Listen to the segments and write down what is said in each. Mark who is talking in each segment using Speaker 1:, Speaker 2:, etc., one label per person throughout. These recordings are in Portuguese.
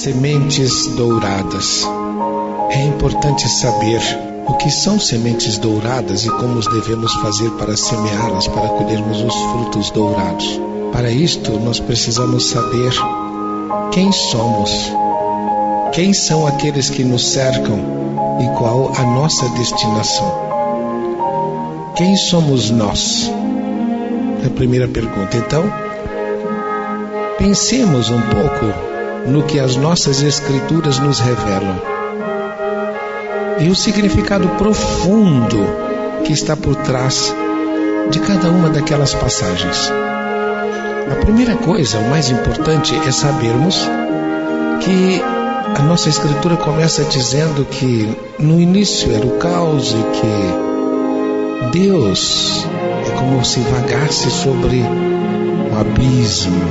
Speaker 1: sementes douradas. É importante saber o que são sementes douradas e como os devemos fazer para semeá-las, para colhermos os frutos dourados. Para isto, nós precisamos saber quem somos, quem são aqueles que nos cercam e qual a nossa destinação. Quem somos nós? É a primeira pergunta. Então, pensemos um pouco no que as nossas escrituras nos revelam e o significado profundo que está por trás de cada uma daquelas passagens. A primeira coisa, o mais importante, é sabermos que a nossa escritura começa dizendo que no início era o caos e que Deus é como se vagasse sobre um abismo.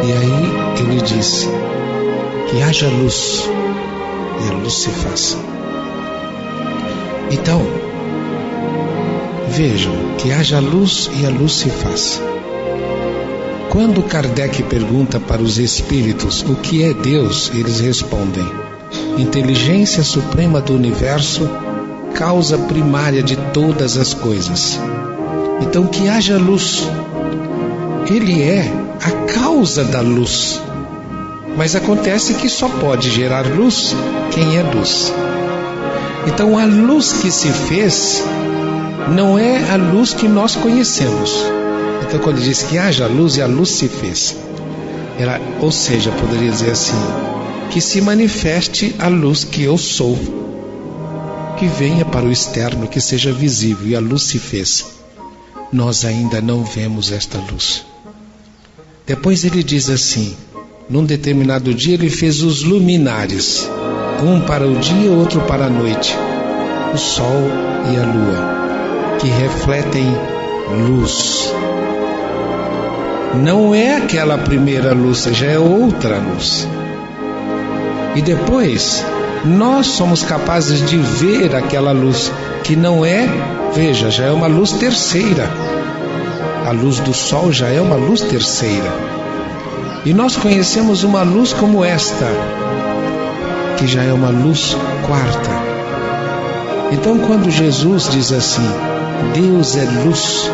Speaker 1: E aí ele diz que haja luz e a luz se faça. Então, vejam, que haja luz e a luz se faça. Quando Kardec pergunta para os espíritos o que é Deus, eles respondem: inteligência suprema do universo, causa primária de todas as coisas. Então, que haja luz. Ele é a causa da luz. Mas acontece que só pode gerar luz quem é luz. Então, a luz que se fez não é a luz que nós conhecemos. Então, quando ele diz que haja luz e a luz se fez, ou seja, poderia dizer assim, que se manifeste a luz que eu sou, que venha para o externo, que seja visível, e a luz se fez. Nós ainda não vemos esta luz. Depois ele diz assim, num determinado dia ele fez os luminares, um para o dia, outro para a noite, o sol e a lua, que refletem luz. Não é aquela primeira luz, já é outra luz. E depois, nós somos capazes de ver aquela luz, que não é, veja, já é uma luz terceira. A luz do sol já é uma luz terceira. E nós conhecemos uma luz como esta, que já é uma luz quarta. Então, quando Jesus diz assim, Deus é luz,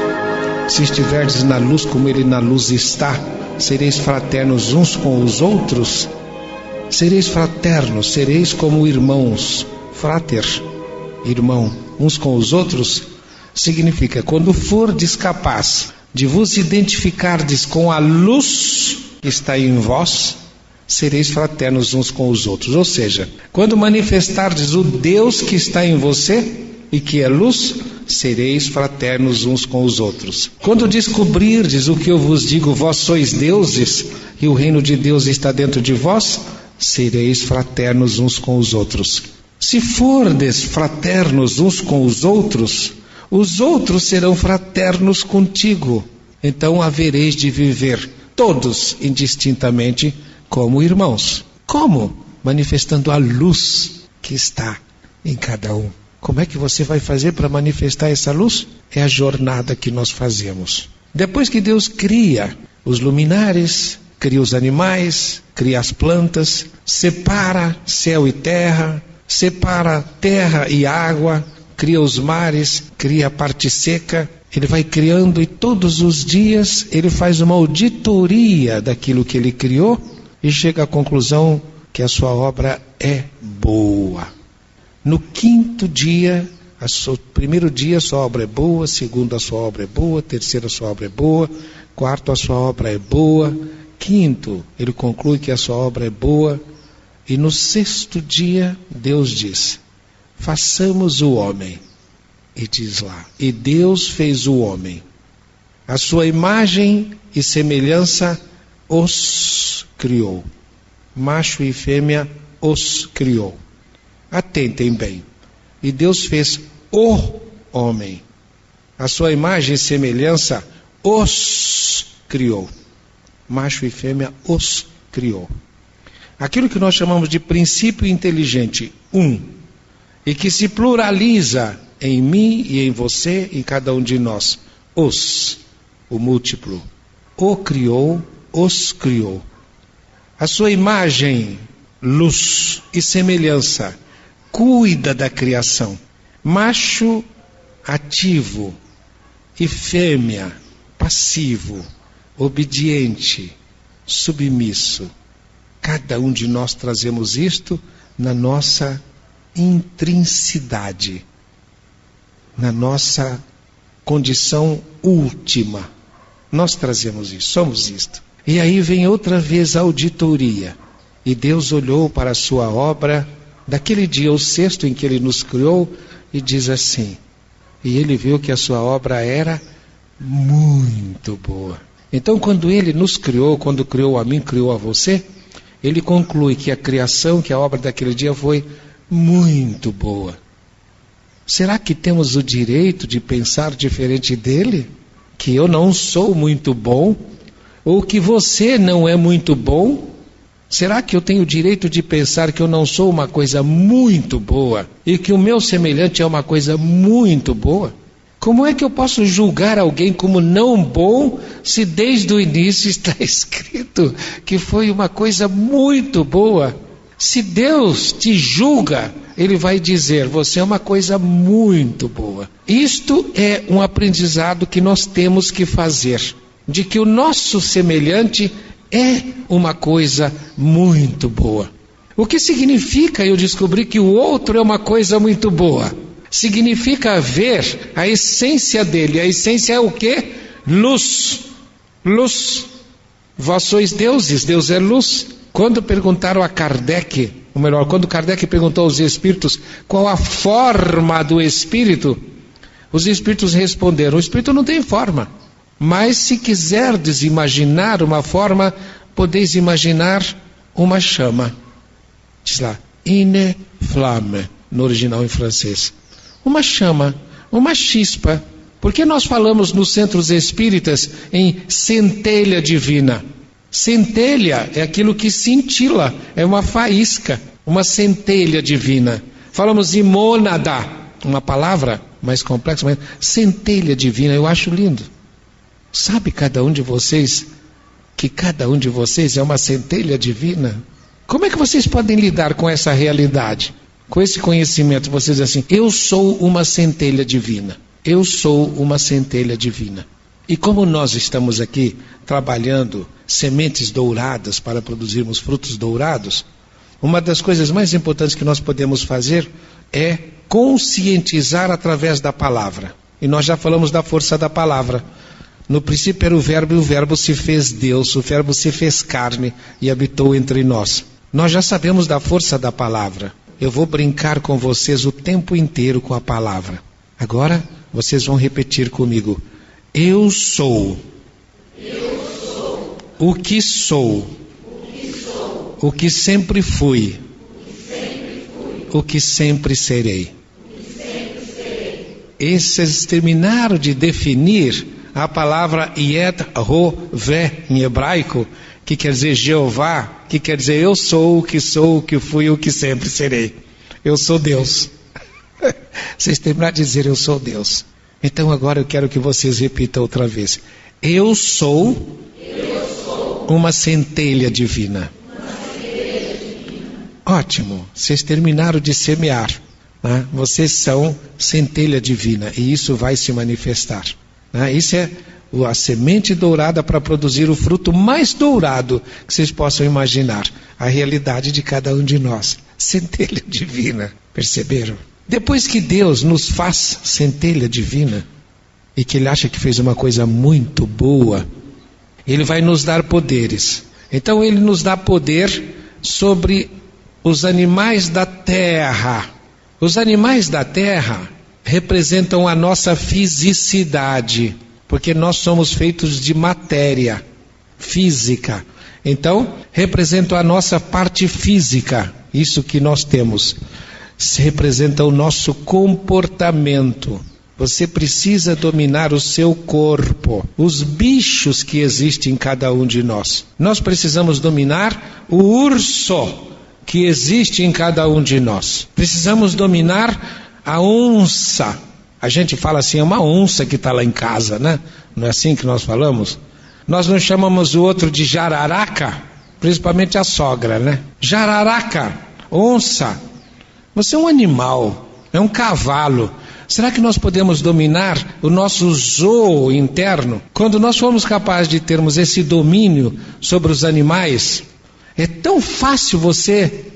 Speaker 1: se estiverdes na luz como Ele na luz está, sereis fraternos uns com os outros, sereis fraternos, sereis como irmãos, frater, irmão, uns com os outros, significa, quando fordes capaz de vos identificardes com a luz que está em vós, sereis fraternos uns com os outros. Ou seja, quando manifestardes o Deus que está em você e que é luz, sereis fraternos uns com os outros. Quando descobrirdes o que eu vos digo, vós sois deuses e o reino de Deus está dentro de vós, sereis fraternos uns com os outros. Se fordes fraternos uns com os outros serão fraternos contigo. Então havereis de viver todos indistintamente como irmãos. Como? Manifestando a luz que está em cada um. Como é que você vai fazer para manifestar essa luz? É a jornada que nós fazemos. Depois que Deus cria os luminares, cria os animais, cria as plantas, separa céu e terra, separa terra e água, cria os mares, cria a parte seca, Ele vai criando e todos os dias Ele faz uma auditoria daquilo que Ele criou e chega à conclusão que a sua obra é boa. No quinto dia, primeiro dia a sua obra é boa, segundo a sua obra é boa, terceiro a sua obra é boa, quarto a sua obra é boa, quinto Ele conclui que a sua obra é boa, e no sexto dia Deus diz, façamos o homem. E diz lá, e Deus fez o homem, a sua imagem e semelhança os criou, macho e fêmea os criou. Atentem bem, e Deus fez o homem, a sua imagem e semelhança os criou, macho e fêmea os criou. Aquilo que nós chamamos de princípio inteligente, e que se pluraliza em mim e em você, em cada um de nós, o múltiplo, o criou, os criou. A sua imagem, luz e semelhança, cuida da criação. Macho ativo e fêmea passivo, obediente, submisso. Cada um de nós trazemos isto na nossa intrinsidade, na nossa condição última. Nós trazemos isso, somos isto. E aí vem outra vez a auditoria. E Deus olhou para a sua obra, daquele dia, o sexto em que Ele nos criou, e diz assim, e Ele viu que a sua obra era muito boa. Então, quando Ele nos criou, quando criou a mim, criou a você, Ele conclui que a criação, que a obra daquele dia foi muito boa. Será que temos o direito de pensar diferente dele? Que eu não sou muito bom? Ou que você não é muito bom? Será que eu tenho o direito de pensar que eu não sou uma coisa muito boa? E que o meu semelhante é uma coisa muito boa? Como é que eu posso julgar alguém como não bom, se desde o início está escrito que foi uma coisa muito boa? Se Deus te julga, Ele vai dizer, você é uma coisa muito boa. Isto é um aprendizado que nós temos que fazer, de que o nosso semelhante é uma coisa muito boa. O que significa eu descobrir que o outro é uma coisa muito boa? Significa ver a essência dele. A essência é o quê? Luz. Luz. Vós sois deuses, Deus é luz. Quando perguntaram a Kardec, ou melhor, quando Kardec perguntou aos espíritos qual a forma do espírito, os espíritos responderam, o espírito não tem forma. Mas se quiserdes imaginar uma forma, podeis imaginar uma chama. Diz lá, une flamme, no original em francês. Uma chama, uma chispa. Por que nós falamos nos centros espíritas em centelha divina? Centelha é aquilo que cintila, é uma faísca, uma centelha divina. Falamos em mônada, uma palavra mais complexa, mas centelha divina, eu acho lindo. Sabe cada um de vocês que cada um de vocês é uma centelha divina? Como é que vocês podem lidar com essa realidade? Com esse conhecimento, vocês dizem assim, eu sou uma centelha divina. Eu sou uma centelha divina. E como nós estamos aqui trabalhando sementes douradas para produzirmos frutos dourados, uma das coisas mais importantes que nós podemos fazer é conscientizar através da palavra. E nós já falamos da força da palavra. No princípio era o verbo e o verbo se fez Deus, o verbo se fez carne e habitou entre nós. Nós já sabemos da força da palavra. Eu vou brincar com vocês o tempo inteiro com a palavra. Agora vocês vão repetir comigo. Eu sou. Eu sou. O que sou. O que sou. O que sempre fui. O que sempre serei. Esses terminaram de definir a palavra Yed-Ho-Veh em hebraico, que quer dizer Jeová, que quer dizer eu sou, o que fui, o que sempre serei. Eu sou Deus. Vocês terminaram de dizer eu sou Deus. Então agora eu quero que vocês repitam outra vez. Eu sou uma centelha divina. Ótimo, vocês terminaram de semear. Né? Vocês são centelha divina e isso vai se manifestar. Né? Isso é a semente dourada para produzir o fruto mais dourado que vocês possam imaginar. A realidade de cada um de nós. Centelha divina. Perceberam? Depois que Deus nos faz centelha divina e que Ele acha que fez uma coisa muito boa, Ele vai nos dar poderes. Então Ele nos dá poder sobre os animais da terra. Os animais da terra representam a nossa fisicidade, porque nós somos feitos de matéria física. Então, representam a nossa parte física, isso que nós temos. Representa o nosso comportamento. Você precisa dominar o seu corpo, os bichos que existem em cada um de nós. Nós precisamos dominar o urso que existe em cada um de nós. Precisamos dominar a onça. A gente fala assim, é uma onça que está lá em casa, né? Não é assim que nós falamos? Nós não chamamos o outro de jararaca? principalmente a sogra, né? Jararaca, onça. Você é um animal, é um cavalo. Será que nós podemos dominar o nosso zoo interno? Quando nós formos capazes de termos esse domínio sobre os animais, é tão fácil você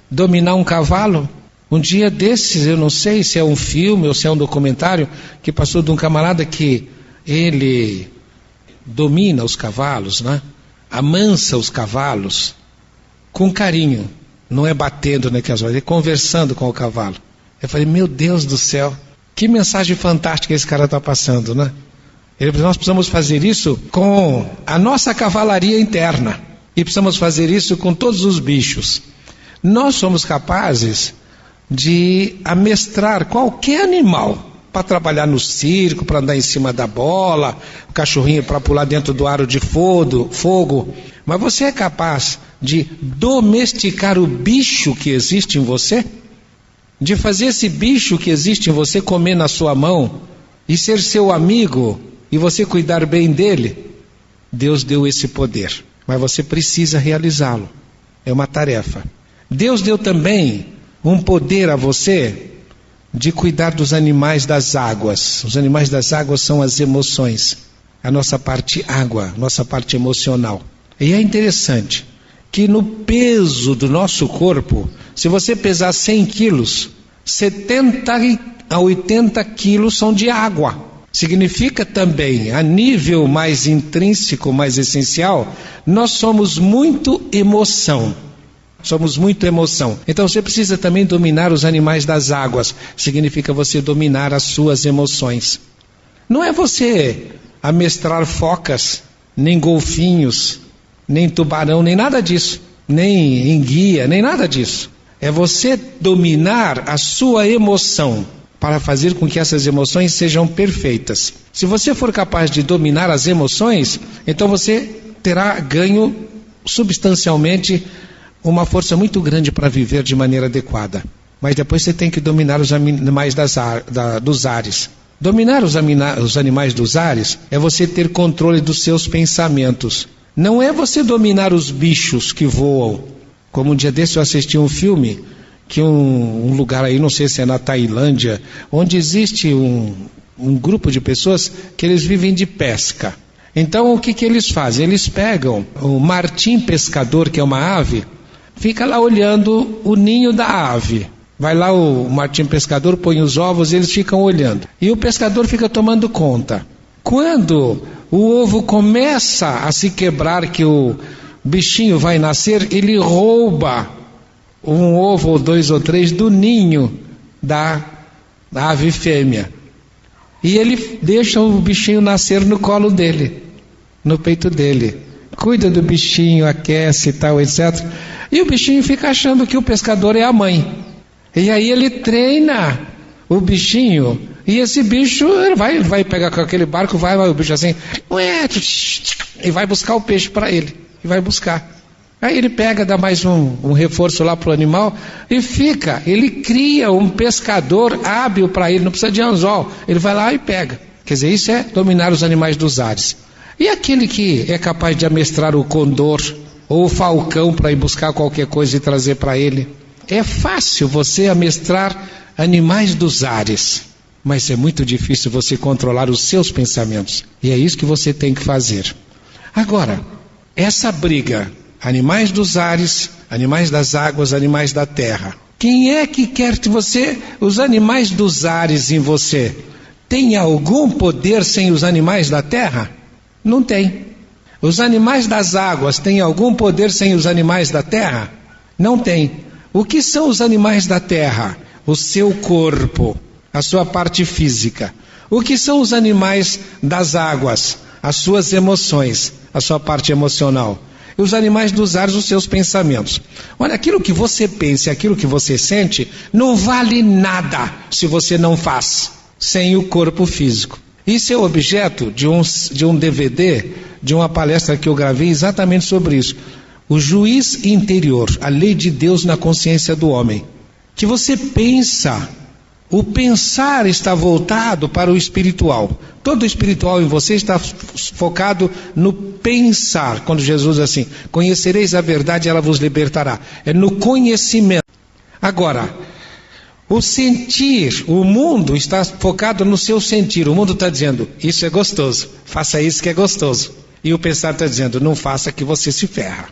Speaker 1: dominar um cavalo. Um dia desses, eu não sei se é um filme ou se é um documentário, que passou de um camarada que ele domina os cavalos, né? Amansa os cavalos com carinho, não é batendo, né, é conversando com o cavalo. Eu falei, meu Deus do céu, que mensagem fantástica esse cara está passando, né? Nós precisamos fazer isso com a nossa cavalaria interna e precisamos fazer isso com todos os bichos. Nós somos capazes de amestrar qualquer animal para trabalhar no circo, para andar em cima da bola, o cachorrinho para pular dentro do aro de fogo. Mas você é capaz de domesticar o bicho que existe em você? De fazer esse bicho que existe em você comer na sua mão e ser seu amigo e você cuidar bem dele? Deus deu esse poder, mas você precisa realizá-lo. É uma tarefa. Deus deu também um poder a você de cuidar dos animais das águas. Os animais das águas são as emoções, a nossa parte água, nossa parte emocional. E é interessante que no peso do nosso corpo, se você pesar 100 quilos, 70 a 80 quilos são de água. Significa também, a nível mais intrínseco, mais essencial, nós somos muito emoção. Somos muito emoção. Então você precisa também dominar os animais das águas. Significa você dominar as suas emoções. Não é você amestrar focas, nem golfinhos, nem tubarão, nem nada disso. Nem enguia, nem nada disso. É você dominar a sua emoção para fazer com que essas emoções sejam perfeitas. Se você for capaz de dominar as emoções, então você terá ganho substancialmente uma força muito grande para viver de maneira adequada. Mas depois você tem que dominar os animais dos ares. Dominar os animais dos ares é você ter controle dos seus pensamentos. Não é você dominar os bichos que voam. Como um dia desse eu assisti um filme, que um lugar aí, não sei se é na Tailândia, onde existe um grupo de pessoas que eles vivem de pesca. Então o que eles fazem? Eles pegam o martim pescador, que é uma ave, fica lá olhando o ninho da ave. Vai lá o martim pescador, põe os ovos e eles ficam olhando. E o pescador fica tomando conta. Quando o ovo começa a se quebrar, que o bichinho vai nascer, ele rouba um ovo ou 2 ou 3 do ninho da ave fêmea. E ele deixa o bichinho nascer no colo dele, no peito dele. Cuida do bichinho, aquece e tal, etc. E o bichinho fica achando que o pescador é a mãe. E aí ele treina o bichinho. E esse bicho ele vai pegar com aquele barco, vai o bicho assim, e vai buscar o peixe para ele. E vai buscar. Aí ele pega, dá mais um reforço lá para o animal e fica. Ele cria um pescador hábil para ele, não precisa de anzol. Ele vai lá e pega. Quer dizer, isso é dominar os animais dos ares. E aquele que é capaz de amestrar o condor ou o falcão para ir buscar qualquer coisa e trazer para ele? É fácil você amestrar animais dos ares, mas é muito difícil você controlar os seus pensamentos. E é isso que você tem que fazer. Agora, essa briga, animais dos ares, animais das águas, animais da terra. Quem é que quer que você, os animais dos ares em você, tem algum poder sem os animais da terra? Não tem. Os animais das águas têm algum poder sem os animais da terra? Não tem. O que são os animais da terra? O seu corpo, a sua parte física. O que são os animais das águas? As suas emoções, a sua parte emocional. E os animais dos ares, os seus pensamentos. Olha, aquilo que você pensa, aquilo que você sente, não vale nada se você não faz, sem o corpo físico. Isso é o objeto de um DVD, de uma palestra que eu gravei exatamente sobre isso. O juiz interior, a lei de Deus na consciência do homem. Que você pensa O pensar está voltado para o espiritual. Todo o espiritual em você está focado no pensar. Quando Jesus diz assim, conhecereis a verdade, ela vos libertará. É no conhecimento. Agora, o sentir, o mundo está focado no seu sentir. O mundo está dizendo, isso é gostoso, faça isso que é gostoso. E o pensar está dizendo, não faça que você se ferra.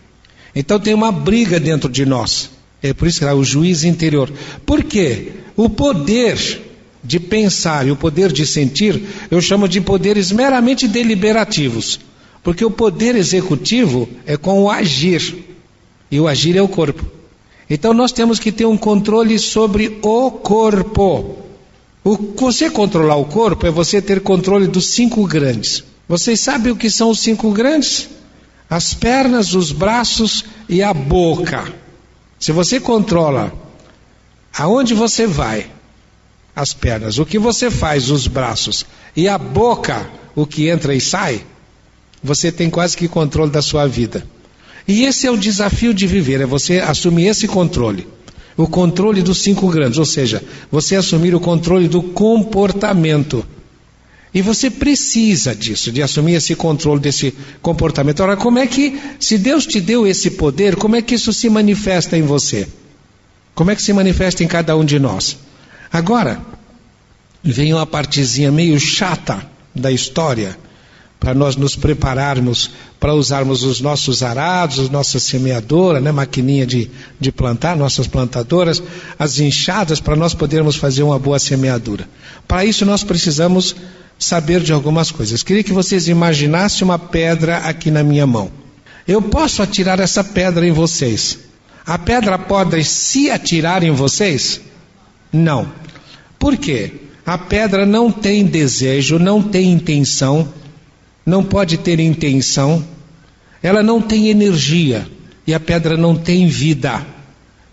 Speaker 1: Então tem uma briga dentro de nós. É por isso que é o juiz interior. Por quê? O poder de pensar e o poder de sentir, eu chamo de poderes meramente deliberativos. Porque o poder executivo é com o agir. E o agir é o corpo. Então nós temos que ter um controle sobre o corpo. Você controlar o corpo é você ter controle dos 5 grandes. Vocês sabem o que são os 5 grandes? As pernas, os braços e a boca. Se você controla aonde você vai, as pernas, o que você faz, os braços, e a boca, o que entra e sai, você tem quase que controle da sua vida. E esse é o desafio de viver, é você assumir esse controle. O controle dos 5 grandes, ou seja, você assumir o controle do comportamento. E você precisa disso, de assumir esse controle desse comportamento. Ora, como é que, se Deus te deu esse poder, como é que isso se manifesta em você? Como é que se manifesta em cada um de nós? Agora, vem uma partezinha meio chata da história, para nós nos prepararmos para usarmos os nossos arados, a nossa semeadora, né, maquininha de plantar, nossas plantadoras, as enxadas, para nós podermos fazer uma boa semeadura. Para isso nós precisamos saber de algumas coisas. Queria que vocês imaginassem uma pedra aqui na minha mão. Eu posso atirar essa pedra em vocês. A pedra pode se atirar em vocês? Não. Por quê? A pedra não tem desejo, não tem intenção, não pode ter intenção, ela não tem energia e a pedra não tem vida.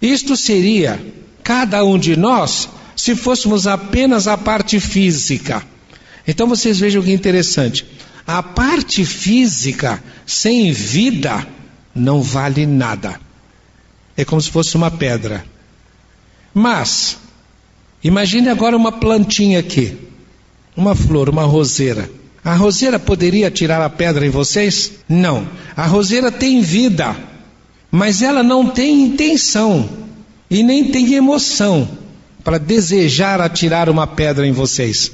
Speaker 1: Isto seria cada um de nós se fôssemos apenas a parte física. Então vocês vejam que interessante. A parte física sem vida não vale nada. É como se fosse uma pedra. Mas, imagine agora uma plantinha aqui. Uma flor, uma roseira. A roseira poderia tirar a pedra em vocês? Não. A roseira tem vida. Mas ela não tem intenção. E nem tem emoção para desejar atirar uma pedra em vocês.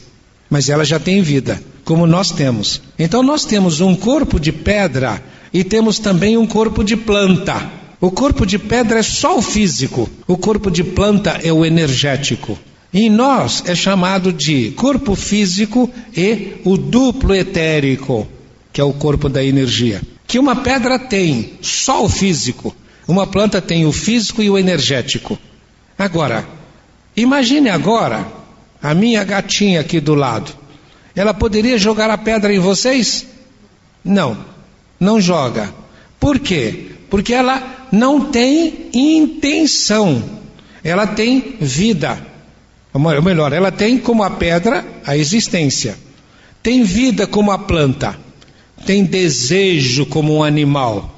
Speaker 1: Mas ela já tem vida, como nós temos. Então nós temos um corpo de pedra e temos também um corpo de planta. O corpo de pedra é só o físico, o corpo de planta é o energético. Em nós é chamado de corpo físico e o duplo etérico, que é o corpo da energia. Que uma pedra tem só o físico, uma planta tem o físico e o energético. Agora, imagine agora a minha gatinha aqui do lado. Ela poderia jogar a pedra em vocês? Não, não joga. Por quê? Porque ela não tem intenção. Ela tem vida. Ou melhor, ela tem como a pedra a existência. Tem vida como a planta. Tem desejo como um animal.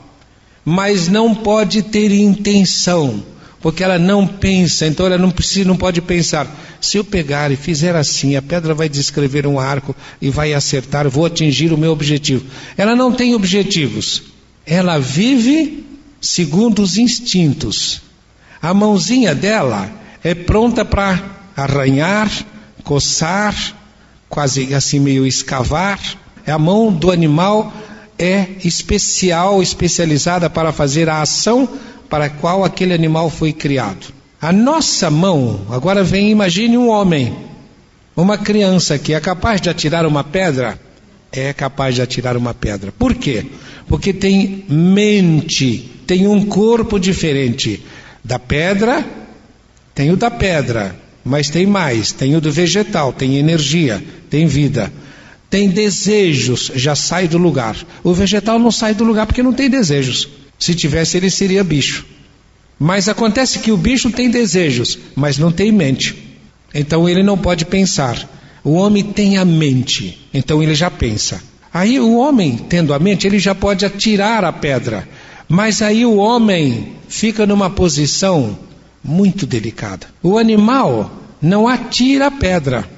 Speaker 1: Mas não pode ter intenção. Porque ela não pensa, então ela não pode pensar. Se eu pegar e fizer assim, a pedra vai descrever um arco e vai acertar, vou atingir o meu objetivo. Ela não tem objetivos. Ela vive segundo os instintos. A mãozinha dela é pronta para arranhar, coçar, quase assim meio escavar. A mão do animal é especializada para fazer a ação para a qual aquele animal foi criado. A nossa mão, agora imagine um homem, uma criança que é capaz de atirar uma pedra, é capaz de atirar uma pedra. Por quê? Porque tem mente, tem um corpo diferente. Da pedra, tem o da pedra, mas tem mais, tem o do vegetal, tem energia, tem vida. Tem desejos, já sai do lugar. O vegetal não sai do lugar porque não tem desejos. Se tivesse, ele seria bicho. Mas acontece que o bicho tem desejos, mas não tem mente. Então ele não pode pensar. O homem tem a mente, então ele já pensa. Aí o homem, tendo a mente, ele já pode atirar a pedra. Mas aí o homem fica numa posição muito delicada. O animal não atira a pedra.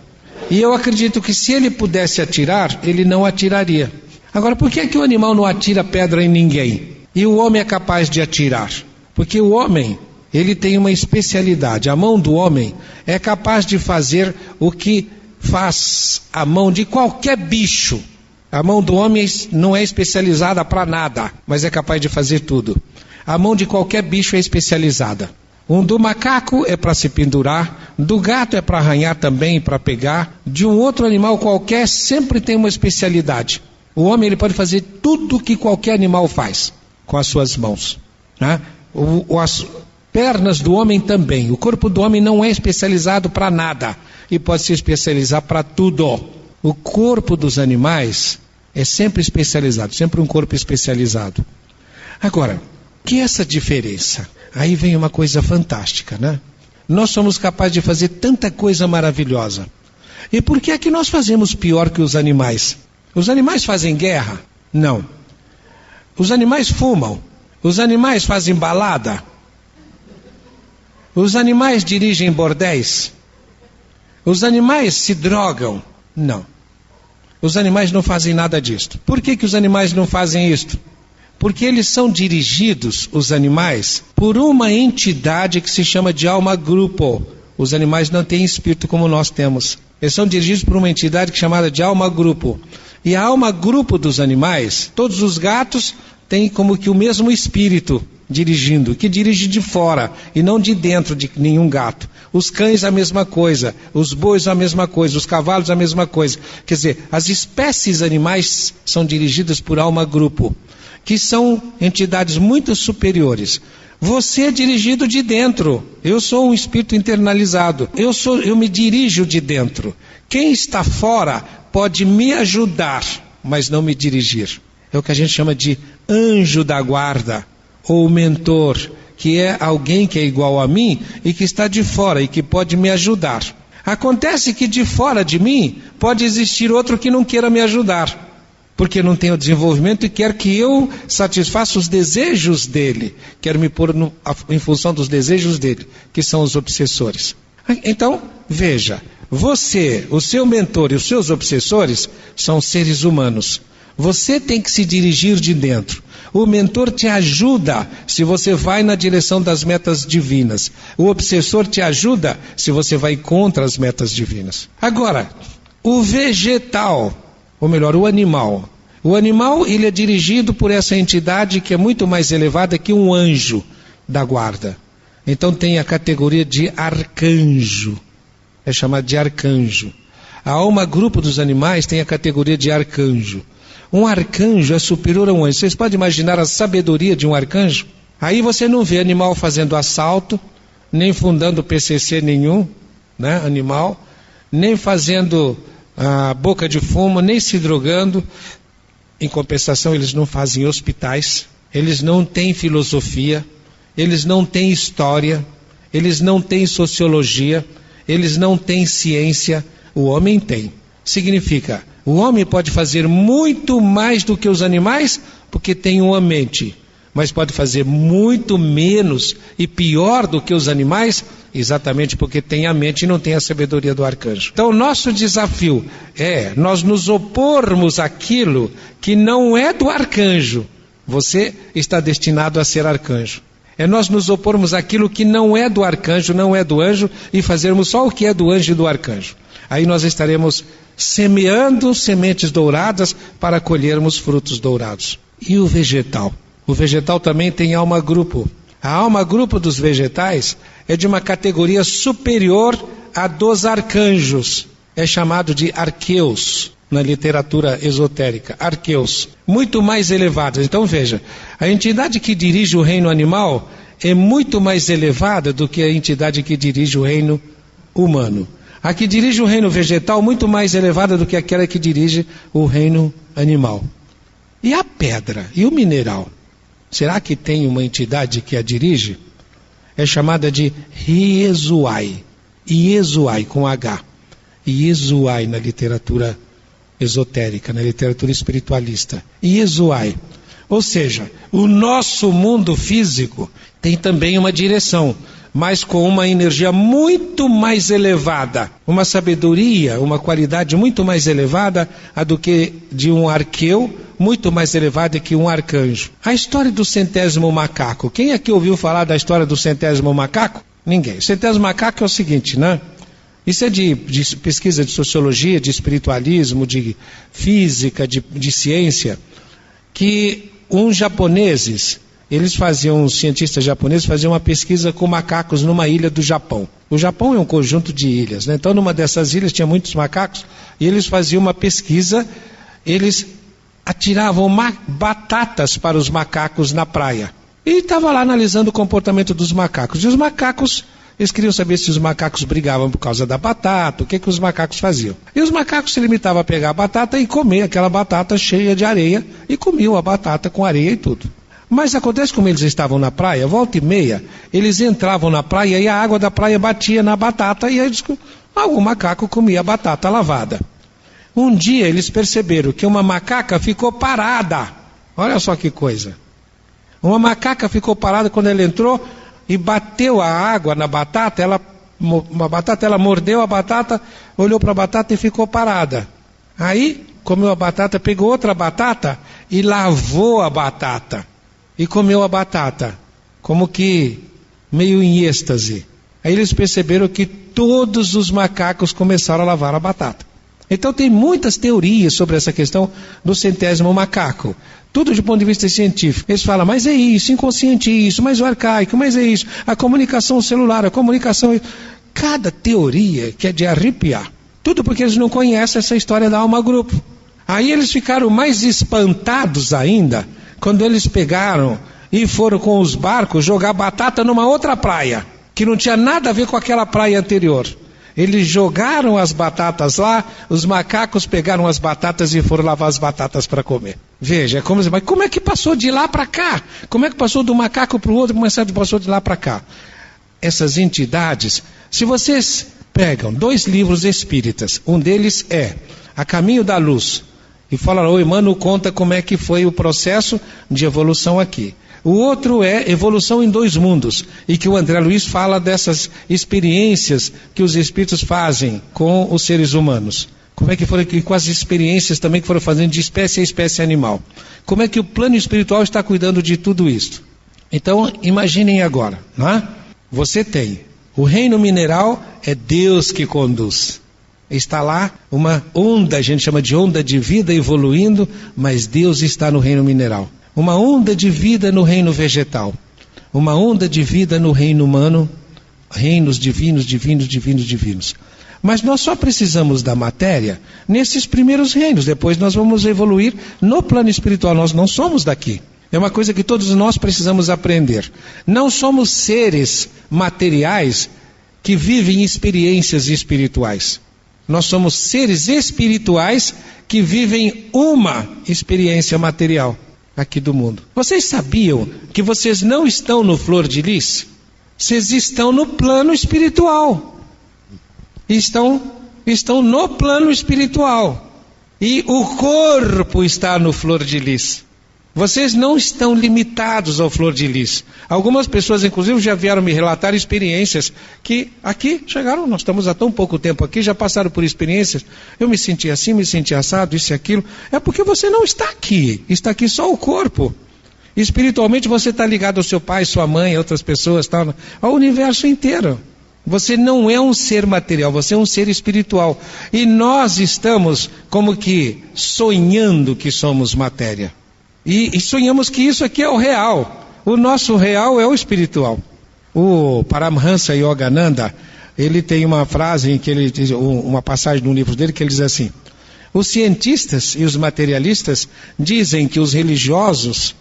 Speaker 1: E eu acredito que se ele pudesse atirar, ele não atiraria. Agora, por que o animal não atira pedra em ninguém? E o homem é capaz de atirar? Porque o homem, ele tem uma especialidade. A mão do homem é capaz de fazer o que faz a mão de qualquer bicho. A mão do homem não é especializada para nada, mas é capaz de fazer tudo. A mão de qualquer bicho é especializada. Do macaco é para se pendurar, do gato é para arranhar também, para pegar, de um outro animal qualquer sempre tem uma especialidade. O homem ele pode fazer tudo que qualquer animal faz com as suas mãos, né? As pernas do homem também. O corpo do homem não é especializado para nada e pode se especializar para tudo. O corpo dos animais é sempre especializado, sempre um corpo especializado. Agora, que essa diferença? Aí vem uma coisa fantástica, né? Nós somos capazes de fazer tanta coisa maravilhosa. E por que é que nós fazemos pior que os animais? Os animais fazem guerra? Não. Os animais fumam? Os animais fazem balada? Os animais dirigem bordéis? Os animais se drogam? Não. Os animais não fazem nada disto. Por que os animais não fazem isto? Porque eles são dirigidos, os animais, por uma entidade que se chama de alma-grupo. Os animais não têm espírito como nós temos. Eles são dirigidos por uma entidade que é chamada de alma-grupo. E a alma-grupo dos animais, todos os gatos têm como que o mesmo espírito dirigindo, que dirige de fora e não de dentro de nenhum gato. Os cães a mesma coisa, os bois a mesma coisa, os cavalos a mesma coisa. Quer dizer, as espécies animais são dirigidas por alma-grupo, que são entidades muito superiores. Você é dirigido de dentro. Eu sou um espírito internalizado. Eu me dirijo de dentro. Quem está fora pode me ajudar, mas não me dirigir. É o que a gente chama de anjo da guarda, ou mentor, que é alguém que é igual a mim e que está de fora e que pode me ajudar. Acontece que de fora de mim pode existir outro que não queira me ajudar, porque não tem o desenvolvimento e quer que eu satisfaça os desejos dele, quer me pôr em função dos desejos dele, que são os obsessores. Então, veja, você, o seu mentor e os seus obsessores são seres humanos. Você tem que se dirigir de dentro. O mentor te ajuda se você vai na direção das metas divinas. O obsessor te ajuda se você vai contra as metas divinas. Agora, o vegetal, ou melhor, o animal. O animal, ele é dirigido por essa entidade que é muito mais elevada que um anjo da guarda. Então tem a categoria de arcanjo. É chamado de arcanjo. A alma-grupo dos animais tem a categoria de arcanjo. Um arcanjo é superior a um anjo. Vocês podem imaginar a sabedoria de um arcanjo? Aí você não vê animal fazendo assalto, nem fundando PCC nenhum, né, animal, nem fazendo boca de fumo, nem se drogando. Em compensação, eles não fazem hospitais, eles não têm filosofia, eles não têm história, eles não têm sociologia, eles não têm ciência. O homem tem. Significa, o homem pode fazer muito mais do que os animais, porque tem uma mente, mas pode fazer muito menos e pior do que os animais, exatamente porque tem a mente e não tem a sabedoria do arcanjo. Então o nosso desafio é nós nos opormos àquilo que não é do arcanjo. Você está destinado a ser arcanjo. É nós nos opormos àquilo que não é do arcanjo, não é do anjo, e fazermos só o que é do anjo e do arcanjo. Aí nós estaremos semeando sementes douradas para colhermos frutos dourados. E o vegetal? O vegetal também tem alma-grupo. A alma-grupo dos vegetais é de uma categoria superior à dos arcanjos. É chamado de arqueus na literatura esotérica. Arqueus. Muito mais elevados. Então veja, a entidade que dirige o reino animal é muito mais elevada do que a entidade que dirige o reino humano. A que dirige o reino vegetal muito mais elevada do que aquela que dirige o reino animal. E a pedra? E o mineral? Será que tem uma entidade que a dirige? É chamada de Iezuai. Iezuai com H. Iezuai na literatura esotérica, na literatura espiritualista. Iezuai. Ou seja, o nosso mundo físico tem também uma direção. mas com uma energia muito mais elevada, uma sabedoria, uma qualidade muito mais elevada a do que de um arqueu, muito mais elevada que um arcanjo. A história do centésimo macaco. Quem aqui ouviu falar da história do centésimo macaco? Ninguém. O centésimo macaco é o seguinte, né? Isso é de pesquisa de sociologia, de espiritualismo, de física, de ciência, que uns japoneses, os cientistas japoneses faziam uma pesquisa com macacos numa ilha do Japão. O Japão é um conjunto de ilhas, né? Então numa dessas ilhas tinha muitos macacos, e eles faziam uma pesquisa, eles atiravam batatas para os macacos na praia. E estava lá analisando o comportamento dos macacos. E os macacos, eles queriam saber se os macacos brigavam por causa da batata, o que os macacos faziam. E os macacos se limitavam a pegar a batata e comer aquela batata cheia de areia, e comiam a batata com areia e tudo. Mas acontece como eles estavam na praia, volta e meia, eles entravam na praia e a água da praia batia na batata e aí o macaco comia a batata lavada. Um dia eles perceberam que uma macaca ficou parada. Olha só que coisa. Uma macaca ficou parada quando ela entrou e bateu a água na batata, ela mordeu a batata, olhou para a batata e ficou parada. Aí comeu a batata, pegou outra batata e lavou a batata. E comeu a batata, como que meio em êxtase. Aí eles perceberam que todos os macacos começaram a lavar a batata. Então tem muitas teorias sobre essa questão do centésimo macaco. Tudo de ponto de vista científico. Eles falam, mas é isso, inconsciente isso, mas o arcaico, mas é isso, a comunicação celular, a comunicação... Cada teoria que é de arrepiar. Tudo porque eles não conhecem essa história da alma grupo. Aí eles ficaram mais espantados ainda, quando eles pegaram e foram com os barcos jogar batata numa outra praia, que não tinha nada a ver com aquela praia anterior. Eles jogaram as batatas lá, os macacos pegaram as batatas e foram lavar as batatas para comer. Veja, mas como é que passou de lá para cá? Como é que passou do macaco para o outro, como é que passou de lá para cá? Essas entidades, se vocês pegam 2 livros espíritas, um deles é A Caminho da Luz, e fala, o Emmanuel conta como é que foi o processo de evolução aqui. O outro é Evolução em 2 Mundos, e que o André Luiz fala dessas experiências que os espíritos fazem com os seres humanos. Como é que foram com as experiências também que foram fazendo de espécie a espécie animal. Como é que o plano espiritual está cuidando de tudo isso. Então, imaginem agora, não é? Você tem, o reino mineral é Deus que conduz. Está lá uma onda, a gente chama de onda de vida evoluindo, mas Deus está no reino mineral. Uma onda de vida no reino vegetal. Uma onda de vida no reino humano. Reinos divinos, divinos, divinos, divinos. Mas nós só precisamos da matéria nesses primeiros reinos. Depois nós vamos evoluir no plano espiritual. Nós não somos daqui. É uma coisa que todos nós precisamos aprender. Não somos seres materiais que vivem experiências espirituais. Nós somos seres espirituais que vivem uma experiência material aqui do mundo. Vocês sabiam que vocês não estão no flor de lis? Vocês estão no plano espiritual. Estão no plano espiritual. E o corpo está no flor de lis. Vocês não estão limitados ao flor de lis. Algumas pessoas, inclusive, já vieram me relatar experiências que aqui chegaram, nós estamos há tão pouco tempo aqui, já passaram por experiências. Eu me senti assim, me senti assado, isso e aquilo. É porque você não está aqui só o corpo. Espiritualmente você está ligado ao seu pai, sua mãe, outras pessoas, tal, ao universo inteiro. Você não é um ser material, você é um ser espiritual. E nós estamos como que sonhando que somos matéria. E sonhamos que isso aqui é o real. O nosso real é o espiritual. O Paramhansa Yogananda, ele tem uma frase em que ele diz, uma passagem no livro dele que ele diz assim: os cientistas e os materialistas dizem que os religiosos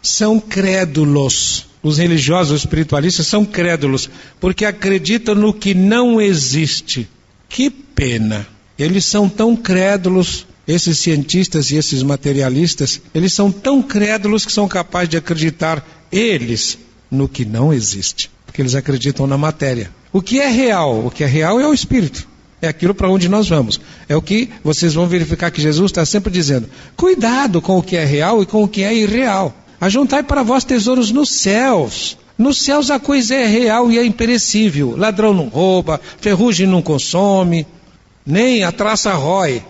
Speaker 1: são crédulos. Os religiosos espiritualistas são crédulos, porque acreditam no que não existe. Que pena! Eles são tão crédulos. Esses cientistas e esses materialistas, eles são tão crédulos que são capazes de acreditar eles no que não existe. Porque eles acreditam na matéria. O que é real? O que é real é o espírito. É aquilo para onde nós vamos. É o que vocês vão verificar que Jesus está sempre dizendo. Cuidado com o que é real e com o que é irreal. Ajuntai para vós tesouros nos céus, Nos céus a coisa é real e é imperecível. Ladrão não rouba, ferrugem não consome, nem a traça rói.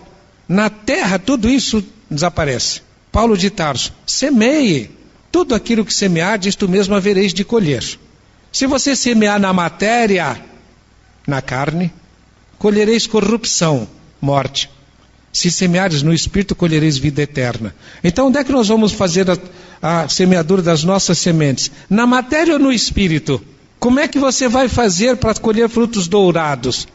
Speaker 1: Na terra tudo isso desaparece. Paulo de Tarso: semeie. Tudo aquilo que semear, isto mesmo havereis de colher. Se você semear na matéria, na carne, colhereis corrupção, morte. Se semeares no Espírito, colhereis vida eterna. Então, onde é que nós vamos fazer a semeadura das nossas sementes? Na matéria ou no Espírito? Como é que você vai fazer para colher frutos dourados?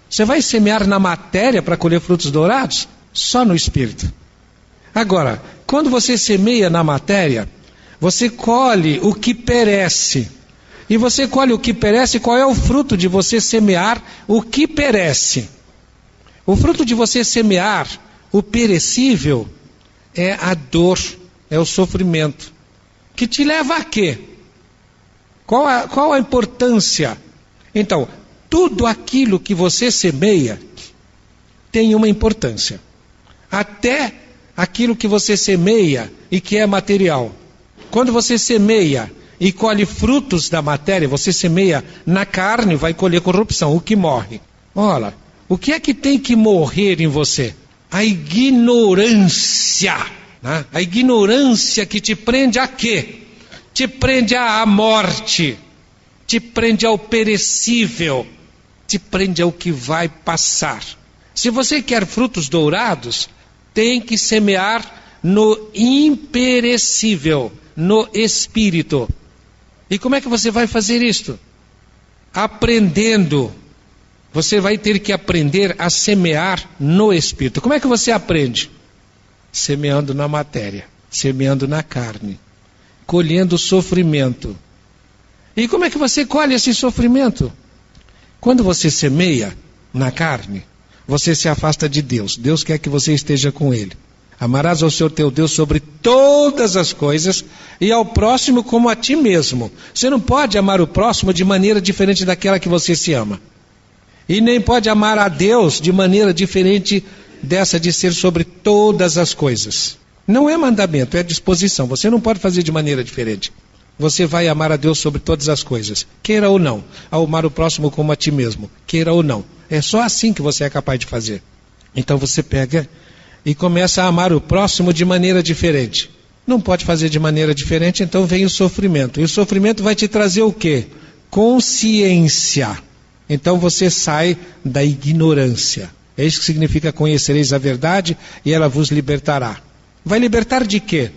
Speaker 1: Você vai semear na matéria para colher frutos dourados? Só no Espírito. Agora, quando você semeia na matéria, você colhe o que perece. E você colhe o que perece, qual é o fruto de você semear o que perece? O fruto de você semear o perecível é a dor, é o sofrimento. Que te leva a quê? Qual a importância? Então, tudo aquilo que você semeia tem uma importância. Até aquilo que você semeia e que é material. Quando você semeia e colhe frutos da matéria, você semeia na carne, vai colher corrupção, o que morre. Olha, o que é que tem que morrer em você? A ignorância. Né? A ignorância que te prende a quê? Te prende à morte, te prende ao perecível, te prende ao que vai passar. Se você quer frutos dourados, tem que semear no imperecível, no Espírito. E como é que você vai fazer isto? Aprendendo. Você vai ter que aprender a semear no Espírito. Como é que você aprende? Semeando na matéria, semeando na carne, colhendo sofrimento. E como é que você colhe esse sofrimento? Quando você semeia na carne, você se afasta de Deus. Deus quer que você esteja com Ele. Amarás ao Senhor teu Deus sobre todas as coisas e ao próximo como a ti mesmo. Você não pode amar o próximo de maneira diferente daquela que você se ama. E nem pode amar a Deus de maneira diferente dessa de ser sobre todas as coisas. Não é mandamento, é disposição. Você não pode fazer de maneira diferente. Você vai amar a Deus sobre todas as coisas, queira ou não. Ao amar o próximo como a ti mesmo, queira ou não. É só assim que você é capaz de fazer. Então você pega e começa a amar o próximo de maneira diferente. Não pode fazer de maneira diferente, então vem o sofrimento. E o sofrimento vai te trazer o quê? Consciência. Então você sai da ignorância. É isso que significa: conhecereis a verdade e ela vos libertará. Vai libertar de quê?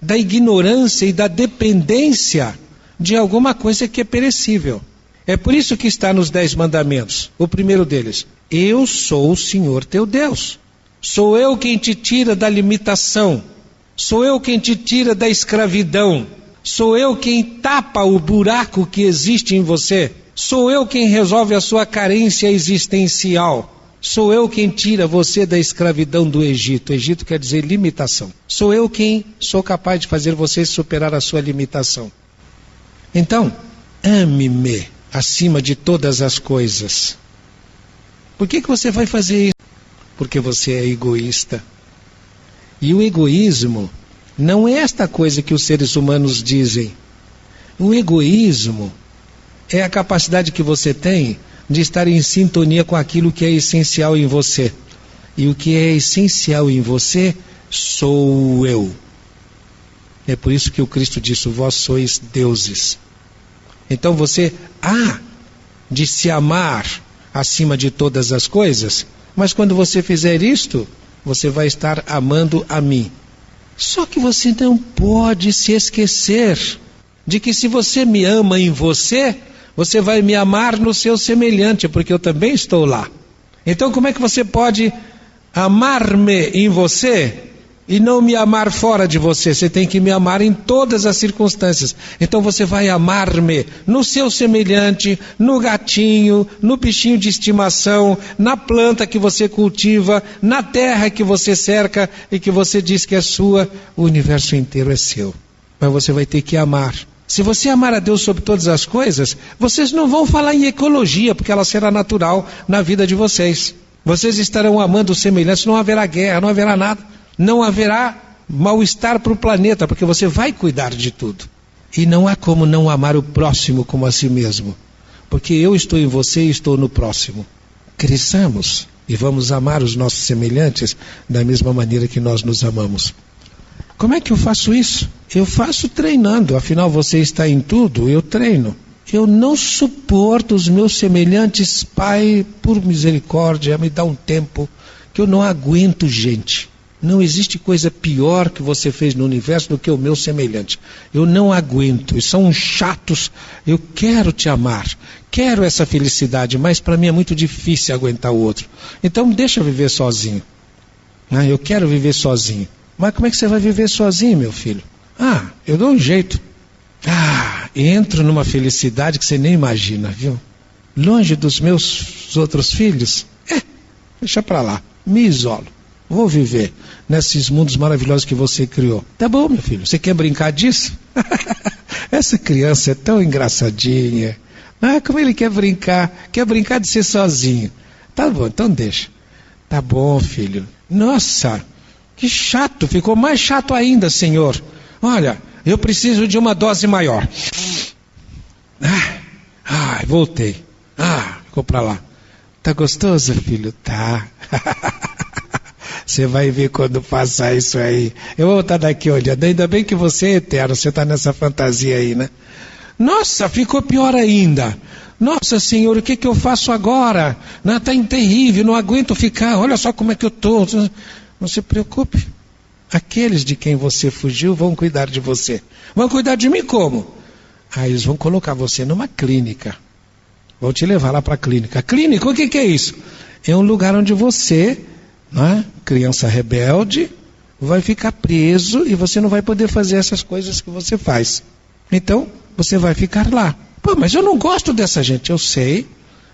Speaker 1: Da ignorância e da dependência de alguma coisa que é perecível. É por isso que está nos 10 mandamentos. O primeiro deles: eu sou o Senhor teu Deus. Sou eu quem te tira da limitação. Sou eu quem te tira da escravidão. Sou eu quem tapa o buraco que existe em você. Sou eu quem resolve a sua carência existencial. Sou eu quem tira você da escravidão do Egito. Egito quer dizer limitação. Sou eu quem sou capaz de fazer você superar a sua limitação. Então, ame-me acima de todas as coisas. Por que você vai fazer isso? Porque você é egoísta. E o egoísmo não é esta coisa que os seres humanos dizem. O egoísmo é a capacidade que você tem de estar em sintonia com aquilo que é essencial em você. E o que é essencial em você sou eu. É por isso que o Cristo disse: vós sois deuses. Então você há de se amar acima de todas as coisas, mas quando você fizer isto, você vai estar amando a mim. Só que você não pode se esquecer de que se você me ama em você, você vai me amar no seu semelhante, porque eu também estou lá. Então como é que você pode amar-me em você e não me amar fora de você? Você tem que me amar em todas as circunstâncias. Então você vai amar-me no seu semelhante, no gatinho, no bichinho de estimação, na planta que você cultiva, na terra que você cerca e que você diz que é sua. O universo inteiro é seu. Mas você vai ter que amar. Se você amar a Deus sobre todas as coisas, vocês não vão falar em ecologia, porque ela será natural na vida de vocês. Vocês estarão amando os semelhantes, não haverá guerra, não haverá nada. Não haverá mal-estar para o planeta, porque você vai cuidar de tudo. E não há como não amar o próximo como a si mesmo. Porque eu estou em você e estou no próximo. Cresçamos e vamos amar os nossos semelhantes da mesma maneira que nós nos amamos. Como é que eu faço isso? Eu faço treinando. Afinal, você está em tudo, eu treino. Eu não suporto os meus semelhantes, Pai, por misericórdia, me dá um tempo que eu não aguento gente. Não existe coisa pior que você fez no universo do que o meu semelhante. Eu não aguento, eles são chatos. Eu quero te amar, quero essa felicidade, mas para mim é muito difícil aguentar o outro. Então deixa eu viver sozinho. Eu quero viver sozinho. Mas como é que você vai viver sozinho, meu filho? Eu dou um jeito. Entro numa felicidade que você nem imagina, viu? Longe dos meus outros filhos, deixa pra lá, me isolo. Vou viver nesses mundos maravilhosos que você criou. Tá bom, meu filho, você quer brincar disso? Essa criança é tão engraçadinha. Como ele quer brincar de ser sozinho. Tá bom, então deixa. Tá bom, filho. Nossa, que chato, ficou mais chato ainda, senhor. Olha, eu preciso de uma dose maior. Voltei. Ficou pra lá. Tá gostoso, filho? Tá. Você vai ver quando passar isso aí. Eu vou estar daqui olhando. Ainda bem que você é eterno, você está nessa fantasia aí, né? Nossa, ficou pior ainda. Nossa, senhor, o que eu faço agora? Está terrível, não aguento ficar. Olha só como é que eu estou. Não se preocupe. Aqueles de quem você fugiu vão cuidar de você. Vão cuidar de mim como? Eles vão colocar você numa clínica. Vão te levar lá para a clínica. Clínica, o que é isso? É um lugar onde você, criança rebelde, vai ficar preso e você não vai poder fazer essas coisas que você faz. Então, você vai ficar lá. Mas eu não gosto dessa gente. Eu sei,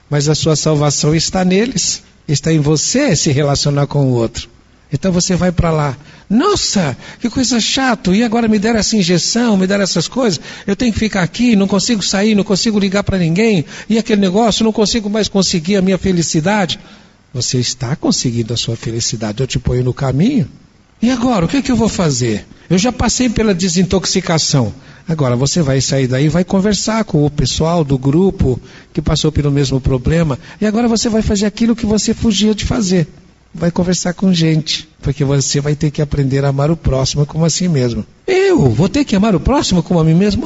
Speaker 1: mas a sua salvação está neles. Está em você se relacionar com o outro. Então você vai para lá. Nossa, que coisa chata. E agora me deram essa injeção, me deram essas coisas. Eu tenho que ficar aqui, não consigo sair, não consigo ligar para ninguém. E aquele negócio, não consigo mais conseguir a minha felicidade. Você está conseguindo a sua felicidade. Eu te ponho no caminho. E agora, o que eu vou fazer? Eu já passei pela desintoxicação. Agora você vai sair daí, vai conversar com o pessoal do grupo que passou pelo mesmo problema. E agora você vai fazer aquilo que você fugia de fazer. Vai conversar com gente, porque você vai ter que aprender a amar o próximo como a si mesmo. Eu vou ter que amar o próximo como a mim mesmo?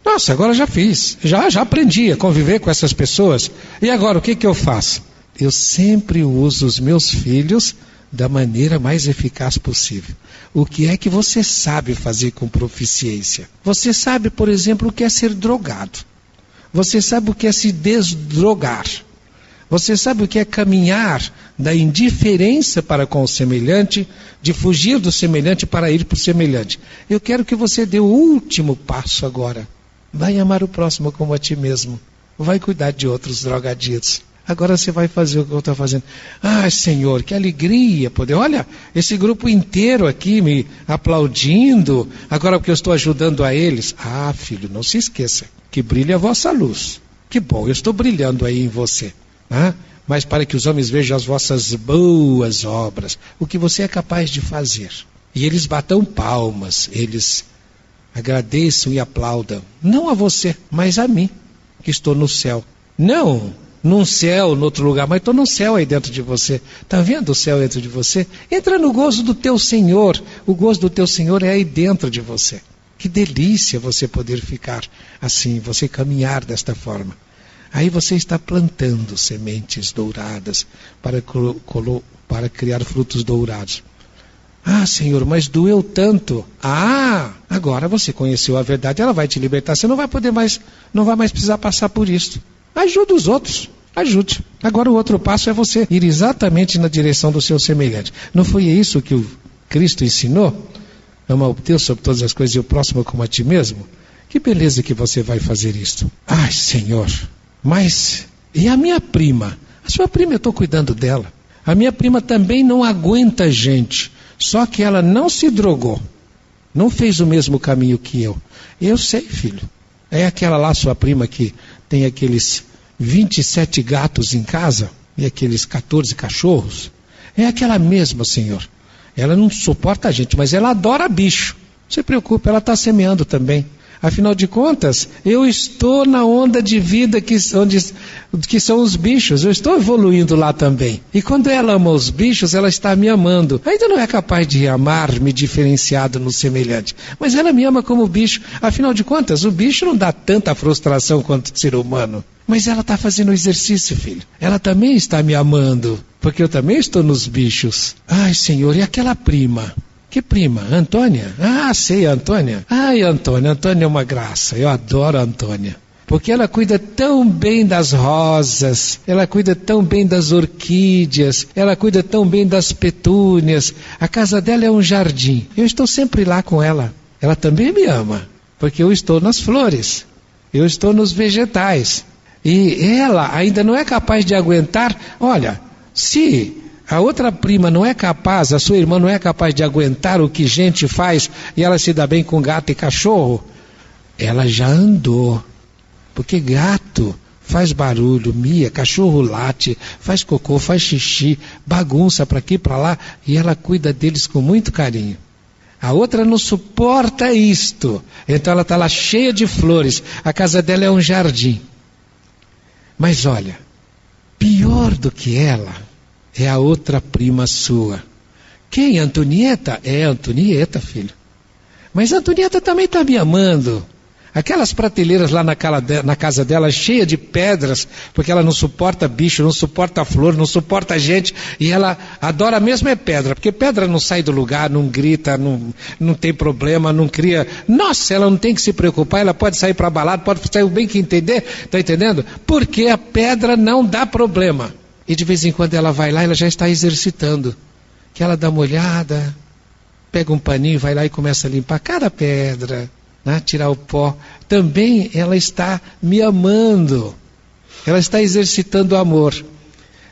Speaker 1: Nossa, agora já fiz. Já aprendi a conviver com essas pessoas. E agora, o que eu faço? Eu sempre uso os meus filhos da maneira mais eficaz possível. O que é que você sabe fazer com proficiência? Você sabe, por exemplo, o que é ser drogado. Você sabe o que é se desdrogar. Você sabe o que é caminhar da indiferença para com o semelhante, de fugir do semelhante para ir para o semelhante. Eu quero que você dê o último passo agora. Vai amar o próximo como a ti mesmo. Vai cuidar de outros drogaditos. Agora você vai fazer o que eu estou fazendo. Senhor, que alegria poder. Olha, esse grupo inteiro aqui me aplaudindo. Agora porque eu estou ajudando a eles. Filho, não se esqueça que brilha a vossa luz. Que bom, eu estou brilhando aí em você. Mas para que os homens vejam as vossas boas obras, o que você é capaz de fazer. E eles batam palmas, eles agradeçam e aplaudam. Não a você, mas a mim, que estou no céu. Não num céu, no outro lugar, mas estou no céu aí dentro de você. Está vendo o céu dentro de você? Entra no gozo do teu Senhor. O gozo do teu Senhor é aí dentro de você. Que delícia você poder ficar assim, você caminhar desta forma. Aí você está plantando sementes douradas para criar frutos dourados. Senhor, mas doeu tanto. Agora você conheceu a verdade, ela vai te libertar. Você não vai mais precisar passar por isso. Ajude os outros, ajude. Agora o outro passo é você ir exatamente na direção do seu semelhante. Não foi isso que o Cristo ensinou? Ama o Deus sobre todas as coisas e o próximo como a ti mesmo? Que beleza que você vai fazer isso. Senhor, mas e a minha prima? A sua prima, eu estou cuidando dela. A minha prima também não aguenta gente, só que ela não se drogou. Não fez o mesmo caminho que eu. Eu sei, filho. É aquela lá, sua prima, que tem aqueles 27 gatos em casa e aqueles 14 cachorros. É aquela mesma, Senhor. Ela não suporta a gente, mas ela adora bicho. Não se preocupe, ela está semeando também. Afinal de contas, eu estou na onda de vida que são os bichos. Eu estou evoluindo lá também. E quando ela ama os bichos, ela está me amando. Ainda não é capaz de amar-me diferenciado no semelhante. Mas ela me ama como bicho. Afinal de contas, o bicho não dá tanta frustração quanto o ser humano. Mas ela está fazendo exercício, filho. Ela também está me amando. Porque eu também estou nos bichos. Ai, Senhor, e aquela prima? Que prima? Antônia? Ah, sei, a Antônia. Ai, Antônia é uma graça. Eu adoro a Antônia. Porque ela cuida tão bem das rosas, ela cuida tão bem das orquídeas, ela cuida tão bem das petúnias. A casa dela é um jardim. Eu estou sempre lá com ela. Ela também me ama, porque eu estou nas flores, eu estou nos vegetais. E ela ainda não é capaz de aguentar. Olha, se a outra prima não é capaz, a sua irmã não é capaz de aguentar o que gente faz e ela se dá bem com gato e cachorro, ela já andou. Porque gato faz barulho, mia, cachorro late, faz cocô, faz xixi, bagunça para aqui e para lá, e ela cuida deles com muito carinho. A outra não suporta isto, então ela está lá cheia de flores, a casa dela é um jardim. Mas olha, pior do que ela é a outra prima sua. Quem? Antonieta? É Antonieta, filho. Mas Antonieta também está me amando. Aquelas prateleiras lá na casa dela, cheia de pedras, porque ela não suporta bicho, não suporta flor, não suporta gente, e ela adora mesmo é pedra, porque pedra não sai do lugar, não grita, não tem problema, não cria. Nossa, ela não tem que se preocupar, ela pode sair para balada, pode sair o bem que entender, tá entendendo? Porque a pedra não dá problema. E de vez em quando ela vai lá, ela já está exercitando, que ela dá uma olhada, pega um paninho, vai lá e começa a limpar cada pedra, né, tirar o pó. Também ela está me amando, ela está exercitando o amor.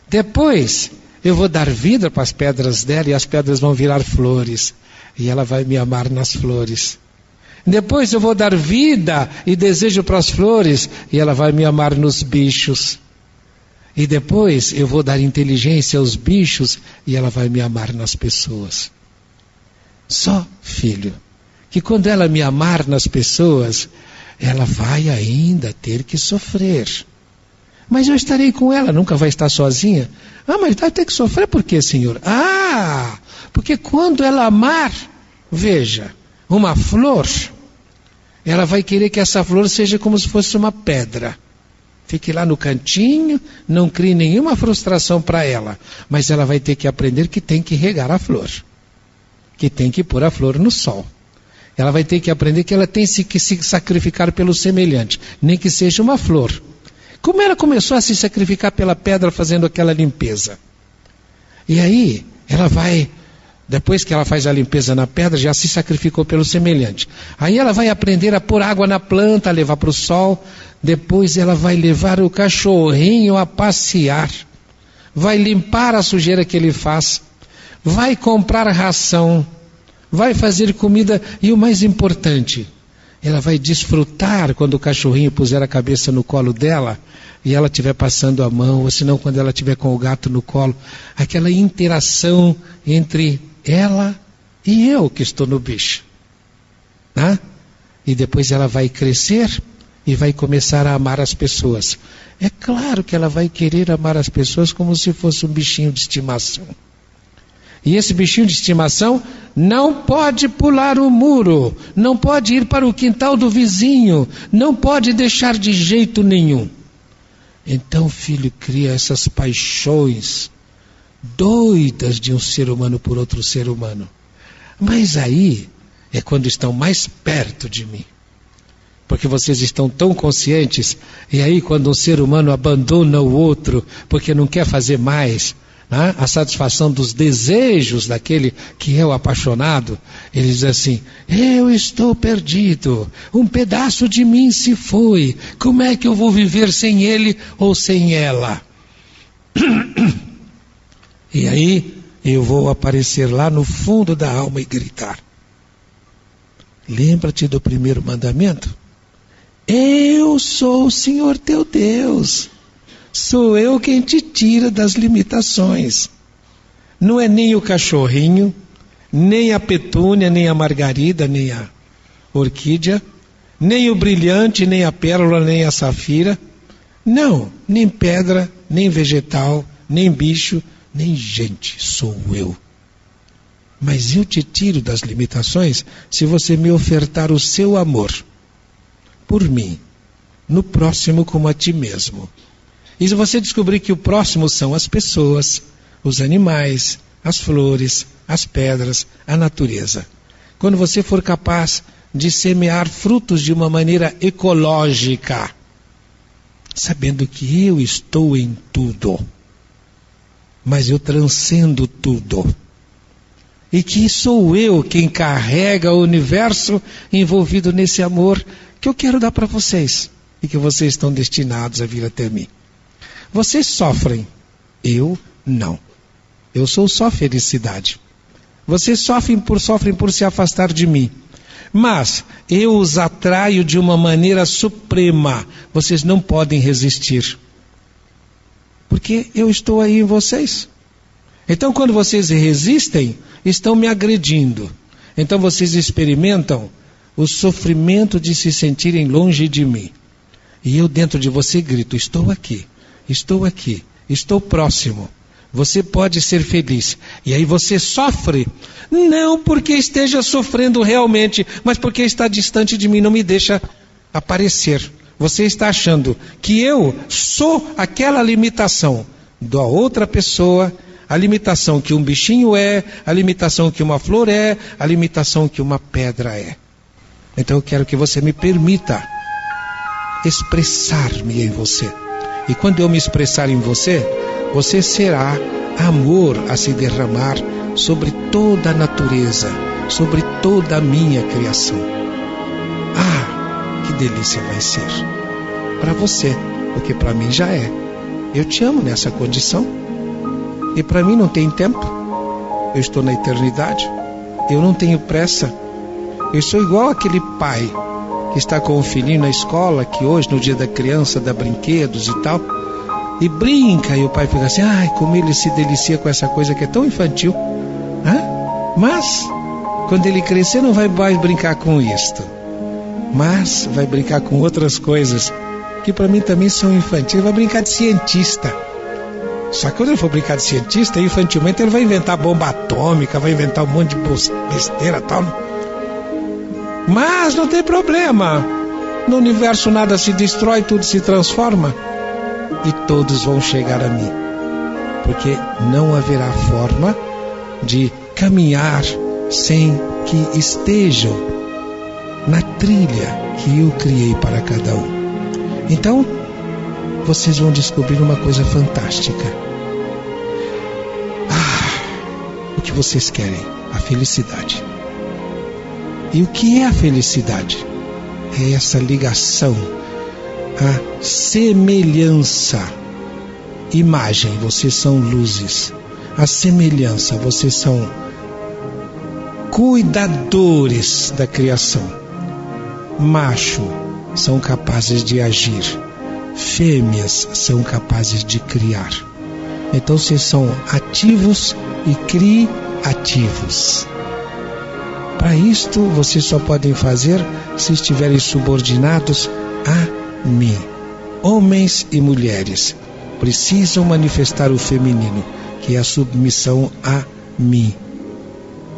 Speaker 1: Depois eu vou dar vida para as pedras dela e as pedras vão virar flores e ela vai me amar nas flores. Depois eu vou dar vida e desejo para as flores e ela vai me amar nos bichos. E depois eu vou dar inteligência aos bichos e ela vai me amar nas pessoas. Só, filho, que quando ela me amar nas pessoas, ela vai ainda ter que sofrer. Mas eu estarei com ela, nunca vai estar sozinha. Ah, mas vai ter que sofrer por quê, Senhor? Ah, porque quando ela amar, veja, uma flor, ela vai querer que essa flor seja como se fosse uma pedra. Fique lá no cantinho, não crie nenhuma frustração para ela. Mas ela vai ter que aprender que tem que regar a flor, que tem que pôr a flor no sol. Ela vai ter que aprender que ela tem que se sacrificar pelo semelhante, nem que seja uma flor. Como ela começou a se sacrificar pela pedra fazendo aquela limpeza? E aí, ela vai, depois que ela faz a limpeza na pedra, já se sacrificou pelo semelhante. Aí ela vai aprender a pôr água na planta, a levar para o sol. Depois ela vai levar o cachorrinho a passear. Vai limpar a sujeira que ele faz. Vai comprar ração. Vai fazer comida. E o mais importante, ela vai desfrutar quando o cachorrinho puser a cabeça no colo dela e ela estiver passando a mão, ou senão quando ela estiver com o gato no colo. Aquela interação entre ela e eu que estou no bicho. Né? E depois ela vai crescer e vai começar a amar as pessoas. É claro que ela vai querer amar as pessoas como se fosse um bichinho de estimação. E esse bichinho de estimação não pode pular o muro, não pode ir para o quintal do vizinho, não pode deixar de jeito nenhum. Então o filho cria essas paixões doidas de um ser humano por outro ser humano. Mas aí é quando estão mais perto de mim. Porque vocês estão tão conscientes, e aí quando um ser humano abandona o outro, porque não quer fazer mais, né, a satisfação dos desejos daquele que é o apaixonado, ele diz assim, eu estou perdido, um pedaço de mim se foi, como é que eu vou viver sem ele ou sem ela? E aí eu vou aparecer lá no fundo da alma e gritar, lembra-te do primeiro mandamento? Eu sou o Senhor teu Deus. Sou eu quem te tira das limitações. Não é nem o cachorrinho, nem a petúnia, nem a margarida, nem a orquídea. nem o brilhante, nem a pérola, nem a safira. Não, nem pedra, nem vegetal, nem bicho, nem gente, sou eu. Mas eu te tiro das limitações se você me ofertar o seu amor por mim, no próximo como a ti mesmo. E se você descobrir que o próximo são as pessoas, os animais, as flores, as pedras, a natureza. Quando você for capaz de semear frutos de uma maneira ecológica, sabendo que eu estou em tudo, mas eu transcendo tudo, e que sou eu quem carrega o universo envolvido nesse amor que eu quero dar para vocês, e que vocês estão destinados a vir até mim. Vocês sofrem, eu não. Eu sou só felicidade. Vocês sofrem por se afastar de mim. Mas eu os atraio de uma maneira suprema. Vocês não podem resistir. Porque eu estou aí em vocês. Então quando vocês resistem, estão me agredindo. Então vocês experimentam o sofrimento de se sentirem longe de mim. E eu dentro de você grito, estou aqui, estou próximo. Você pode ser feliz. E aí você sofre, não porque esteja sofrendo realmente, mas porque está distante de mim, não me deixa aparecer. Você está achando que eu sou aquela limitação da outra pessoa, a limitação que um bichinho é, a limitação que uma flor é, a limitação que uma pedra é. Então eu quero que você me permita expressar-me em você. E quando eu me expressar em você, você será amor a se derramar sobre toda a natureza, sobre toda a minha criação. Ah, que delícia vai ser para você, porque para mim já é. Eu te amo nessa condição, e para mim não tem tempo. Eu estou na eternidade, eu não tenho pressa. Eu sou igual aquele pai que está com o filhinho na escola, que hoje, no dia da criança, dá brinquedos e tal, e brinca, e o pai fica assim, ai, como ele se delicia com essa coisa que é tão infantil. Mas, quando ele crescer, não vai mais brincar com isto, mas vai brincar com outras coisas, que para mim também são infantis. Ele vai brincar de cientista. Só que quando ele for brincar de cientista, infantilmente ele vai inventar bomba atômica, vai inventar um monte de besteira e tal. Mas não tem problema. No universo nada se destrói, tudo se transforma. E todos vão chegar a mim. Porque não haverá forma de caminhar sem que estejam na trilha que eu criei para cada um. Então, vocês vão descobrir uma coisa fantástica. O que vocês querem? A felicidade. E o que é a felicidade? É essa ligação, a semelhança. Imagem, vocês são luzes. A semelhança, vocês são cuidadores da criação. Macho, são capazes de agir. Fêmeas são capazes de criar. Então vocês são ativos e criativos. Para isto, vocês só podem fazer se estiverem subordinados a mim. Homens e mulheres precisam manifestar o feminino, que é a submissão a mim.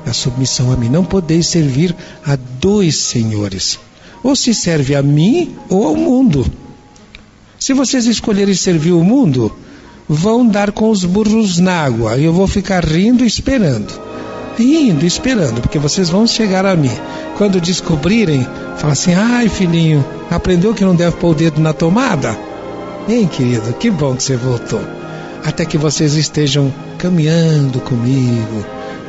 Speaker 1: A submissão a mim. Não podeis servir a dois senhores. Ou se serve a mim ou ao mundo. Se vocês escolherem servir o mundo, vão dar com os burros na água. E eu vou ficar rindo e esperando. Rindo e esperando, porque vocês vão chegar a mim. Quando descobrirem, falar assim, ai filhinho, aprendeu que não deve pôr o dedo na tomada? Hein, querido, que bom que você voltou. Até que vocês estejam caminhando comigo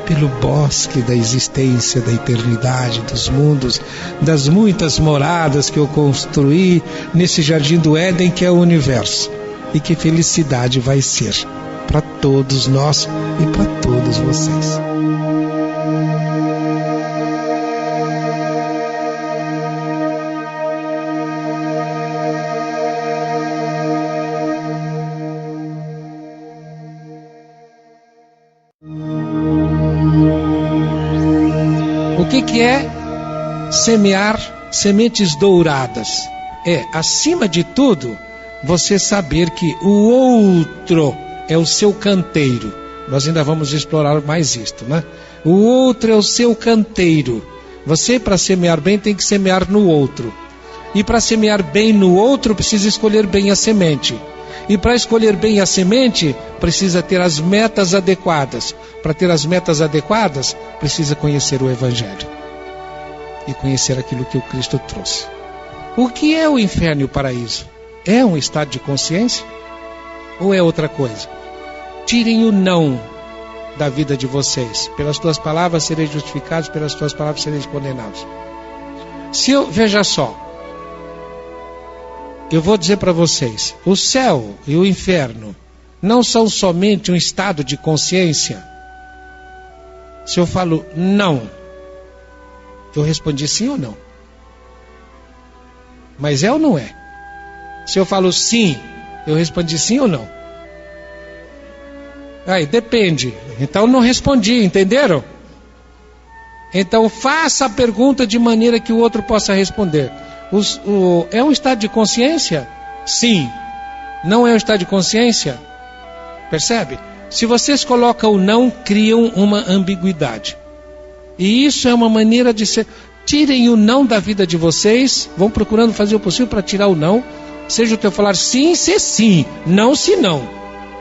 Speaker 1: pelo bosque da existência, da eternidade, dos mundos, das muitas moradas que eu construí nesse jardim do Éden que é o universo. E que felicidade vai ser para todos nós e para todos vocês. O que é semear sementes douradas. Acima de tudo, você saber que o outro é o seu canteiro. Nós ainda vamos explorar mais isto, né? O outro é o seu canteiro. Você, para semear bem, tem que semear no outro. E para semear bem no outro, precisa escolher bem a semente. E para escolher bem a semente, precisa ter as metas adequadas. Para ter as metas adequadas, precisa conhecer o Evangelho. E conhecer aquilo que o Cristo trouxe. O que é o inferno e o paraíso? É um estado de consciência? Ou é outra coisa? Tirem o não da vida de vocês. Pelas tuas palavras sereis justificados, pelas tuas palavras sereis condenados. Veja só, eu vou dizer para vocês, o céu e o inferno não são somente um estado de consciência. Se eu falo não, eu respondi sim ou não? Mas é ou não é? Se eu falo sim, eu respondi sim ou não? Aí, depende. Então não respondi, entenderam? Então faça a pergunta de maneira que o outro possa responder. É um estado de consciência? Sim. Não é um estado de consciência? Percebe? Se vocês colocam o não, criam uma ambiguidade. E isso é uma maneira de ser... Tirem o não da vida de vocês, vão procurando fazer o possível para tirar o não. Seja o teu falar sim, se sim, não, se não.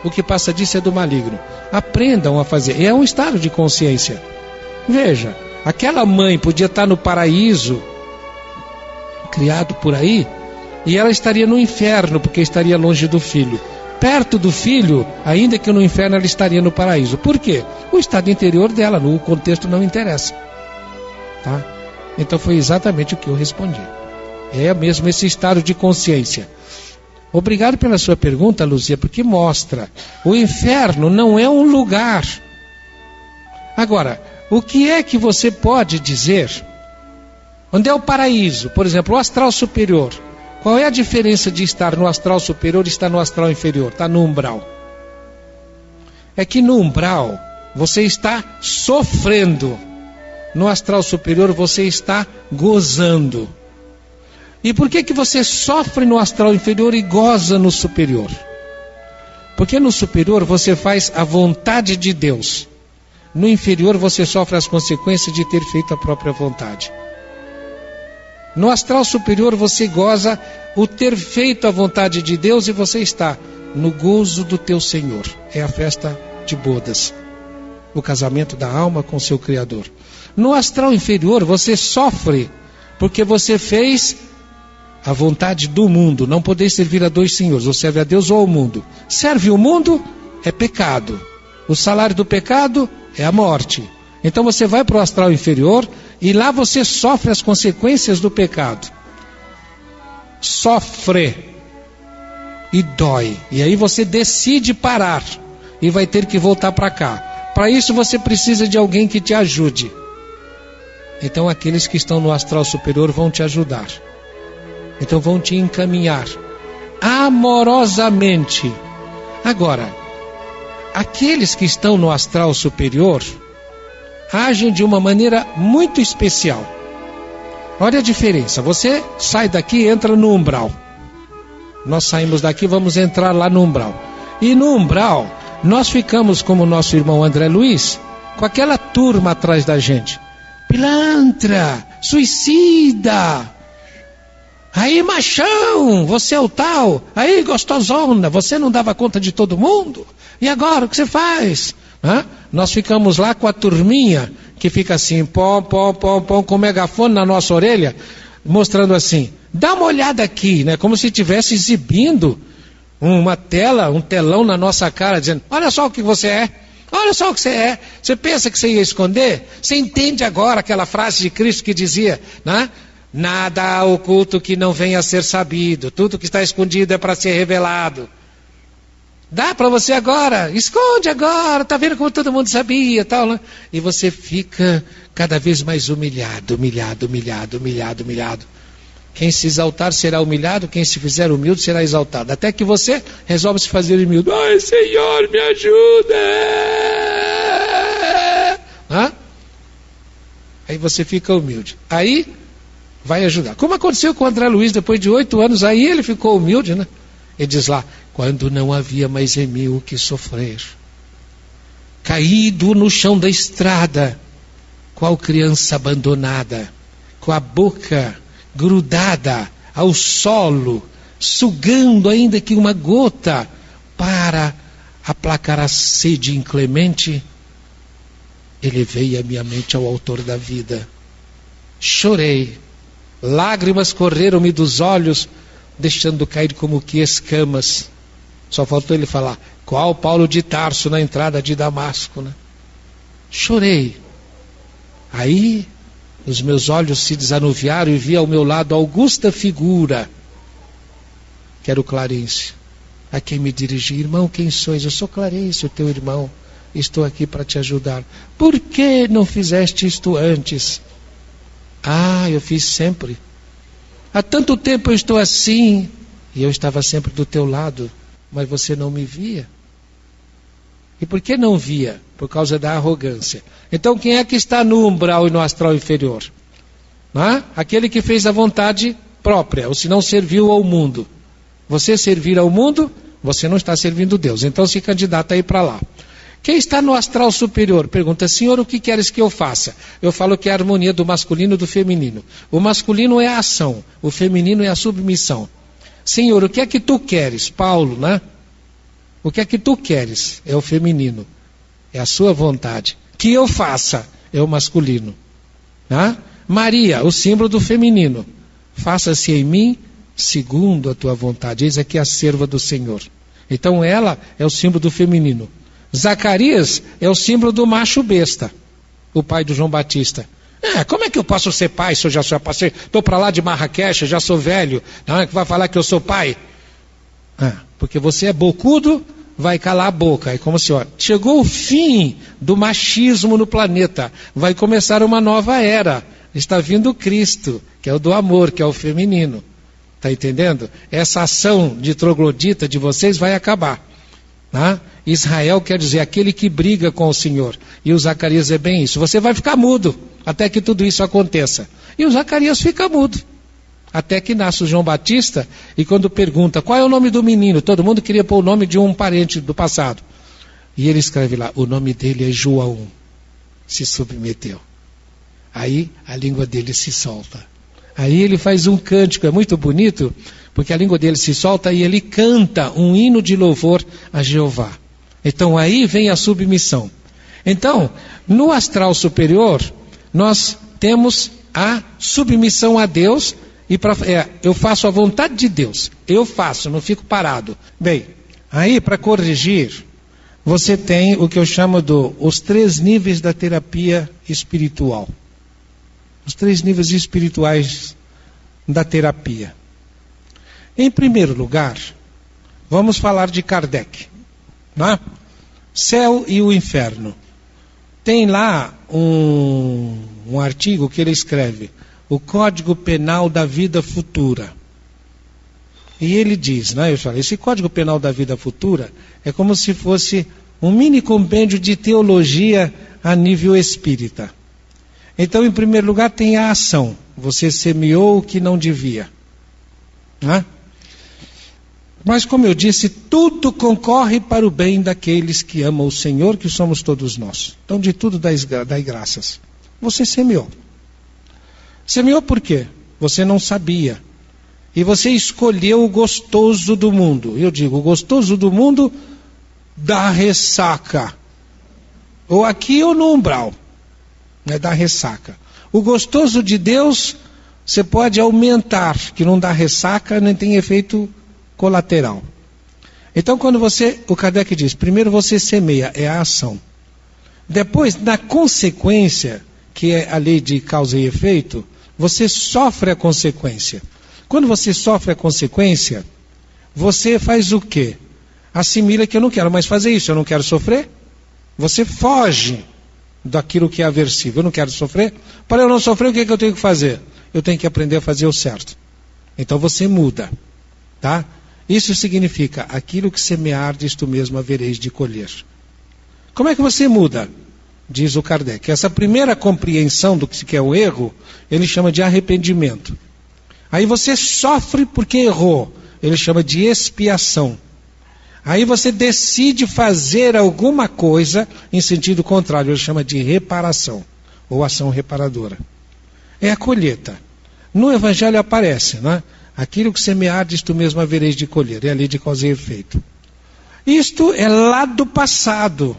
Speaker 1: O que passa disso é do maligno. Aprendam a fazer. É um estado de consciência. Veja, aquela mãe podia estar no paraíso, criado por aí, e ela estaria no inferno, porque estaria longe do filho. Perto do filho, ainda que no inferno, ela estaria no paraíso. Por quê? O estado interior dela, no contexto não interessa. Tá? Então foi exatamente o que eu respondi. É mesmo esse estado de consciência. Obrigado pela sua pergunta, Luzia, porque mostra, o inferno não é um lugar. Agora, o que é que você pode dizer? Onde é o paraíso? Por exemplo, o astral superior. Qual é a diferença de estar no astral superior e estar no astral inferior? Está no umbral. É que no umbral você está sofrendo. No astral superior você está gozando. E por que você sofre no astral inferior e goza no superior? Porque no superior você faz a vontade de Deus. No inferior você sofre as consequências de ter feito a própria vontade. No astral superior você goza o ter feito a vontade de Deus e você está no gozo do teu Senhor. É a festa de bodas. O casamento da alma com seu Criador. No astral inferior você sofre porque você fez a vontade do mundo. Não podeis servir a dois senhores, ou serve a Deus ou ao mundo. Serve o mundo é pecado. O salário do pecado é a morte. Então você vai para o astral inferior e lá você sofre as consequências do pecado. Sofre e dói. E aí você decide parar e vai ter que voltar para cá. Para isso você precisa de alguém que te ajude. Então aqueles que estão no astral superior vão te ajudar. Então vão te encaminhar amorosamente. Agora, aqueles que estão no astral superior agem de uma maneira muito especial. Olha a diferença. Você sai daqui e entra no umbral. Nós saímos daqui e vamos entrar lá no umbral. E no umbral, nós ficamos como nosso irmão André Luiz, com aquela turma atrás da gente. Pilantra, suicida. Aí, machão, você é o tal. Aí, gostosona, você não dava conta de todo mundo? E agora, o que você faz? Nós ficamos lá com a turminha, que fica assim, pom, com o megafone na nossa orelha, mostrando assim, dá uma olhada aqui, né? Como se estivesse exibindo uma tela, um telão na nossa cara, dizendo, olha só o que você é. Olha só o que você é. Você pensa que você ia esconder? Você entende agora aquela frase de Cristo que dizia, né? Nada há oculto que não venha a ser sabido. Tudo que está escondido é para ser revelado. Dá para você agora. Esconde agora. Está vendo como todo mundo sabia, tal, né? E você fica cada vez mais humilhado. Quem se exaltar será humilhado. Quem se fizer humilde será exaltado. Até que você resolve se fazer humilde. Ai, Senhor, me ajuda. Aí você fica humilde. Aí vai ajudar. Como aconteceu com o André Luiz, depois de 8 anos, aí ele ficou humilde, né? Ele diz lá, quando não havia mais em mim o que sofrer, caído no chão da estrada, qual criança abandonada, com a boca grudada ao solo, sugando ainda que uma gota para aplacar a sede inclemente, elevei a minha mente ao autor da vida. Chorei, lágrimas correram-me dos olhos, deixando cair como que escamas. Só faltou ele falar, qual Paulo de Tarso na entrada de Damasco, né? Chorei. Aí os meus olhos se desanuviaram e vi ao meu lado a augusta figura, que era o Clarencio, a quem me dirigi. Irmão, quem sois? Eu sou Clarencio, teu irmão. Estou aqui para te ajudar. Por que não fizeste isto antes? Ah, eu fiz sempre. Há tanto tempo eu estou assim, e eu estava sempre do teu lado, mas você não me via. E por que não via? Por causa da arrogância. Então quem é que está no umbral e no astral inferior? Aquele que fez a vontade própria, ou se não serviu ao mundo. Você servir ao mundo, você não está servindo Deus. Então se candidata aí para lá. Quem está no astral superior pergunta, Senhor, o que queres que eu faça? Eu falo que é a harmonia do masculino e do feminino. O masculino é a ação, o feminino é a submissão. Senhor, o que é que tu queres? Paulo, né? O que é que tu queres? É o feminino. É a sua vontade. Que eu faça? É o masculino. Maria, o símbolo do feminino. Faça-se em mim segundo a tua vontade. Eis aqui a serva do Senhor. Então ela é o símbolo do feminino. Zacarias é o símbolo do macho besta, o pai do João Batista. Como é que eu posso ser pai se eu já sou pastor? Estou para lá de Marrakech, já sou velho. Não é que vai falar que eu sou pai? Porque você é bocudo, vai calar a boca. É como se, chegou o fim do machismo no planeta. Vai começar uma nova era. Está vindo Cristo, que é o do amor, que é o feminino. Está entendendo? Essa ação de troglodita de vocês vai acabar. Israel quer dizer aquele que briga com o Senhor. E o Zacarias é bem isso. Você vai ficar mudo até que tudo isso aconteça. E o Zacarias fica mudo. Até que nasce o João Batista, e quando pergunta qual é o nome do menino, todo mundo queria pôr o nome de um parente do passado. E ele escreve lá, o nome dele é João. Se submeteu. Aí a língua dele se solta. Aí ele faz um cântico, é muito bonito, porque a língua dele se solta e ele canta um hino de louvor a Jeová. Então aí vem a submissão. Então, no astral superior, nós temos a submissão a Deus, e eu faço a vontade de Deus. Eu faço, não fico parado. Bem, aí para corrigir, você tem o que eu chamo os 3 níveis da terapia espiritual. Os 3 níveis espirituais da terapia. Em primeiro lugar, vamos falar de Kardec. Céu e o inferno. Tem lá um artigo que ele escreve, o Código Penal da Vida Futura. E ele diz, eu falo, esse Código Penal da Vida Futura é como se fosse um mini compêndio de teologia a nível espírita. Então, em primeiro lugar, tem a ação. Você semeou o que não devia. Mas, como eu disse, tudo concorre para o bem daqueles que amam o Senhor, que somos todos nós. Então, de tudo dai graças. Você semeou. Semeou por quê? Você não sabia. E você escolheu o gostoso do mundo. Eu digo, o gostoso do mundo dá ressaca. Ou aqui ou no umbral. Dá ressaca. O gostoso de Deus, você pode aumentar, que não dá ressaca, nem tem efeito colateral. Então o Kardec diz, primeiro você semeia, é a ação. Depois, na consequência, que é a lei de causa e efeito, você sofre a consequência. Quando você sofre a consequência, você faz o quê? Assimila que eu não quero mais fazer isso, eu não quero sofrer. Você foge daquilo que é aversivo. Eu não quero sofrer. Para eu não sofrer, o que eu tenho que fazer? Eu tenho que aprender a fazer o certo. Então você muda. Isso significa, aquilo que semear, disto mesmo havereis de colher. Como é que você muda? diz o Kardec. Essa primeira compreensão do que é o erro, ele chama de arrependimento. Aí você sofre porque errou, ele chama de expiação. Aí você decide fazer alguma coisa em sentido contrário, ele chama de reparação, ou ação reparadora. É a colheita. No Evangelho aparece, né? Aquilo que semeardes, tu mesmo havereis de colher. É a lei de causa e efeito. Isto é lá do passado.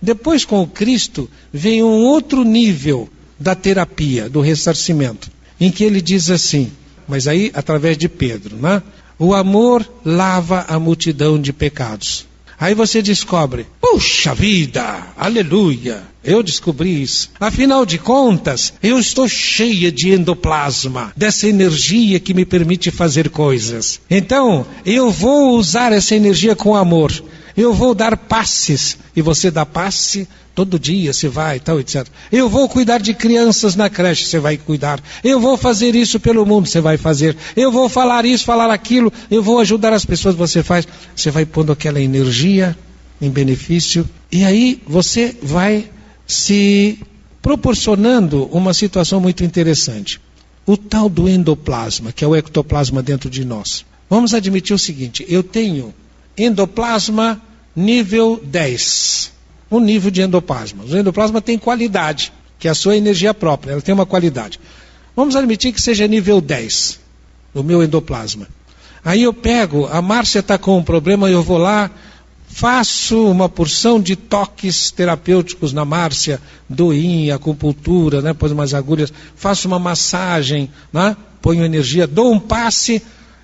Speaker 1: Depois, com o Cristo, vem um outro nível da terapia, do ressarcimento, em que ele diz assim, mas aí através de Pedro, né? O amor lava a multidão de pecados. Aí você descobre, puxa vida, aleluia, eu descobri isso. Afinal de contas, eu estou cheia de endoplasma, dessa energia que me permite fazer coisas. Então, eu vou usar essa energia com amor. Eu vou dar passes, e você dá passe todo dia, você vai e tal, etc. Eu vou cuidar de crianças na creche, você vai cuidar. Eu vou fazer isso pelo mundo, você vai fazer. Eu vou falar isso, falar aquilo, eu vou ajudar as pessoas, você faz. Você vai pondo aquela energia em benefício, e aí você vai se proporcionando uma situação muito interessante. O tal do endoplasma, que é o ectoplasma dentro de nós. Vamos admitir o seguinte, eu tenho endoplasma nível 10. Um nível de endoplasma. O endoplasma tem qualidade, que é a sua energia própria, ela tem uma qualidade. Vamos admitir que seja nível 10, o meu endoplasma. Aí eu pego, a Márcia está com um problema, eu vou lá, faço uma porção de toques terapêuticos na Márcia, doinha, acupuntura, né, põe umas agulhas, faço uma massagem, né, ponho energia, dou um passe,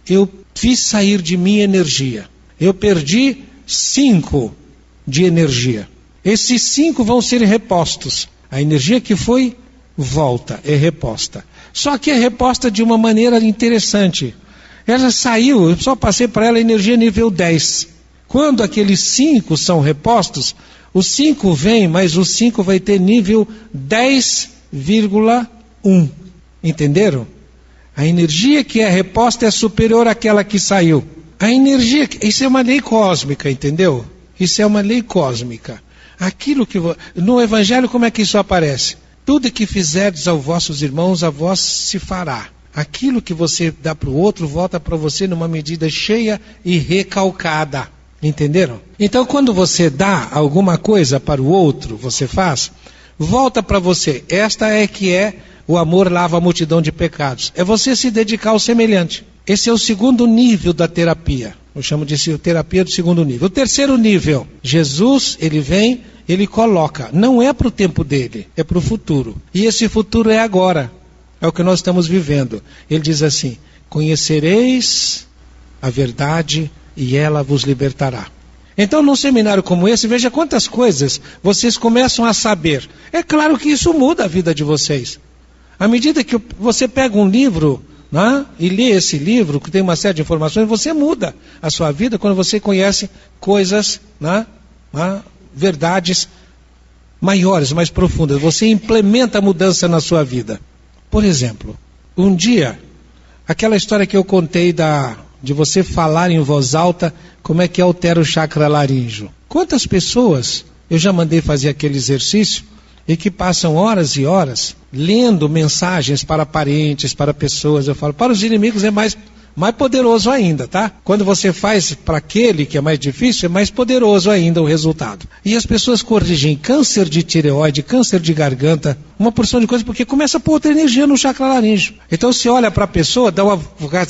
Speaker 1: eu fiz sair de mim energia. Eu perdi 5 de energia. Esses 5 vão ser repostos. A energia que foi, volta, é reposta. Só que é reposta de uma maneira interessante. Ela saiu, eu só passei para ela energia nível 10. Quando aqueles 5 são repostos, os 5 vêm, mas os 5 vai ter nível 10,1. Entenderam? A energia que é reposta é superior àquela que saiu. A energia, isso é uma lei cósmica, entendeu? Isso é uma lei cósmica. Aquilo que no Evangelho, como é que isso aparece? Tudo que fizerdes aos vossos irmãos, a vós se fará. Aquilo que você dá para o outro, volta para você numa medida cheia e recalcada. Entenderam? Então, quando você dá alguma coisa para o outro, você faz, volta para você. Esta é que é o amor lava a multidão de pecados. É você se dedicar ao semelhante. Esse é o segundo nível da terapia. Eu chamo de terapia do segundo nível. O terceiro nível, Jesus, ele vem, ele coloca. Não é para o tempo dele, é para o futuro. E esse futuro é agora. É o que nós estamos vivendo. Ele diz assim, conhecereis a verdade e ela vos libertará. Então, num seminário como esse, veja quantas coisas vocês começam a saber. É claro que isso muda a vida de vocês. À medida que você pega um livro, né, e lê esse livro, que tem uma série de informações, você muda a sua vida quando você conhece coisas, né, verdades maiores, mais profundas. Você implementa a mudança na sua vida. Por exemplo, um dia, aquela história que eu contei de você falar em voz alta, como é que altera o chakra laríngeo. Quantas pessoas eu já mandei fazer aquele exercício e que passam horas e horas lendo mensagens para parentes, para pessoas. Eu falo, para os inimigos é mais poderoso ainda, tá? Quando você faz para aquele que é mais difícil, é mais poderoso ainda o resultado. E as pessoas corrigem câncer de tireoide, câncer de garganta, uma porção de coisas, porque começa a pôr outra energia no chakra laríngeo. Então você olha para a pessoa, dá uma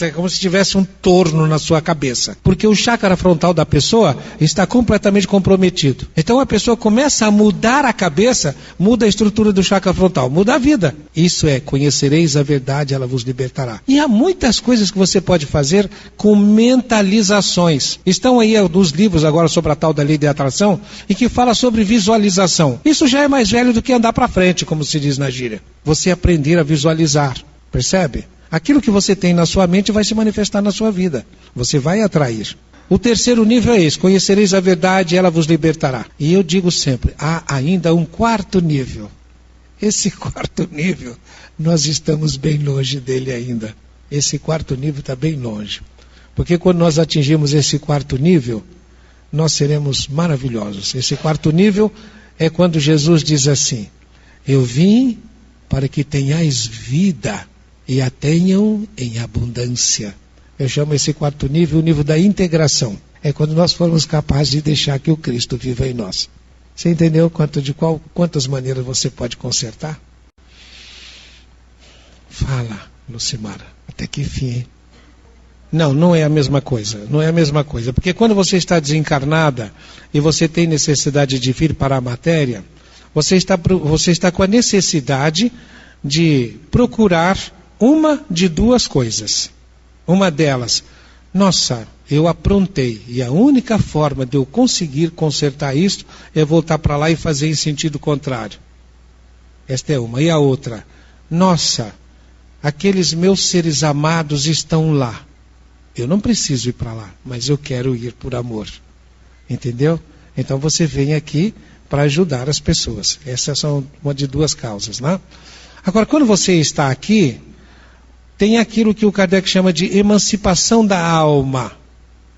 Speaker 1: é como se tivesse um torno na sua cabeça, porque o chakra frontal da pessoa está completamente comprometido. Então a pessoa começa a mudar a cabeça, muda a estrutura do chakra frontal, muda a vida. Isso é, conhecereis a verdade, ela vos libertará. E há muitas coisas que você pode fazer com mentalizações. Estão aí nos livros agora sobre a tal da lei de atração, e que fala sobre visualização. Isso já é mais velho do que andar para frente, como se diz na gíria. Você aprender a visualizar, percebe? Aquilo que você tem na sua mente vai se manifestar na sua vida. Você vai atrair. O terceiro nível é esse, conhecereis a verdade, ela vos libertará. E eu digo sempre, há ainda um quarto nível. Esse quarto nível, nós estamos bem longe dele ainda. Esse quarto nível está bem longe. Porque quando nós atingirmos esse quarto nível, nós seremos maravilhosos. Esse quarto nível é quando Jesus diz assim: eu vim para que tenhais vida e a tenham em abundância. Eu chamo esse quarto nível o nível da integração. É quando nós formos capazes de deixar que o Cristo viva em nós. Você entendeu quantas maneiras você pode consertar? Fala, Lucimara, até que fim, hein? Não é a mesma coisa, não é a mesma coisa. Porque quando você está desencarnada e você tem necessidade de vir para a matéria, você está com a necessidade de procurar uma de duas coisas. Uma delas, nossa, eu aprontei, e a única forma de eu conseguir consertar isso é voltar para lá e fazer em sentido contrário. Esta é uma. E a outra, nossa, aqueles meus seres amados estão lá. Eu não preciso ir para lá, mas eu quero ir por amor. Entendeu? Então você vem aqui para ajudar as pessoas. Essas são uma de duas causas, né? Agora, quando você está aqui, tem aquilo que o Kardec chama de emancipação da alma.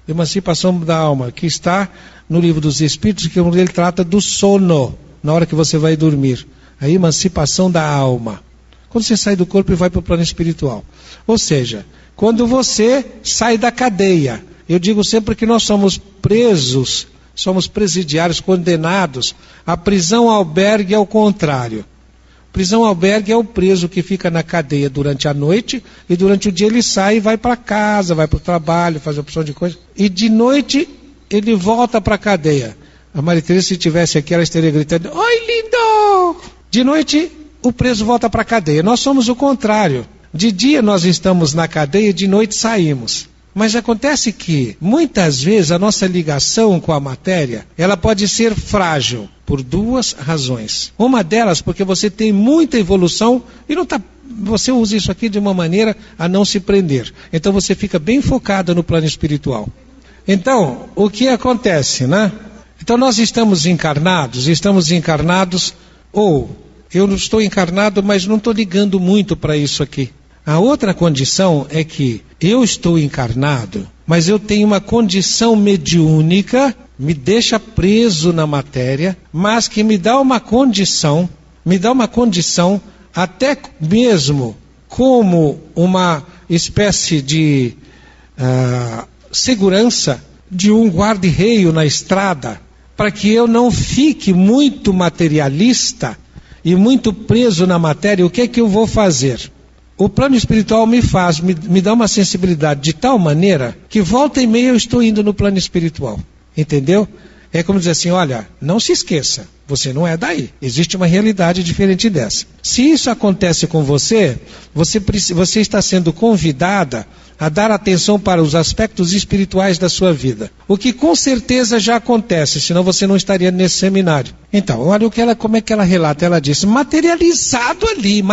Speaker 1: Emancipação da alma, que está no Livro dos Espíritos, que ele trata do sono, na hora que você vai dormir. A emancipação da alma. Quando você sai do corpo e vai para o plano espiritual. Ou seja, quando você sai da cadeia. Eu digo sempre que nós somos presos, somos presidiários, condenados. A prisão albergue é o contrário. Prisão albergue é o preso que fica na cadeia durante a noite e durante o dia ele sai e vai para casa, vai para o trabalho, faz opção de coisa. E de noite ele volta para a cadeia. A Maria Teresa, se estivesse aqui, ela estaria gritando: oi, lindo! De noite o preso volta para a cadeia. Nós somos o contrário. De dia nós estamos na cadeia e de noite saímos. Mas acontece que, muitas vezes, a nossa ligação com a matéria, ela pode ser frágil, por duas razões. Uma delas, porque você tem muita evolução e você usa isso aqui de uma maneira a não se prender. Então você fica bem focada no plano espiritual. Então, o que acontece, né? Então nós estamos encarnados, ou eu não estou encarnado, mas não estou ligando muito para isso aqui. A outra condição é que eu estou encarnado, mas eu tenho uma condição mediúnica, me deixa preso na matéria, mas que me dá uma condição até mesmo como uma espécie de segurança de um guarda-reio na estrada, para que eu não fique muito materialista e muito preso na matéria. O que é que eu vou fazer? O plano espiritual me dá uma sensibilidade de tal maneira que volta e meia eu estou indo no plano espiritual. Entendeu? É como dizer assim: olha, não se esqueça, você não é daí. Existe uma realidade diferente dessa. Se isso acontece com você, você está sendo convidada a dar atenção para os aspectos espirituais da sua vida. O que com certeza já acontece, senão você não estaria nesse seminário. Então, olha como é que ela relata. Ela diz: materializado ali.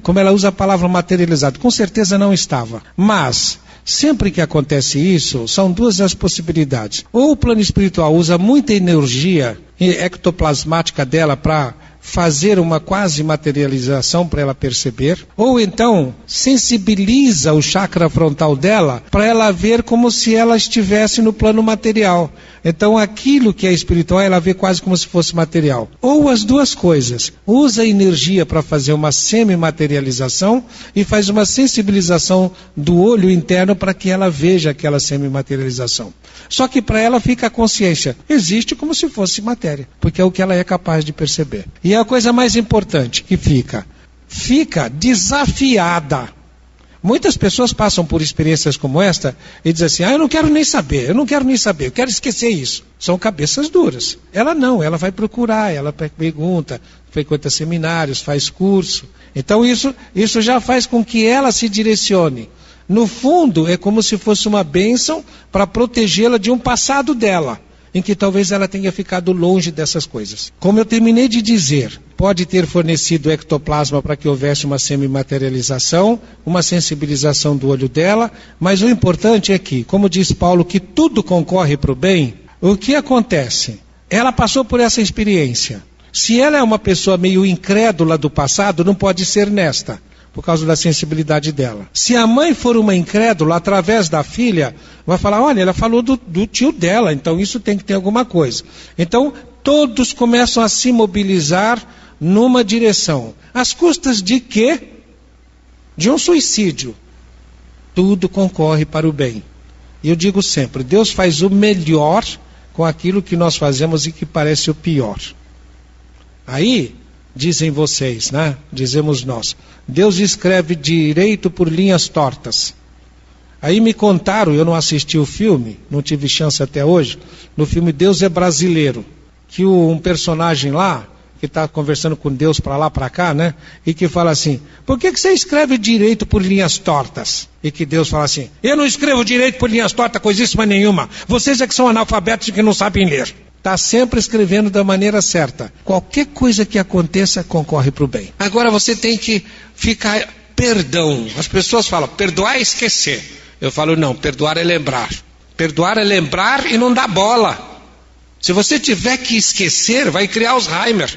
Speaker 1: Como ela usa a palavra materializado, com certeza não estava. Mas sempre que acontece isso, são duas as possibilidades. Ou o plano espiritual usa muita energia ectoplasmática dela para fazer uma quase materialização para ela perceber, ou então sensibiliza o chakra frontal dela para ela ver como se ela estivesse no plano material. Então aquilo que é espiritual ela vê quase como se fosse material. Ou as duas coisas, usa energia para fazer uma semi-materialização e faz uma sensibilização do olho interno para que ela veja aquela semi-materialização. Só que para ela fica a consciência, existe como se fosse matéria, porque é o que ela é capaz de perceber. E a coisa mais importante que fica desafiada. Muitas pessoas passam por experiências como esta e dizem assim: eu não quero nem saber, eu quero esquecer isso. São cabeças duras. Ela não, ela vai procurar, ela pergunta, frequenta seminários, faz curso. Então isso já faz com que ela se direcione. No fundo, é como se fosse uma bênção para protegê-la de um passado dela, em que talvez ela tenha ficado longe dessas coisas. Como eu terminei de dizer, pode ter fornecido ectoplasma para que houvesse uma semimaterialização, uma sensibilização do olho dela, mas o importante é que, como diz Paulo, que tudo concorre para o bem. O que acontece? Ela passou por essa experiência. Se ela é uma pessoa meio incrédula do passado, não pode ser nesta, por causa da sensibilidade dela. Se a mãe for uma incrédula, através da filha, vai falar: olha, ela falou do tio dela, então isso tem que ter alguma coisa. Então, todos começam a se mobilizar numa direção. Às custas de quê? De um suicídio. Tudo concorre para o bem. E eu digo sempre, Deus faz o melhor com aquilo que nós fazemos e que parece o pior. Aí, dizem vocês, né? Dizemos nós, Deus escreve direito por linhas tortas. Aí me contaram, eu não assisti o filme, não tive chance até hoje, no filme Deus é Brasileiro, que um personagem lá, que está conversando com Deus para lá, para cá, né? E que fala assim, por que você escreve direito por linhas tortas? E que Deus fala assim, eu não escrevo direito por linhas tortas, coisíssima nenhuma. Vocês é que são analfabetos e que não sabem ler. Está sempre escrevendo da maneira certa. Qualquer coisa que aconteça, concorre para o bem. Agora você tem que ficar, perdão. As pessoas falam, perdoar é esquecer. Eu falo, não, perdoar é lembrar. Perdoar é lembrar e não dar bola. Se você tiver que esquecer, vai criar Alzheimer.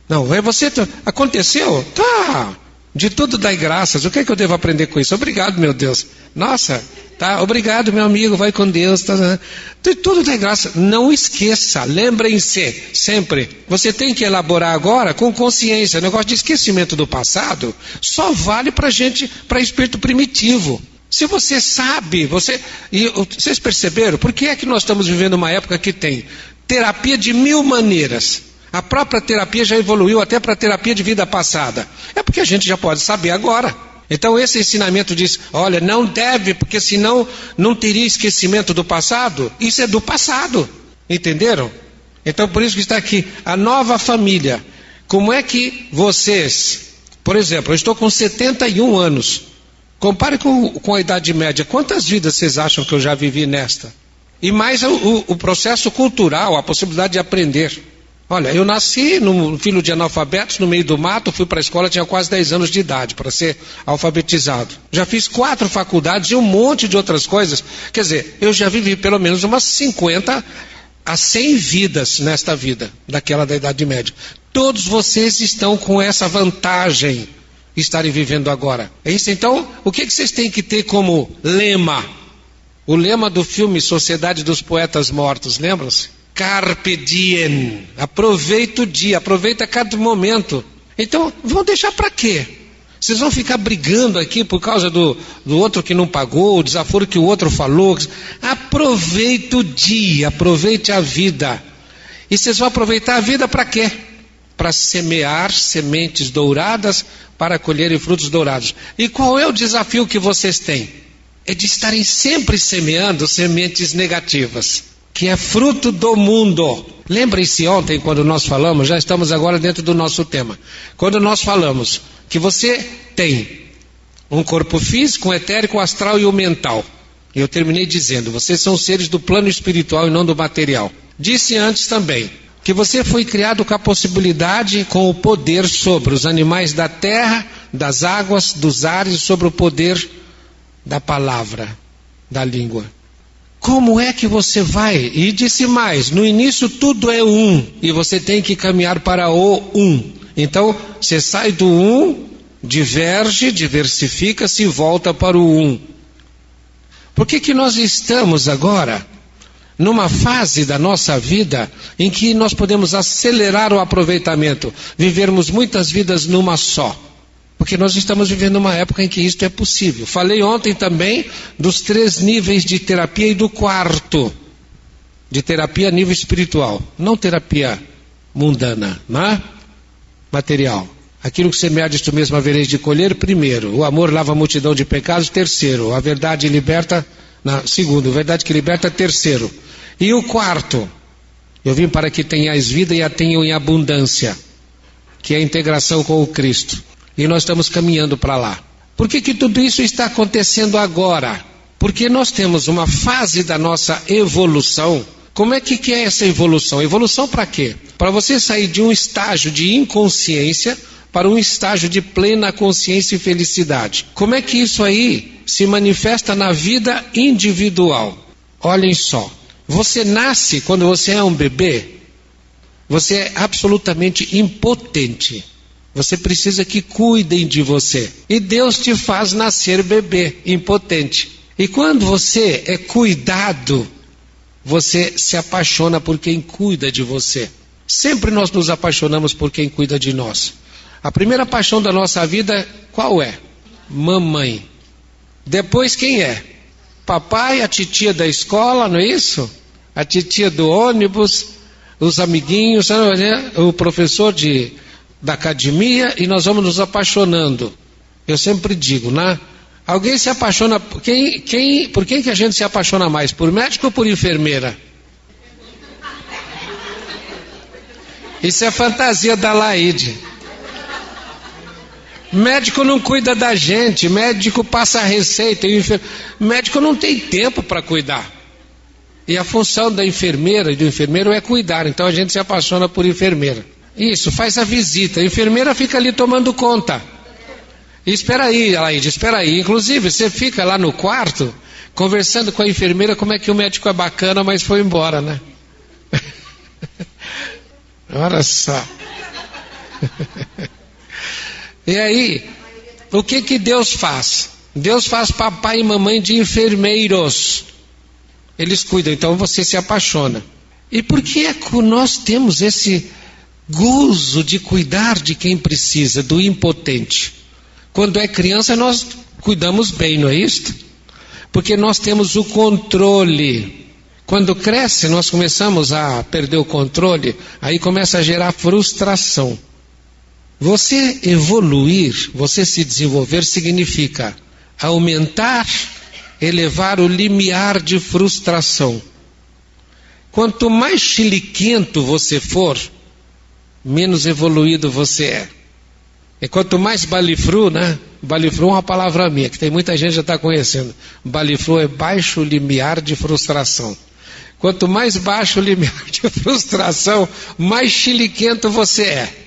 Speaker 1: Não, você aconteceu? Tá. De tudo dai graças. O que é que eu devo aprender com isso? Obrigado, meu Deus. Nossa, tá. Obrigado, meu amigo. Vai com Deus. Tá. De tudo dai graças. Não esqueça. Lembrem-se sempre. Você tem que elaborar agora com consciência. O negócio de esquecimento do passado só vale para gente, para espírito primitivo. Se você sabe, vocês perceberam? Por que é que nós estamos vivendo uma época que tem terapia de 1000 maneiras? A própria terapia já evoluiu até para a terapia de vida passada. É porque a gente já pode saber agora. Então esse ensinamento diz, olha, não deve, porque senão não teria esquecimento do passado. Isso é do passado. Entenderam? Então por isso que está aqui, a nova família. Como é que vocês, por exemplo, eu estou com 71 anos. Compare com a Idade Média. Quantas vidas vocês acham que eu já vivi nesta? E mais o processo cultural, a possibilidade de aprender. Olha, eu nasci no filho de analfabetos no meio do mato, fui para a escola, tinha quase 10 anos de idade para ser alfabetizado. Já fiz 4 faculdades e um monte de outras coisas. Quer dizer, eu já vivi pelo menos umas 50 a 100 vidas nesta vida, daquela da Idade Média. Todos vocês estão com essa vantagem. Estarem vivendo agora. É isso? Então, o que vocês têm que ter como lema? O lema do filme Sociedade dos Poetas Mortos, lembram-se? Carpe diem. Aproveita o dia, aproveita cada momento. Então, vão deixar para quê? Vocês vão ficar brigando aqui por causa do outro que não pagou, o desaforo que o outro falou. Aproveita o dia, aproveite a vida. E vocês vão aproveitar a vida para quê? Para semear sementes douradas, para colherem frutos dourados. E qual é o desafio que vocês têm? É de estarem sempre semeando sementes negativas, que é fruto do mundo. Lembrem-se ontem, quando nós falamos, já estamos agora dentro do nosso tema, quando nós falamos que você tem um corpo físico, um etérico, um astral e um mental. E eu terminei dizendo, vocês são seres do plano espiritual e não do material. Disse antes também, que você foi criado com a possibilidade, com o poder sobre os animais da terra, das águas, dos ares, sobre o poder da palavra, da língua. Como é que você vai? E disse mais, no início tudo é um, e você tem que caminhar para o um. Então, você sai do um, diverge, diversifica-se e volta para o um. Por que nós estamos agora numa fase da nossa vida em que nós podemos acelerar o aproveitamento, vivermos muitas vidas numa só? Porque nós estamos vivendo uma época em que isto é possível. Falei ontem também dos 3 níveis de terapia e do 4, de terapia a nível espiritual, não terapia mundana, né? Material. Aquilo que semeares tu mesmo havereis de colher, primeiro. O amor lava a multidão de pecados, terceiro. A verdade liberta, segundo. A verdade que liberta, terceiro. E o 4, eu vim para que tenhais vida e a tenham em abundância, que é a integração com o Cristo. E nós estamos caminhando para lá. Por que tudo isso está acontecendo agora? Porque nós temos uma fase da nossa evolução. Como é que é essa evolução? Evolução para quê? Para você sair de um estágio de inconsciência para um estágio de plena consciência e felicidade. Como é que isso aí se manifesta na vida individual? Olhem só. Você nasce, quando você é um bebê, você é absolutamente impotente. Você precisa que cuidem de você. E Deus te faz nascer bebê, impotente. E quando você é cuidado, você se apaixona por quem cuida de você. Sempre nós nos apaixonamos por quem cuida de nós. A primeira paixão da nossa vida, qual é? Mamãe. Depois quem é? Papai, a titia da escola, não é isso? A titia do ônibus, os amiguinhos, o professor da academia, e nós vamos nos apaixonando. Eu sempre digo, né? Alguém se apaixona, por quem que a gente se apaixona mais? Por médico ou por enfermeira? Isso é fantasia da Laide. Médico não cuida da gente, médico passa a receita, médico não tem tempo para cuidar. E a função da enfermeira e do enfermeiro é cuidar, então a gente se apaixona por enfermeira. Isso, faz a visita, a enfermeira fica ali tomando conta. E espera aí, Laide, espera aí. Inclusive, você fica lá no quarto, conversando com a enfermeira como é que o médico é bacana, mas foi embora, né? Olha só. E aí, o que Deus faz? Deus faz papai e mamãe de enfermeiros. Eles cuidam, então você se apaixona. E por que é que nós temos esse gozo de cuidar de quem precisa, do impotente? Quando é criança nós cuidamos bem, não é isto? Porque nós temos o controle. Quando cresce nós começamos a perder o controle, aí começa a gerar frustração. Você evoluir, você se desenvolver significa aumentar, elevar o limiar de frustração. Quanto mais chiliquento você for, menos evoluído você é. E quanto mais balifru, né? Balifru é uma palavra minha, que tem muita gente já está conhecendo. Balifru é baixo limiar de frustração. Quanto mais baixo o limiar de frustração, mais chiliquento você é.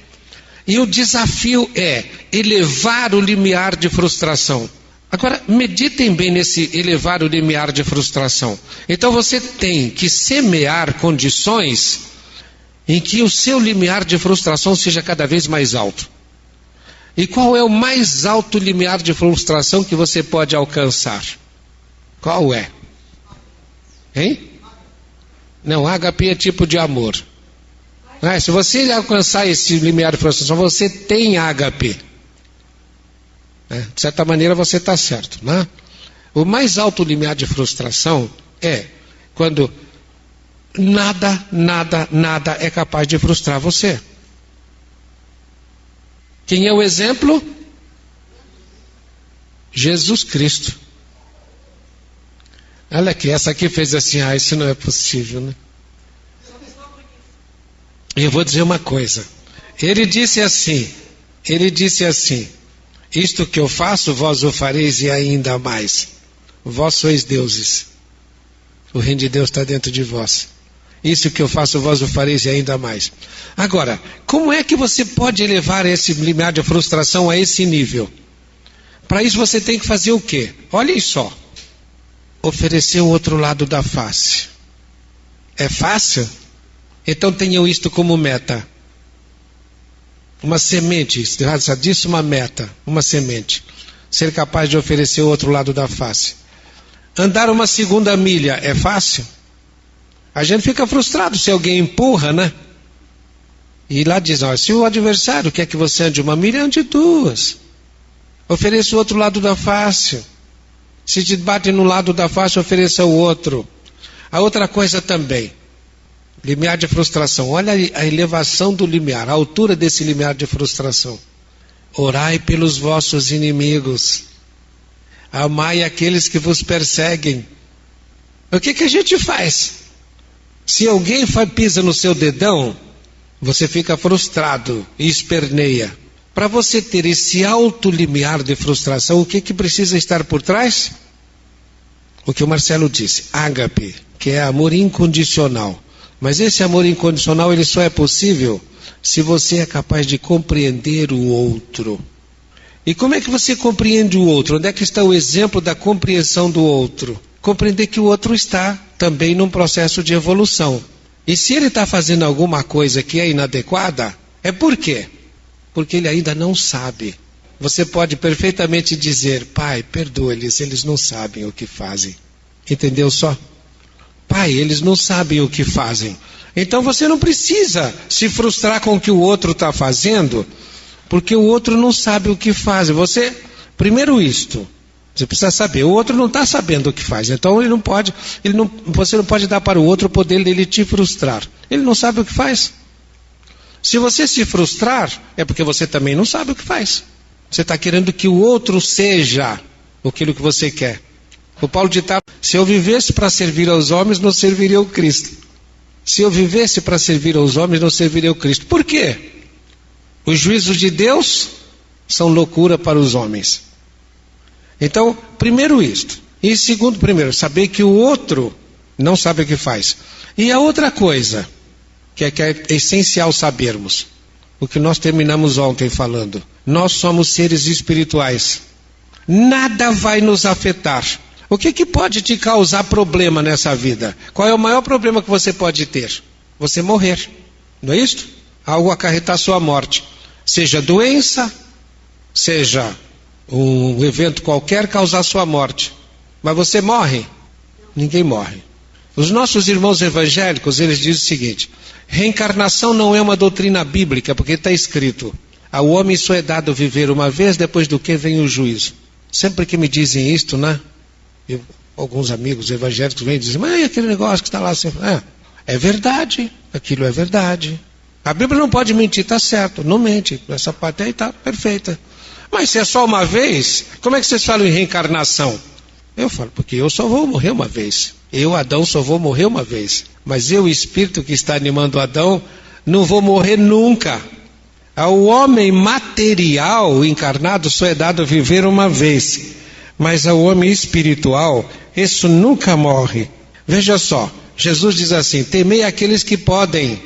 Speaker 1: E o desafio é elevar o limiar de frustração. Agora, meditem bem nesse elevar o limiar de frustração. Então você tem que semear condições em que o seu limiar de frustração seja cada vez mais alto. E qual é o mais alto limiar de frustração que você pode alcançar? Qual é? Hein? Não, ágape é tipo de amor. Se você alcançar esse limiar de frustração, você tem ágape. De certa maneira você está certo, né? O mais alto limiar de frustração é quando nada é capaz de frustrar você. Quem é o exemplo? Jesus Cristo. Olha aqui, essa aqui fez assim, isso não é possível, né? Eu vou dizer uma coisa. Ele disse assim, isto que eu faço, vós o fareis e ainda mais. Vós sois deuses. O reino de Deus está dentro de vós. Isso que eu faço, vós o fareis e ainda mais. Agora, como é que você pode elevar esse limiar de frustração a esse nível? Para isso você tem que fazer o quê? Olhem só. Oferecer o outro lado da face. É fácil? Então tenham isto como meta. Uma semente, disso uma meta, uma semente. Ser capaz de oferecer o outro lado da face. Andar uma segunda milha é fácil? A gente fica frustrado se alguém empurra, né? E lá diz, se o adversário quer que você ande uma milha, ande duas. Ofereça o outro lado da face. Se te bate no lado da face, ofereça o outro. A outra coisa também, limiar de frustração. Olha a elevação do limiar, a altura desse limiar de frustração. Orai pelos vossos inimigos. Amai aqueles que vos perseguem. O que a gente faz? Se alguém pisa no seu dedão, você fica frustrado e esperneia. Para você ter esse alto limiar de frustração, o que precisa estar por trás? O que o Marcelo disse, ágape, que é amor incondicional. Mas esse amor incondicional ele só é possível se você é capaz de compreender o outro. E como é que você compreende o outro? Onde é que está o exemplo da compreensão do outro? Compreender que o outro está também num processo de evolução. E se ele está fazendo alguma coisa que é inadequada, é por quê? Porque ele ainda não sabe. Você pode perfeitamente dizer, pai, perdoa-lhes, eles não sabem o que fazem. Entendeu só? Pai, eles não sabem o que fazem. Então você não precisa se frustrar com o que o outro está fazendo, porque o outro não sabe o que faz. Primeiro isto, você precisa saber, o outro não está sabendo o que faz, então você não pode dar para o outro o poder dele te frustrar. Ele não sabe o que faz. Se você se frustrar, é porque você também não sabe o que faz. Você está querendo que o outro seja aquilo que você quer. O Paulo ditava: se eu vivesse para servir aos homens, não serviria o Cristo. Se eu vivesse para servir aos homens, não serviria o Cristo. Por quê? Os juízos de Deus são loucura para os homens. Então, primeiro isto. E segundo, saber que o outro não sabe o que faz. E a outra coisa, que é essencial sabermos, o que nós terminamos ontem falando: nós somos seres espirituais. Nada vai nos afetar. O que pode te causar problema nessa vida? Qual é o maior problema que você pode ter? Você morrer. Não é isso? Algo acarretar sua morte. Seja doença, seja um evento qualquer causar sua morte. Mas você morre? Ninguém morre. Os nossos irmãos evangélicos, eles dizem o seguinte: reencarnação não é uma doutrina bíblica, porque está escrito: ao homem só é dado viver uma vez, depois do que vem o juízo. Sempre que me dizem isto, né? Alguns amigos evangélicos vêm e dizem: mas aquele negócio que está lá assim, é verdade, aquilo é verdade. A Bíblia não pode mentir, está certo, não mente, essa parte aí está perfeita. Mas se é só uma vez, como é que vocês falam em reencarnação? Eu falo: porque eu só vou morrer uma vez. Eu, Adão, só vou morrer uma vez. Mas eu, o espírito que está animando Adão, não vou morrer nunca. Ao homem material encarnado só é dado viver uma vez. Mas ao homem espiritual, isso nunca morre. Veja só, Jesus diz assim: temei aqueles que podem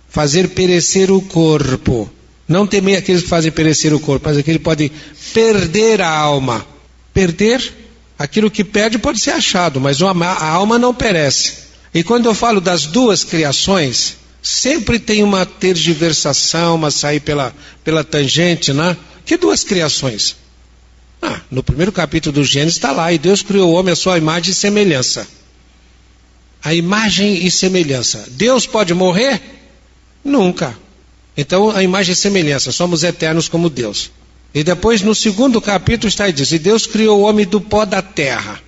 Speaker 1: fazer perecer o corpo. Não temei aqueles que fazem perecer o corpo, mas aqueles que podem perder a alma. Perder, aquilo que perde pode ser achado, mas a alma não perece. E quando eu falo das duas criações, sempre tem uma tergiversação, uma sair pela tangente, né? Que duas criações? No primeiro capítulo do Gênesis está lá: e Deus criou o homem à sua imagem e semelhança. A imagem e semelhança. Deus pode morrer? Nunca. Então, a imagem e semelhança, somos eternos como Deus. E depois, no segundo capítulo, está aí: diz: e Deus criou o homem do pó da terra,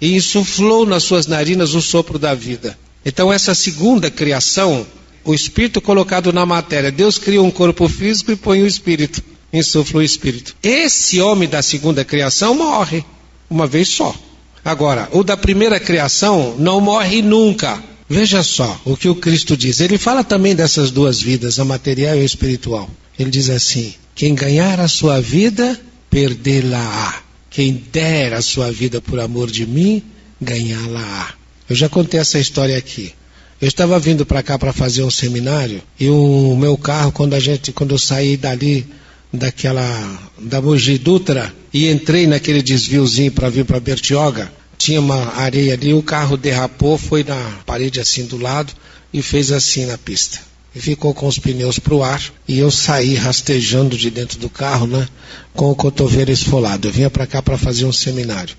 Speaker 1: e insuflou nas suas narinas o sopro da vida. Então, essa segunda criação, o espírito colocado na matéria, Deus cria um corpo físico e põe o espírito, insufla o espírito. Esse homem da segunda criação morre uma vez só. Agora, o da primeira criação não morre nunca. Veja só o que o Cristo diz. Ele fala também dessas duas vidas, a material e a espiritual. Ele diz assim: quem ganhar a sua vida, perdê-la-á. Quem der a sua vida por amor de mim, ganhá-la-á. Eu já contei essa história aqui. Eu estava vindo para cá para fazer um seminário, e o meu carro, quando eu saí dali, da Mogi Dutra, e entrei naquele desviozinho para vir para Bertioga, tinha uma areia ali, o carro derrapou, foi na parede assim do lado e fez assim na pista. E ficou com os pneus para o ar, e eu saí rastejando de dentro do carro, né, com o cotovelo esfolado. Eu vinha para cá para fazer um seminário.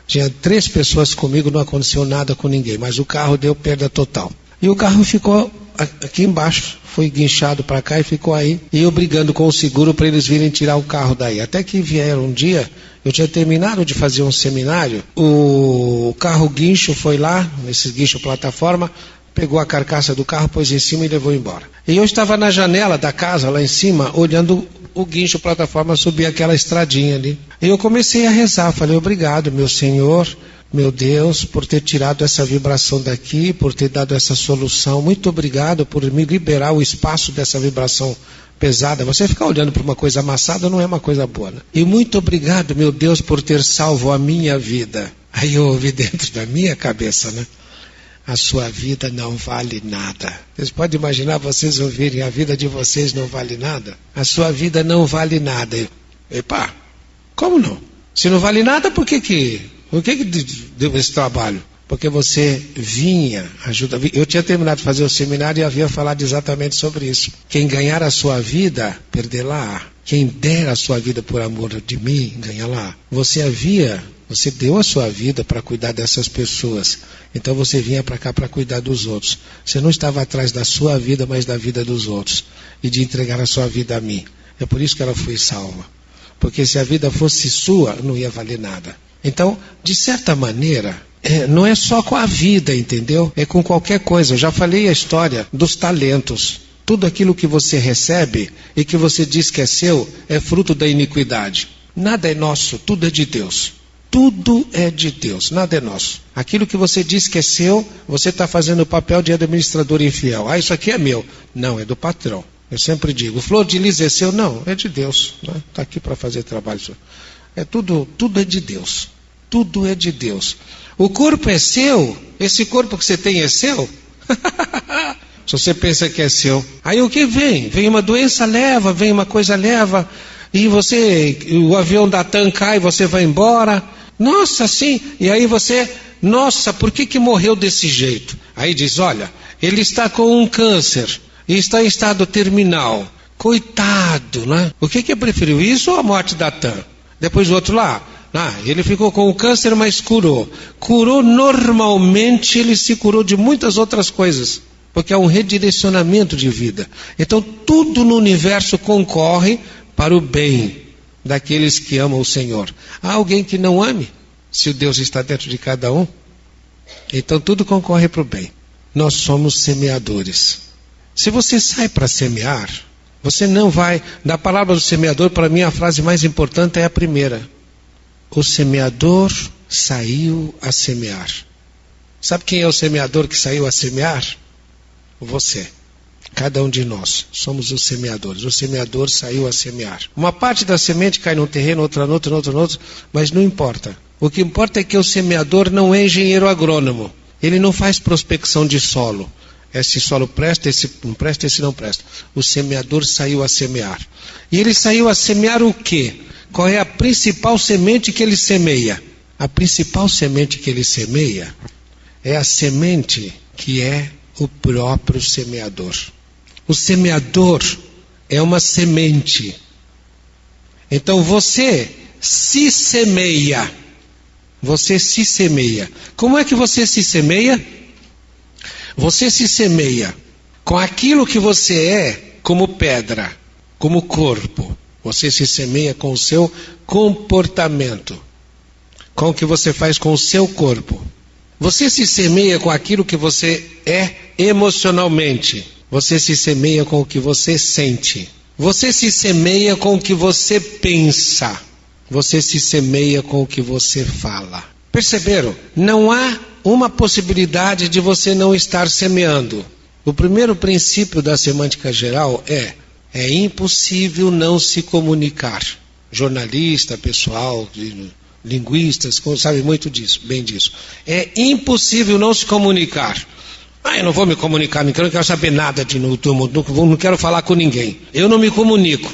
Speaker 1: Tinha 3 pessoas comigo, não aconteceu nada com ninguém, mas o carro deu perda total. E o carro ficou aqui embaixo, foi guinchado para cá e ficou aí. E eu brigando com o seguro para eles virem tirar o carro daí. Até que vieram um dia, eu tinha terminado de fazer um seminário, o carro guincho foi lá, nesse guincho plataforma, pegou a carcaça do carro, pôs em cima e levou embora. E eu estava na janela da casa, lá em cima, olhando o guincho plataforma subir aquela estradinha ali. E eu comecei a rezar, falei: obrigado, meu Senhor, meu Deus, por ter tirado essa vibração daqui, por ter dado essa solução. Muito obrigado por me liberar o espaço dessa vibração pesada. Você ficar olhando para uma coisa amassada não é uma coisa boa, né? E muito obrigado, meu Deus, por ter salvo a minha vida. Aí eu ouvi dentro da minha cabeça, né? A sua vida não vale nada. Vocês podem imaginar vocês ouvirem: a vida de vocês não vale nada? A sua vida não vale nada. Epa, como não? Se não vale nada, por que deu esse trabalho? Porque você vinha, ajuda. Eu tinha terminado de fazer o seminário e havia falado exatamente sobre isso. Quem ganhar a sua vida, perdê-la-á. Quem der a sua vida por amor de mim, ganha-la. Você Você deu a sua vida para cuidar dessas pessoas. Então você vinha para cá para cuidar dos outros. Você não estava atrás da sua vida, mas da vida dos outros. E de entregar a sua vida a mim. É por isso que ela foi salva. Porque se a vida fosse sua, não ia valer nada. Então, de certa maneira, não é só com a vida, entendeu? É com qualquer coisa. Eu já falei a história dos talentos. Tudo aquilo que você recebe e que você diz que é seu, é fruto da iniquidade. Nada é nosso, tudo é de Deus. Tudo é de Deus, nada é nosso. Aquilo que você diz que é seu, você está fazendo o papel de administrador infiel. Ah, isso aqui é meu. Não, é do patrão. Eu sempre digo, flor de lis é seu? Não, é de Deus. Está aqui para fazer trabalho. Tudo é de Deus. Tudo é de Deus. O corpo é seu? Esse corpo que você tem é seu? Se você pensa que é seu. Aí o que vem? Vem uma doença, leva, vem uma coisa, leva. E o avião da TAM cai, você vai embora. Nossa, sim. E aí nossa, por que morreu desse jeito? Aí diz, olha, ele está com um câncer e está em estado terminal. Coitado, né? O que preferiu, isso ou a morte da TAM? Depois o outro lá, ele ficou com o câncer, mas curou. Curou normalmente, ele se curou de muitas outras coisas. Porque é um redirecionamento de vida. Então tudo no universo concorre para o bem daqueles que amam o Senhor. Há alguém que não ame? Se o Deus está dentro de cada um? Então tudo concorre para o bem. Nós somos semeadores. Se você sai para semear, você não vai... Da palavra do semeador, para mim a frase mais importante é a primeira. O semeador saiu a semear. Sabe quem é o semeador que saiu a semear? Você. Cada um de nós somos os semeadores. O semeador saiu a semear. Uma parte da semente cai num terreno, outra no outro, mas não importa. O que importa é que o semeador não é engenheiro agrônomo. Ele não faz prospecção de solo. Esse solo presta, esse não presta, esse não presta. O semeador saiu a semear. E ele saiu a semear o quê? Qual é a principal semente que ele semeia? A principal semente que ele semeia é a semente que é o próprio semeador. O semeador é uma semente. Então você se semeia. Você se semeia. Como é que você se semeia? Você se semeia com aquilo que você é como pedra, como corpo. Você se semeia com o seu comportamento, com o que você faz com o seu corpo. Você se semeia com aquilo que você é emocionalmente. Você se semeia com o que você sente. Você se semeia com o que você pensa. Você se semeia com o que você fala. Perceberam? Não há uma possibilidade de você não estar semeando. O primeiro princípio da semântica geral é impossível não se comunicar. Jornalista, pessoal, linguistas, sabem muito disso, bem disso. É impossível não se comunicar. Eu não vou me comunicar, não quero saber nada de no mundo, não quero falar com ninguém. Eu não me comunico,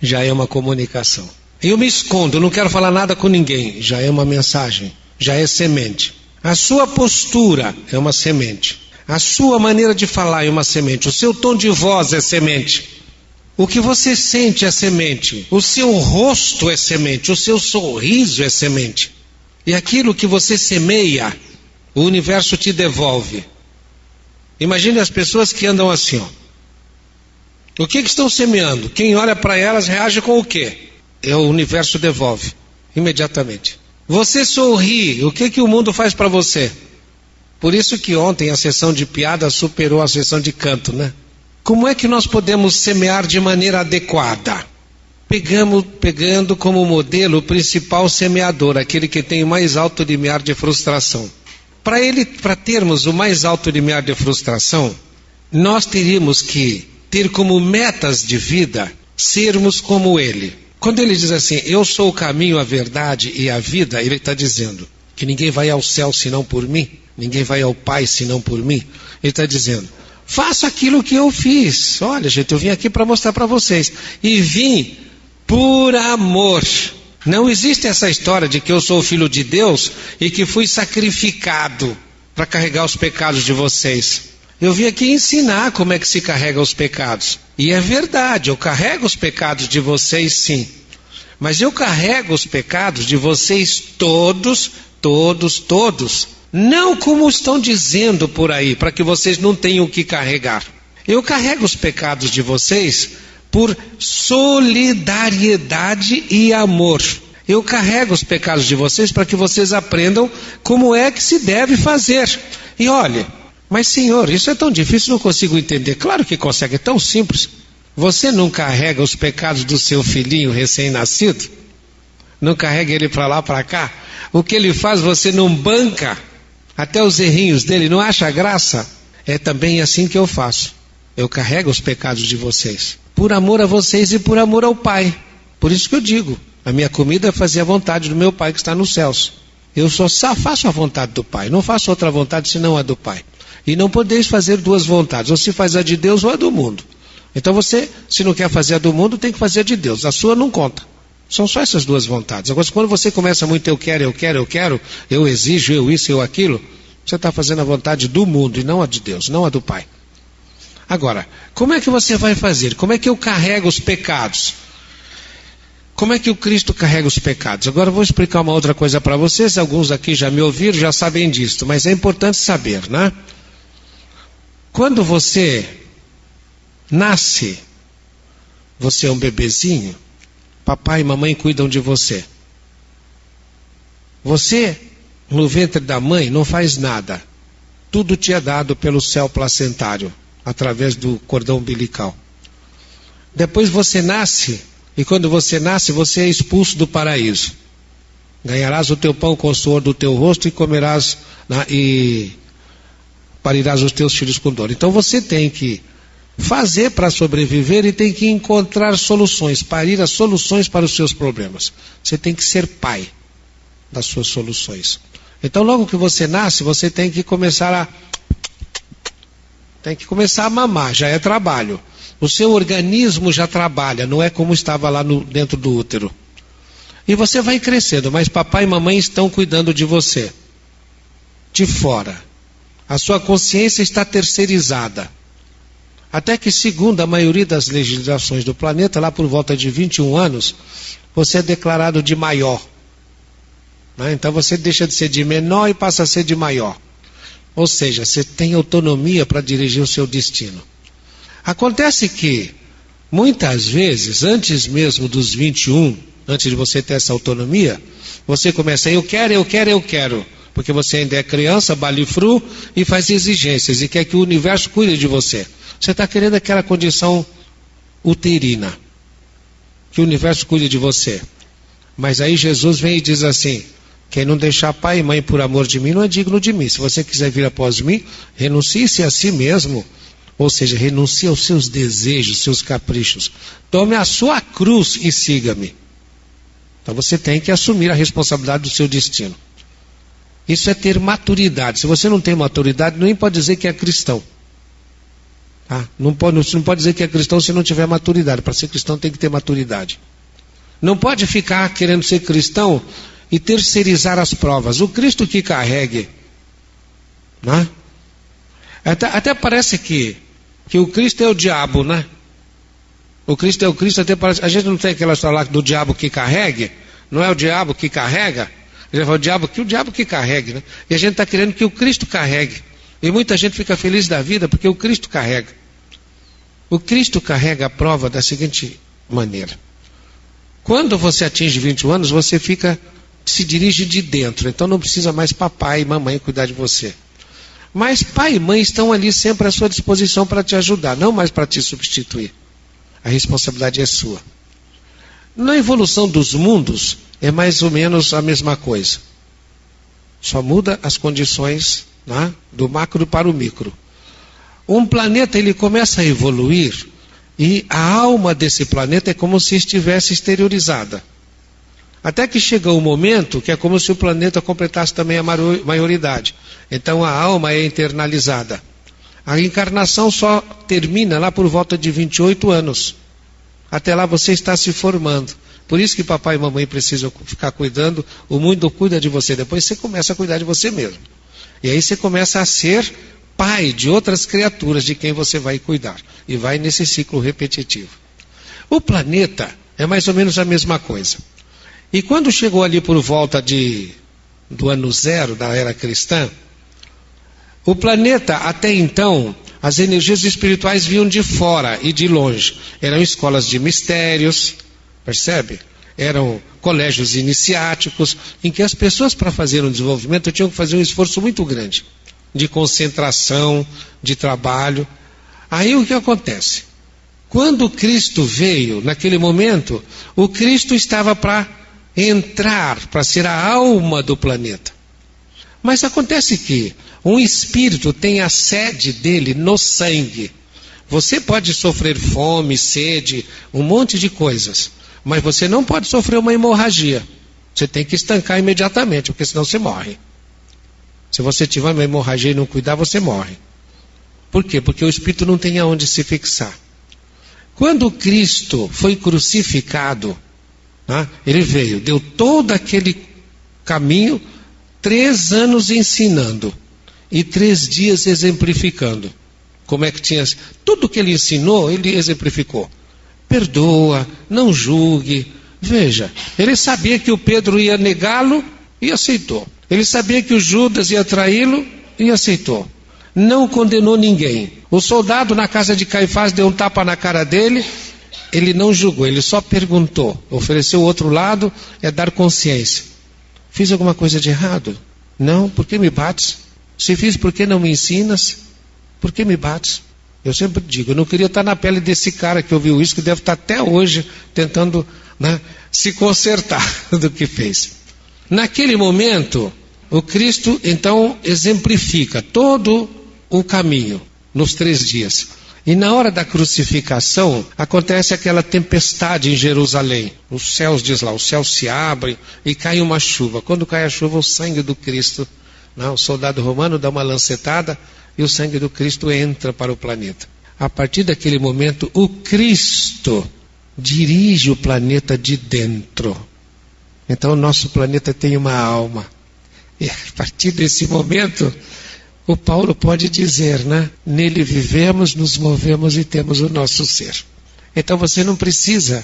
Speaker 1: já é uma comunicação. Eu me escondo, não quero falar nada com ninguém, já é uma mensagem, já é semente. A sua postura é uma semente. A sua maneira de falar é uma semente. O seu tom de voz é semente. O que você sente é semente. O seu rosto é semente. O seu sorriso é semente. E aquilo que você semeia, o universo te devolve. Imagine as pessoas que andam assim, O que estão semeando? Quem olha para elas reage com o quê? O universo devolve, imediatamente. Você sorri, o que o mundo faz para você? Por isso que ontem a sessão de piada superou a sessão de canto, né? Como é que nós podemos semear de maneira adequada? Pegando como modelo o principal semeador, aquele que tem o mais alto limiar de frustração. Para termos o mais alto limiar de frustração, nós teríamos que ter como metas de vida sermos como ele. Quando ele diz assim, eu sou o caminho, a verdade e a vida, ele está dizendo que ninguém vai ao céu senão por mim, ninguém vai ao Pai senão por mim. Ele está dizendo, faça aquilo que eu fiz. Olha, gente, eu vim aqui para mostrar para vocês. E vim por amor. Não existe essa história de que eu sou o filho de Deus e que fui sacrificado para carregar os pecados de vocês. Eu vim aqui ensinar como é que se carrega os pecados. E é verdade, eu carrego os pecados de vocês sim. Mas eu carrego os pecados de vocês todos. Não como estão dizendo por aí, para que vocês não tenham o que carregar. Eu carrego os pecados de vocês por solidariedade e amor. Eu carrego os pecados de vocês para que vocês aprendam como é que se deve fazer. E olhe, mas Senhor, isso é tão difícil, não consigo entender. Claro que consegue, é tão simples. Você não carrega os pecados do seu filhinho recém-nascido? Não carrega ele para lá, para cá? O que ele faz você não banca? Até os errinhos dele, não acha graça? É também assim que eu faço. Eu carrego os pecados de vocês, por amor a vocês e por amor ao Pai. Por isso que eu digo, a minha comida é fazer a vontade do meu Pai que está nos céus. Eu só faço a vontade do Pai, não faço outra vontade senão a do Pai. E não podeis fazer duas vontades, ou se faz a de Deus ou a do mundo. Então você, se não quer fazer a do mundo, tem que fazer a de Deus. A sua não conta. São só essas duas vontades. Agora, quando você começa muito eu quero, eu exijo, eu isso, eu aquilo, você está fazendo a vontade do mundo e não a de Deus, não a do Pai. Agora, como é que você vai fazer? Como é que eu carrego os pecados? Como é que o Cristo carrega os pecados? Agora eu vou explicar uma outra coisa para vocês. Alguns aqui já me ouviram, já sabem disso, mas é importante saber, né? Quando você nasce, você é um bebezinho, papai e mamãe cuidam de você. Você, no ventre da mãe, não faz nada. Tudo te é dado pelo céu placentário, através do cordão umbilical. Depois você nasce, e quando você nasce, você é expulso do paraíso. Ganharás o teu pão com o suor do teu rosto e comerás e parirás os teus filhos com dor. Então você tem que fazer para sobreviver e tem que encontrar soluções, parir as soluções para os seus problemas. Você tem que ser pai das suas soluções. Então logo que você nasce, você tem que começar a mamar, já é trabalho. O seu organismo já trabalha, não é como estava lá dentro do útero. E você vai crescendo, mas papai e mamãe estão cuidando de você. De fora. A sua consciência está terceirizada. Até que, segundo a maioria das legislações do planeta, lá por volta de 21 anos, você é declarado de maior. Então você deixa de ser de menor e passa a ser de maior. Ou seja, você tem autonomia para dirigir o seu destino. Acontece que, muitas vezes, antes mesmo dos 21, antes de você ter essa autonomia, você começa, eu quero, porque você ainda é criança, balifru, e faz exigências, e quer que o universo cuide de você. Você está querendo aquela condição uterina, que o universo cuide de você. Mas aí Jesus vem e diz assim, quem não deixar pai e mãe por amor de mim não é digno de mim. Se você quiser vir após mim, renuncie-se a si mesmo. Ou seja, renuncie aos seus desejos, seus caprichos. Tome a sua cruz e siga-me. Então você tem que assumir a responsabilidade do seu destino. Isso é ter maturidade. Se você não tem maturidade, nem pode dizer que é cristão. Não pode dizer que é cristão se não tiver maturidade. Para ser cristão tem que ter maturidade. Não pode ficar querendo ser cristão e terceirizar as provas. O Cristo que carregue. Né? Até parece que o Cristo é o diabo, né? O Cristo é o Cristo, até parece. A gente não tem aquela história lá do diabo que carregue? Não é o diabo que carrega? Ele fala, o diabo que carregue, né? E a gente está querendo que o Cristo carregue. E muita gente fica feliz da vida porque o Cristo carrega. O Cristo carrega a prova da seguinte maneira. Quando você atinge 21 anos, você se dirige de dentro. Então não precisa mais papai e mamãe cuidar de você. Mas pai e mãe estão ali sempre à sua disposição para te ajudar, não mais para te substituir. A responsabilidade é sua. Na evolução dos mundos, é mais ou menos a mesma coisa. Só muda as condições, né, do macro para o micro. Um planeta ele começa a evoluir e a alma desse planeta é como se estivesse exteriorizada. Até que chega um momento que é como se o planeta completasse também a maioridade. Então a alma é internalizada. A encarnação só termina lá por volta de 28 anos. Até lá você está se formando. Por isso que papai e mamãe precisam ficar cuidando, o mundo cuida de você. Depois você começa a cuidar de você mesmo. E aí você começa a ser pai de outras criaturas de quem você vai cuidar. E vai nesse ciclo repetitivo. O planeta É mais ou menos a mesma coisa. E quando chegou ali por volta do ano zero da era cristã, o planeta, até então, as energias espirituais vinham de fora e de longe. Eram escolas de mistérios, percebe? Eram colégios iniciáticos, em que as pessoas, para fazer um desenvolvimento, tinham que fazer um esforço muito grande, de concentração, de trabalho. Aí o que acontece? Quando Cristo veio, naquele momento, o Cristo estava para entrar, para ser a alma do planeta. Mas acontece que um espírito tem a sede dele no sangue. Você pode sofrer fome, sede, um monte de coisas, mas você não pode sofrer uma hemorragia. Você tem que estancar imediatamente, porque senão você morre. Se você tiver uma hemorragia e não cuidar, você morre. Por quê? Porque o espírito não tem aonde se fixar. Quando Cristo foi crucificado, ele veio, deu todo aquele caminho, 3 anos ensinando e 3 dias exemplificando. Como é que tinha? Tudo que ele ensinou, ele exemplificou. Perdoa, não julgue. Veja, ele sabia que o Pedro ia negá-lo e aceitou. Ele sabia que o Judas ia traí-lo e aceitou. Não condenou ninguém. O soldado na casa de Caifás deu um tapa na cara dele, ele não julgou, ele só perguntou. Ofereceu o outro lado, é dar consciência. Fiz alguma coisa de errado? Não, por que me bates? Se fiz, por que não me ensinas? Por que me bates? Eu sempre digo, eu não queria estar na pele desse cara que ouviu isso, que deve estar até hoje tentando se consertar do que fez. Naquele momento, o Cristo então exemplifica todo o caminho nos 3 dias. E na hora da crucificação, acontece aquela tempestade em Jerusalém. Os céus, diz lá, os céus se abrem e cai uma chuva. Quando cai a chuva, o sangue do Cristo, o soldado romano dá uma lancetada e o sangue do Cristo entra para o planeta. A partir daquele momento, o Cristo dirige o planeta de dentro. Então o nosso planeta tem uma alma. E a partir desse momento, o Paulo pode dizer, nele vivemos, nos movemos e temos o nosso ser. Então você não precisa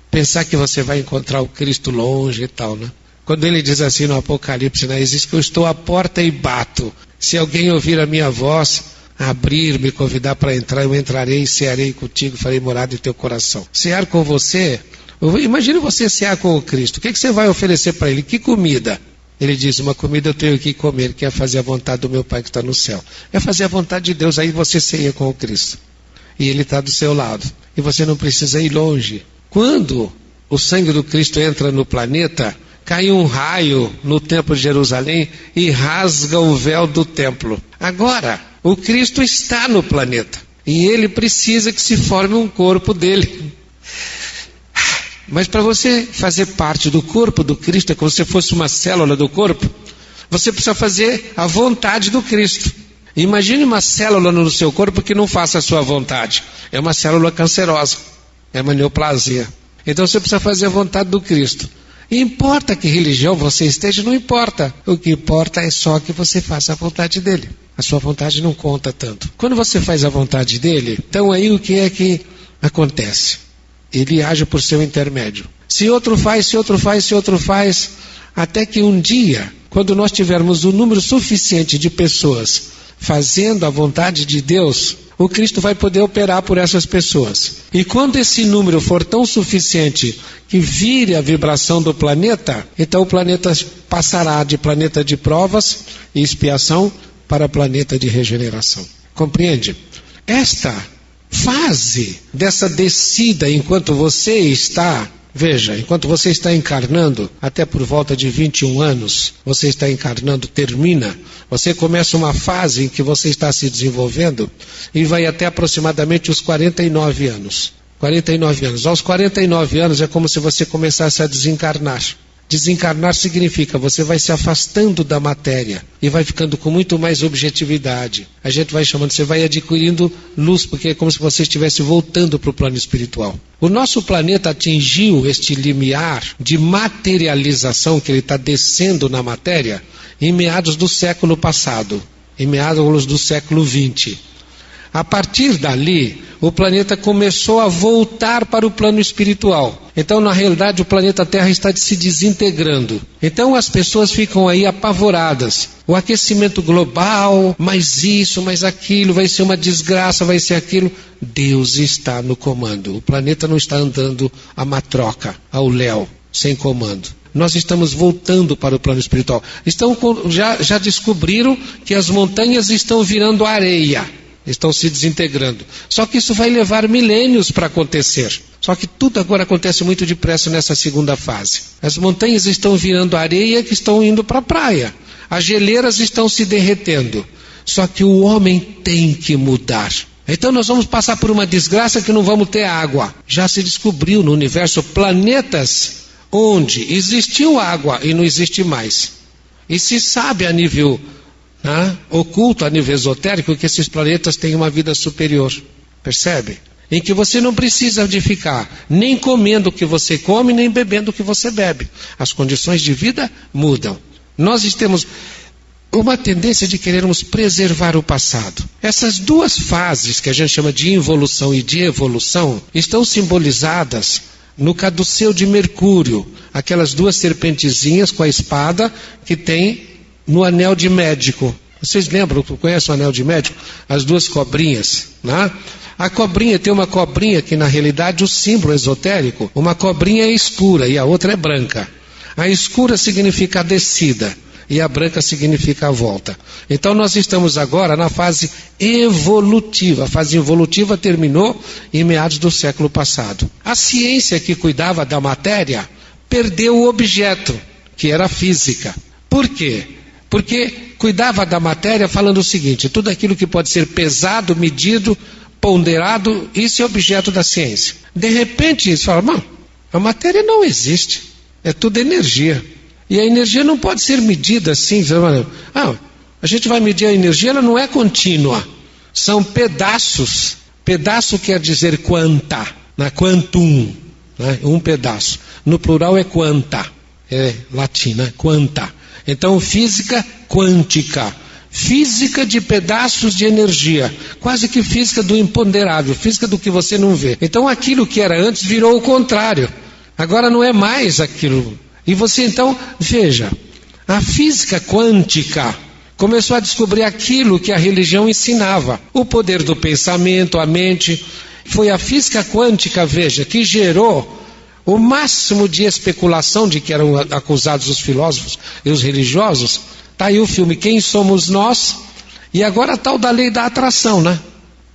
Speaker 1: pensar que você vai encontrar o Cristo longe e tal, Quando ele diz assim no Apocalipse, diz que eu estou à porta e bato. Se alguém ouvir a minha voz, abrir, me convidar para entrar, eu entrarei e cearei contigo, farei morada em teu coração. Cear com você, imagine você cear com o Cristo. O que você vai oferecer para ele? Que comida? Ele diz, uma comida eu tenho que comer, que é fazer a vontade do meu Pai que está no céu. É fazer a vontade de Deus, aí você ceia com o Cristo. E ele está do seu lado. E você não precisa ir longe. Quando o sangue do Cristo entra no planeta, cai um raio no templo de Jerusalém e rasga o véu do templo. Agora, o Cristo está no planeta. E ele precisa que se forme um corpo dele. Mas para você fazer parte do corpo do Cristo, é como se fosse uma célula do corpo, você precisa fazer a vontade do Cristo. Imagine uma célula no seu corpo que não faça a sua vontade. É uma célula cancerosa, é uma neoplasia. Então você precisa fazer a vontade do Cristo. E importa que religião você esteja, não importa. O que importa é só que você faça a vontade dele. A sua vontade não conta tanto. Quando você faz a vontade dele, então aí o que é que acontece? Ele age por seu intermédio. Se outro faz, até que um dia, quando nós tivermos um número suficiente de pessoas fazendo a vontade de Deus, o Cristo vai poder operar por essas pessoas. E quando esse número for tão suficiente que vire a vibração do planeta, então o planeta passará de planeta de provas e expiação para planeta de regeneração. Compreende? Esta fase dessa descida, enquanto você está encarnando, até por volta de 21 anos, você está encarnando, termina, você começa uma fase em que você está se desenvolvendo e vai até aproximadamente os 49 anos. 49 anos. Aos 49 anos é como se você começasse a desencarnar. Desencarnar significa você vai se afastando da matéria e vai ficando com muito mais objetividade. A gente vai chamando, você vai adquirindo luz, porque é como se você estivesse voltando para o plano espiritual. O nosso planeta atingiu este limiar de materialização, que ele está descendo na matéria, em meados do século passado, em meados do século XX. A partir dali, o planeta começou a voltar para o plano espiritual. Então, na realidade, o planeta Terra está se desintegrando. Então, as pessoas ficam aí apavoradas. O aquecimento global, mais isso, mais aquilo, vai ser uma desgraça, vai ser aquilo. Deus está no comando. O planeta não está andando a matroca, ao léu, sem comando. Nós estamos voltando para o plano espiritual. Já descobriram que as montanhas estão virando areia. Estão se desintegrando. Só que isso vai levar milênios para acontecer. Só que tudo agora acontece muito depressa nessa segunda fase. As montanhas estão virando areia que estão indo para a praia. As geleiras estão se derretendo. Só que o homem tem que mudar. Então nós vamos passar por uma desgraça que não vamos ter água. Já se descobriu no universo planetas onde existiu água e não existe mais. E se sabe a nível oculto, a nível esotérico, que esses planetas têm uma vida superior. Percebe? Em que você não precisa de ficar nem comendo o que você come, nem bebendo o que você bebe. As condições de vida mudam. Nós temos uma tendência de querermos preservar o passado. Essas duas fases, que a gente chama de involução e de evolução, estão simbolizadas no caduceu de Mercúrio, aquelas duas serpentezinhas com a espada que tem no anel de médico. Vocês lembram, conhecem o anel de médico? As duas cobrinhas, né? A cobrinha, tem uma cobrinha que na realidade o símbolo esotérico, uma cobrinha é escura e a outra é branca. A escura significa a descida e a branca significa a volta. Então nós estamos agora na fase evolutiva. A fase evolutiva terminou em meados do século passado. A ciência que cuidava da matéria perdeu o objeto, que era a física. Por quê? Porque cuidava da matéria falando o seguinte: tudo aquilo que pode ser pesado, medido, ponderado, isso é objeto da ciência. De repente eles falam, a matéria não existe, é tudo energia. E a energia não pode ser medida assim. A gente vai medir a energia, ela não é contínua. São pedaços. Pedaço quer dizer quanta, quantum, um pedaço. No plural é quanta, é latim, quanta. Então, física quântica, física de pedaços de energia, quase que física do imponderável, física do que você não vê. Então, aquilo que era antes virou o contrário, agora não é mais aquilo. E você então, veja, a física quântica começou a descobrir aquilo que a religião ensinava, o poder do pensamento, a mente. Foi a física quântica, veja, que gerou o máximo de especulação de que eram acusados os filósofos e os religiosos. Está aí o filme Quem Somos Nós, e agora está o da lei da atração,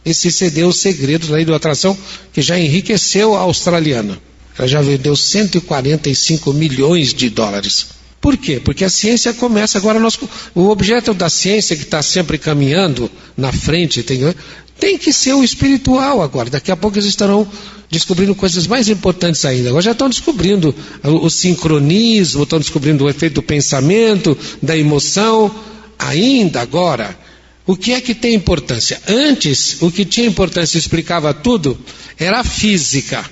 Speaker 1: Esse CD, o segredo da lei da atração, que já enriqueceu a australiana. Ela já vendeu 145 milhões de dólares. Por quê? Porque a ciência começa agora, o objeto da ciência que está sempre caminhando na frente, tem que ser o espiritual agora. Daqui a pouco eles estarão descobrindo coisas mais importantes ainda. Agora já estão descobrindo o sincronismo, estão descobrindo o efeito do pensamento, da emoção. Ainda agora, o que é que tem importância? Antes, o que tinha importância e explicava tudo era a física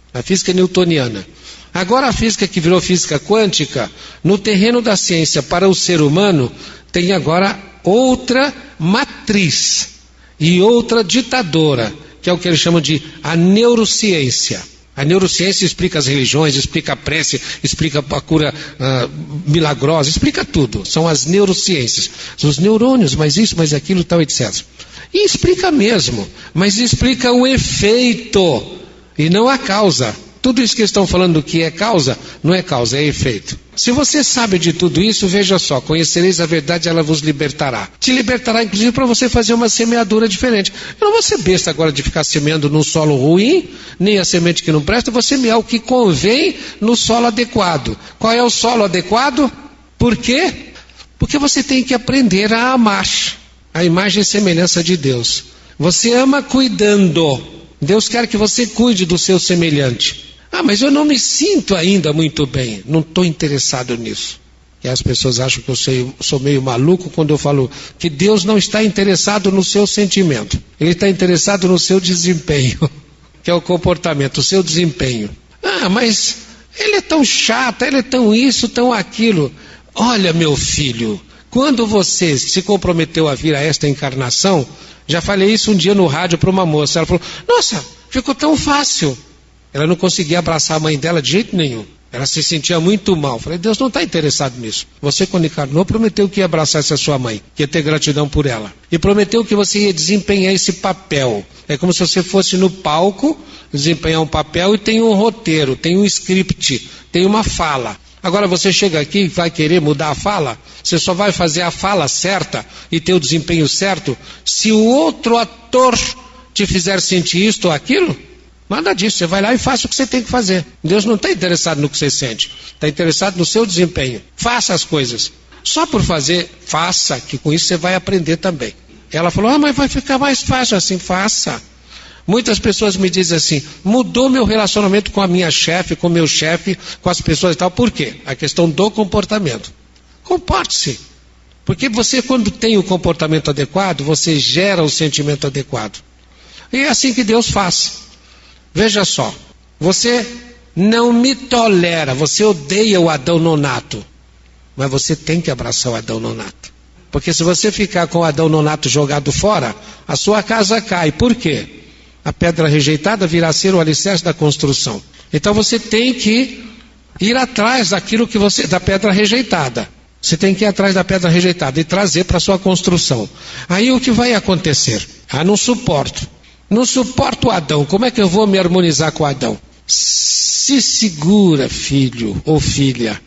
Speaker 1: newtoniana. Agora a física que virou física quântica, no terreno da ciência para o ser humano, tem agora outra matriz e outra ditadora, que é o que eles chamam de a neurociência. A neurociência explica as religiões, explica a prece, explica a cura milagrosa, explica tudo. São as neurociências. Os neurônios, mais isso, mais aquilo, tal, etc. E explica mesmo, mas explica o efeito e não a causa. Tudo isso que eles estão falando que é causa, não é causa, é efeito. Se você sabe de tudo isso, veja só, conhecereis a verdade, ela vos libertará. Te libertará, inclusive, para você fazer uma semeadura diferente. Eu não vou ser besta agora de ficar semeando num solo ruim, nem a semente que não presta, eu vou semear o que convém no solo adequado. Qual é o solo adequado? Por quê? Porque você tem que aprender a amar a imagem e semelhança de Deus. Você ama cuidando. Deus quer que você cuide do seu semelhante. Mas eu não me sinto ainda muito bem. Não estou interessado nisso. E as pessoas acham que eu sou meio maluco quando eu falo que Deus não está interessado no seu sentimento. Ele está interessado no seu desempenho, que é o comportamento, o seu desempenho. Mas ele é tão chato, ele é tão isso, tão aquilo. Olha, meu filho, Quando você se comprometeu a vir a esta encarnação, já falei isso um dia no rádio para uma moça, ela falou, nossa, ficou tão fácil. Ela não conseguia abraçar a mãe dela de jeito nenhum. Ela se sentia muito mal. Falei, Deus não está interessado nisso. Você, quando encarnou, prometeu que ia abraçar essa sua mãe, que ia ter gratidão por ela. E prometeu que você ia desempenhar esse papel. É como se você fosse no palco, desempenhar um papel e tem um roteiro, tem um script, tem uma fala. Agora você chega aqui e vai querer mudar a fala? Você só vai fazer a fala certa e ter o desempenho certo se o outro ator te fizer sentir isto ou aquilo? Nada disso, você vai lá e faça o que você tem que fazer. Deus não está interessado no que você sente, está interessado no seu desempenho. Faça as coisas. Só por fazer, faça, que com isso você vai aprender também. Ela falou, mas vai ficar mais fácil assim, faça. Muitas pessoas me dizem assim, mudou meu relacionamento com a minha chefe, com o meu chefe, com as pessoas e tal. Por quê? A questão do comportamento. Comporte-se. Porque você, quando tem o comportamento adequado, você gera o sentimento adequado. E é assim que Deus faz. Veja só, você não me tolera, você odeia o Adão nonato, mas você tem que abraçar o Adão nonato. Porque se você ficar com o Adão nonato jogado fora, a sua casa cai. Por quê? A pedra rejeitada virá a ser o alicerce da construção. Então você tem que ir atrás daquilo que você, da pedra rejeitada. Você tem que ir atrás da pedra rejeitada e trazer para a sua construção. Aí o que vai acontecer? Não suporto. Não suporto o Adão, como é que eu vou me harmonizar com o Adão? Se segura, filho ou filha,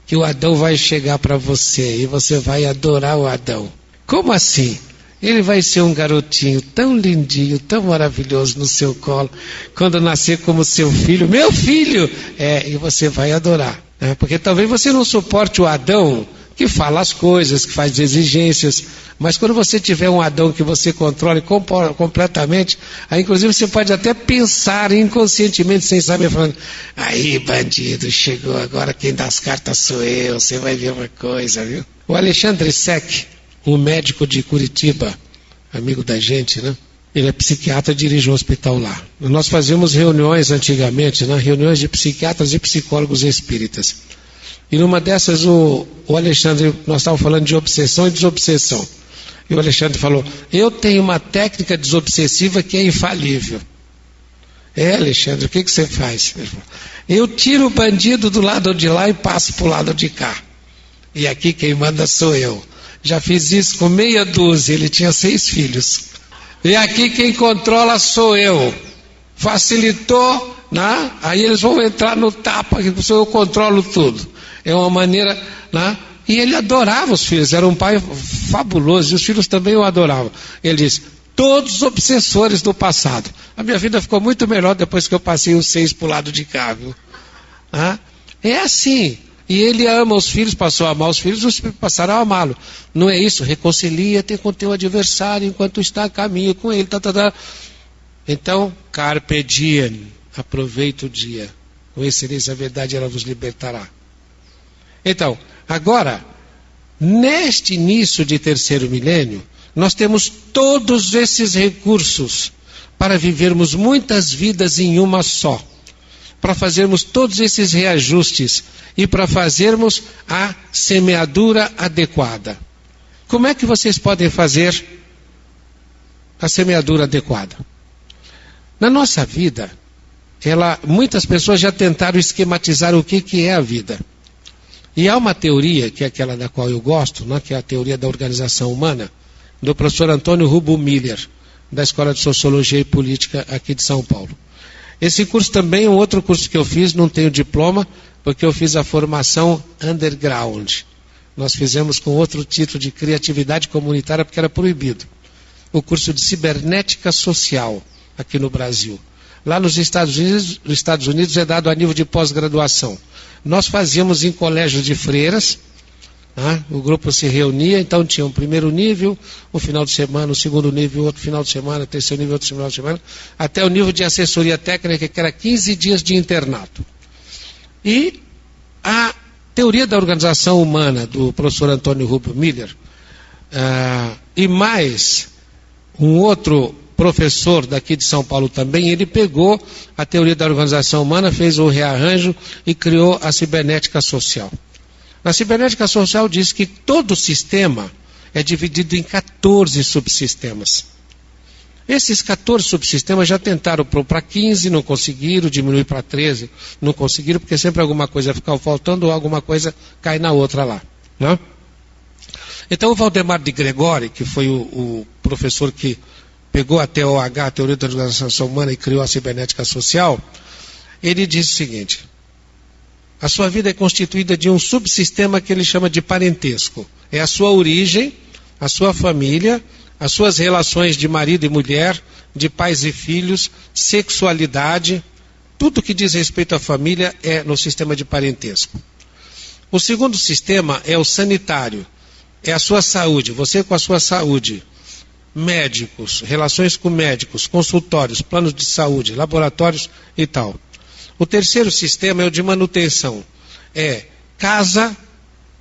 Speaker 1: que o Adão vai chegar para você e você vai adorar o Adão. Como assim? Ele vai ser um garotinho tão lindinho, tão maravilhoso no seu colo, quando nascer como seu filho, meu filho! E você vai adorar. Porque talvez você não suporte o Adão, que fala as coisas, que faz exigências, mas quando você tiver um Adão que você controle completamente, aí inclusive você pode até pensar inconscientemente, sem saber, falando, aí bandido, chegou agora, quem dá as cartas sou eu, você vai ver uma coisa, viu? O Alexandre Sec, um médico de Curitiba, amigo da gente, né? Ele é psiquiatra e dirige um hospital lá. Nós fazíamos reuniões antigamente, né? Reuniões de psiquiatras e psicólogos espíritas. E numa dessas o Alexandre, nós estávamos falando de obsessão e desobsessão. E o Alexandre falou, eu tenho uma técnica desobsessiva que é infalível. Alexandre, o que você faz? Ele falou, eu tiro o bandido do lado de lá e passo para o lado de cá. E aqui quem manda sou eu. Já fiz isso com meia dúzia, ele tinha 6 filhos. E aqui quem controla sou eu. Facilitou, né? Aí eles vão entrar no tapa, que eu controlo tudo. É uma maneira, né? E ele adorava os filhos, era um pai fabuloso, e os filhos também o adoravam. Ele diz, todos obsessores do passado. A minha vida ficou muito melhor depois que eu passei os 6 para o lado de cá, viu? É assim. E ele ama os filhos, passou a amar os filhos passaram a amá-lo. Não é isso? Reconcilia-te com teu adversário enquanto está a caminho com ele. Então, carpe diem, aproveita o dia. Conhecereis a verdade, ela vos libertará. Então, agora, neste início de 3º milênio, nós temos todos esses recursos para vivermos muitas vidas em uma só, para fazermos todos esses reajustes e para fazermos a semeadura adequada. Como é que vocês podem fazer a semeadura adequada? Na nossa vida, muitas pessoas já tentaram esquematizar o que é a vida. E há uma teoria, que é aquela da qual eu gosto, né, que é a teoria da organização humana, do professor Antônio Rubel Miller, da Escola de Sociologia e Política aqui de São Paulo. Esse curso também é um outro curso que eu fiz, não tenho diploma, porque eu fiz a formação underground. Nós fizemos com outro título de criatividade comunitária, porque era proibido. O curso de cibernética social, aqui no Brasil. Lá nos Estados Unidos é dado a nível de pós-graduação. Nós fazíamos em colégios de freiras, né? O grupo se reunia, então tinha um primeiro nível, um final de semana, um segundo nível, outro final de semana, terceiro nível, outro final de semana, até o nível de assessoria técnica, que era 15 dias de internato. E a teoria da organização humana, do professor Antônio Rubel Miller, e mais um outro professor daqui de São Paulo também, ele pegou a teoria da organização humana, fez o rearranjo e criou a cibernética social. Na cibernética social diz que todo sistema é dividido em 14 subsistemas. Esses 14 subsistemas já tentaram para 15, não conseguiram, diminuir para 13, não conseguiram, porque sempre alguma coisa fica faltando ou alguma coisa cai na outra lá. Né? Então o Valdemar de Gregori, que foi o professor que pegou a TOH, a Teoria da Organização Humana, e criou a cibernética social, ele diz o seguinte: a sua vida é constituída de um subsistema que ele chama de parentesco. É a sua origem, a sua família, as suas relações de marido e mulher, de pais e filhos, sexualidade, tudo que diz respeito à família é no sistema de parentesco. O segundo sistema é o sanitário, é a sua saúde, você com a sua saúde, médicos, relações com médicos, consultórios, planos de saúde, laboratórios e tal. O terceiro sistema é o de manutenção, é casa,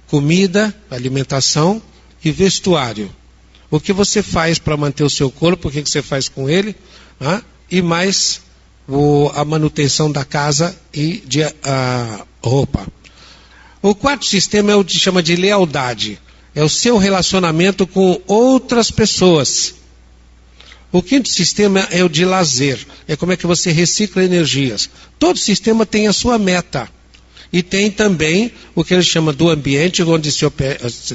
Speaker 1: comida, alimentação e vestuário. O que você faz para manter o seu corpo, o que você faz com ele, e mais a manutenção da casa e de roupa. O quarto sistema é o que chama de lealdade, é o seu relacionamento com outras pessoas. O quinto sistema é o de lazer, é como é que você recicla energias. Todo sistema tem a sua meta. E tem também o que ele chama do ambiente, onde se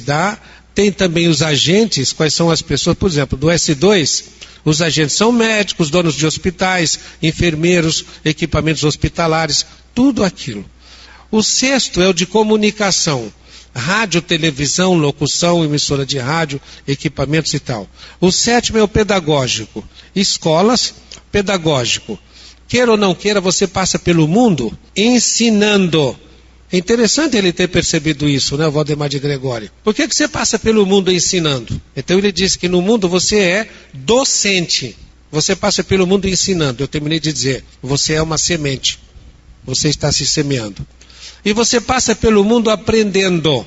Speaker 1: dá. Tem também os agentes, quais são as pessoas, por exemplo, do S2, os agentes são médicos, donos de hospitais, enfermeiros, equipamentos hospitalares, tudo aquilo. O sexto é o de comunicação, rádio, televisão, locução, emissora de rádio, equipamentos e tal. O sétimo é o pedagógico, escolas, pedagógico. Queira ou não queira, você passa pelo mundo ensinando. É interessante ele ter percebido isso, né, o Valdemar de Gregori. Por que você passa pelo mundo ensinando? Então ele diz que no mundo você é docente. Você passa pelo mundo ensinando. Eu terminei de dizer, você é uma semente. Você está se semeando. E você passa pelo mundo aprendendo.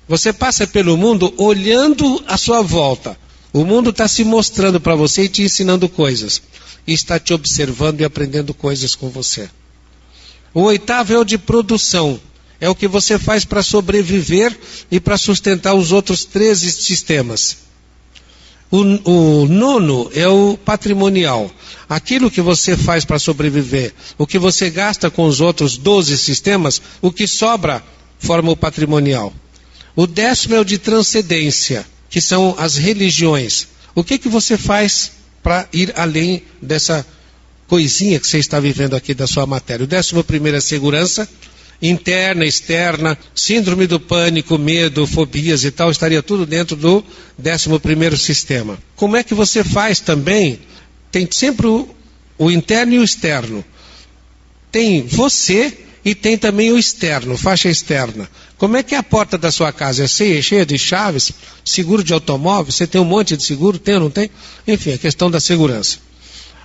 Speaker 1: Você passa pelo mundo olhando à sua volta. O mundo está se mostrando para você e te ensinando coisas. E está te observando e aprendendo coisas com você. O oitavo é o de produção. É o que você faz para sobreviver e para sustentar os outros 13 sistemas. O nono é o patrimonial. Aquilo que você faz para sobreviver, o que você gasta com os outros 12 sistemas, o que sobra forma o patrimonial. O 10º é o de transcendência, que são as religiões. O que você faz para ir além dessa coisinha que você está vivendo aqui da sua matéria? O 11º é segurança, interna, externa, síndrome do pânico, medo, fobias e tal, estaria tudo dentro do 11º sistema. Como é que você faz também? Tem sempre o interno e o externo. Tem você e tem também o externo, faixa externa. Como é que é a porta da sua casa? É cheia de chaves, seguro de automóvel, você tem um monte de seguro, tem ou não tem? Enfim, a questão da segurança.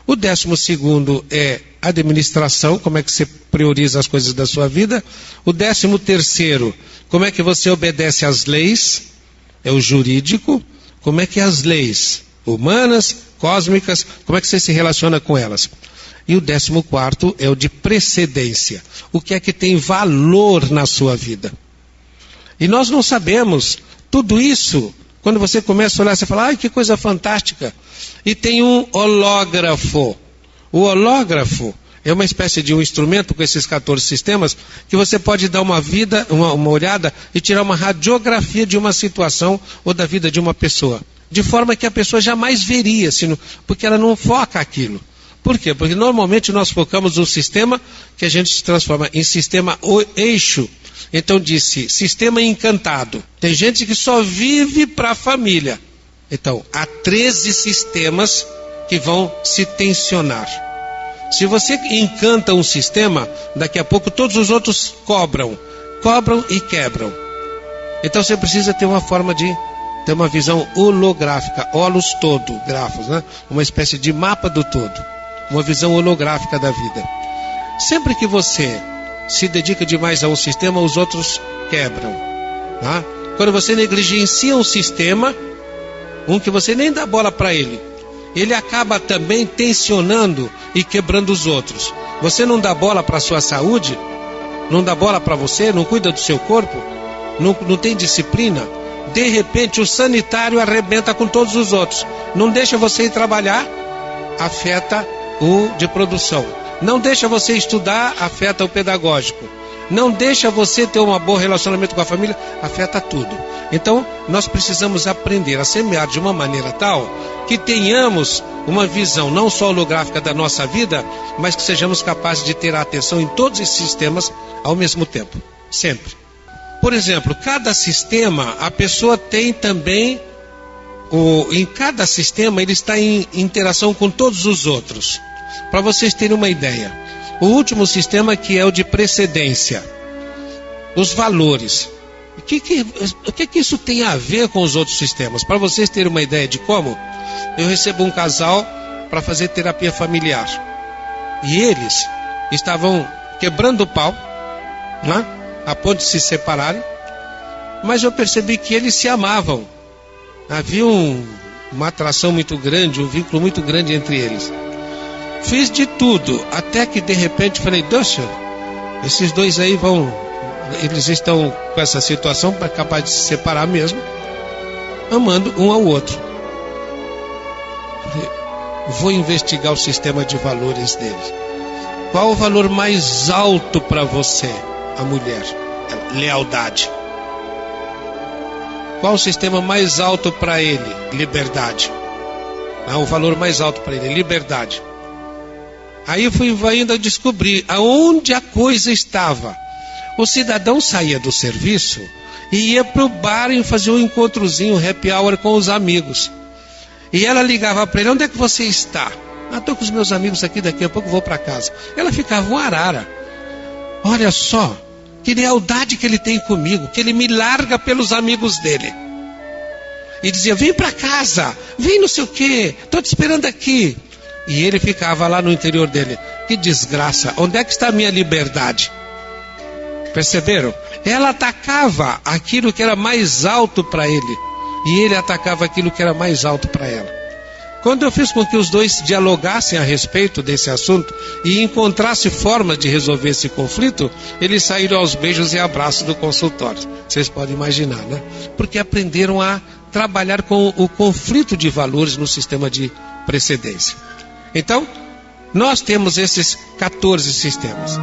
Speaker 1: O 12º é administração, como é que você prioriza as coisas da sua vida. O 13º, como é que você obedece às leis, é o jurídico. Como é que as leis humanas, cósmicas, como é que você se relaciona com elas. E o 14º é o de precedência, o que é que tem valor na sua vida. E nós não sabemos tudo isso. Quando você começa a olhar, você fala, ai, que coisa fantástica. E tem um hológrafo. O hológrafo é uma espécie de um instrumento com esses 14 sistemas que você pode dar uma olhada e tirar uma radiografia de uma situação ou da vida de uma pessoa. De forma que a pessoa jamais veria, porque ela não foca aquilo. Por quê? Porque normalmente nós focamos no sistema que a gente se transforma em sistema eixo. Então disse, sistema encantado. Tem gente que só vive para a família. Então, há 13 sistemas que vão se tensionar. Se você encanta um sistema, daqui a pouco todos os outros cobram e quebram. Então você precisa ter uma forma de ter uma visão holográfica, holos todo, grafos, né? Uma espécie de mapa do todo, uma visão holográfica da vida. Sempre que você se dedica demais a um sistema, os outros quebram. Tá? Quando você negligencia um sistema, um que você nem dá bola para ele acaba também tensionando e quebrando os outros. Você não dá bola para a sua saúde, não dá bola para você, não cuida do seu corpo, não tem disciplina, de repente o sanitário arrebenta com todos os outros, não deixa você ir trabalhar, afeta o de produção, não deixa você estudar, afeta o pedagógico, não deixa você ter um bom relacionamento com a família, afeta tudo. Então nós precisamos aprender a semear de uma maneira tal que tenhamos uma visão não só holográfica da nossa vida, mas que sejamos capazes de ter a atenção em todos esses sistemas ao mesmo tempo, sempre. Por exemplo, cada sistema, a pessoa tem também, em cada sistema ele está em interação com todos os outros. Para vocês terem uma ideia, o último sistema, que é o de precedência, os valores. O que isso tem a ver com os outros sistemas? Para vocês terem uma ideia de como, eu recebo um casal para fazer terapia familiar. E eles estavam quebrando o pau, né, a ponto de se separarem, mas eu percebi que eles se amavam. Havia uma atração muito grande, um vínculo muito grande entre eles. Fiz de tudo, até que de repente falei, deixa, esses dois aí eles estão com essa situação capaz de se separar mesmo, amando um ao outro. Falei, vou investigar o sistema de valores deles. Qual o valor mais alto para você, a mulher? Lealdade. Qual o sistema mais alto para ele? Liberdade. O valor mais alto para ele, liberdade. Aí eu fui ainda descobrir aonde a coisa estava. O cidadão saía do serviço e ia para o bar e fazia um encontrozinho, happy hour com os amigos. E ela ligava para ele, onde é que você está? Estou com os meus amigos aqui, daqui a pouco vou para casa. Ela ficava uma arara. Olha só, que lealdade que ele tem comigo, que ele me larga pelos amigos dele. E dizia, vem para casa, vem não sei o quê, estou te esperando aqui. E ele ficava lá no interior dele, que desgraça, onde é que está a minha liberdade? Perceberam? Ela atacava aquilo que era mais alto para ele, e ele atacava aquilo que era mais alto para ela. Quando eu fiz com que os dois dialogassem a respeito desse assunto e encontrassem formas de resolver esse conflito, eles saíram aos beijos e abraços do consultório. Vocês podem imaginar, né? Porque aprenderam a trabalhar com o conflito de valores no sistema de precedência. Então, nós temos esses 14 sistemas.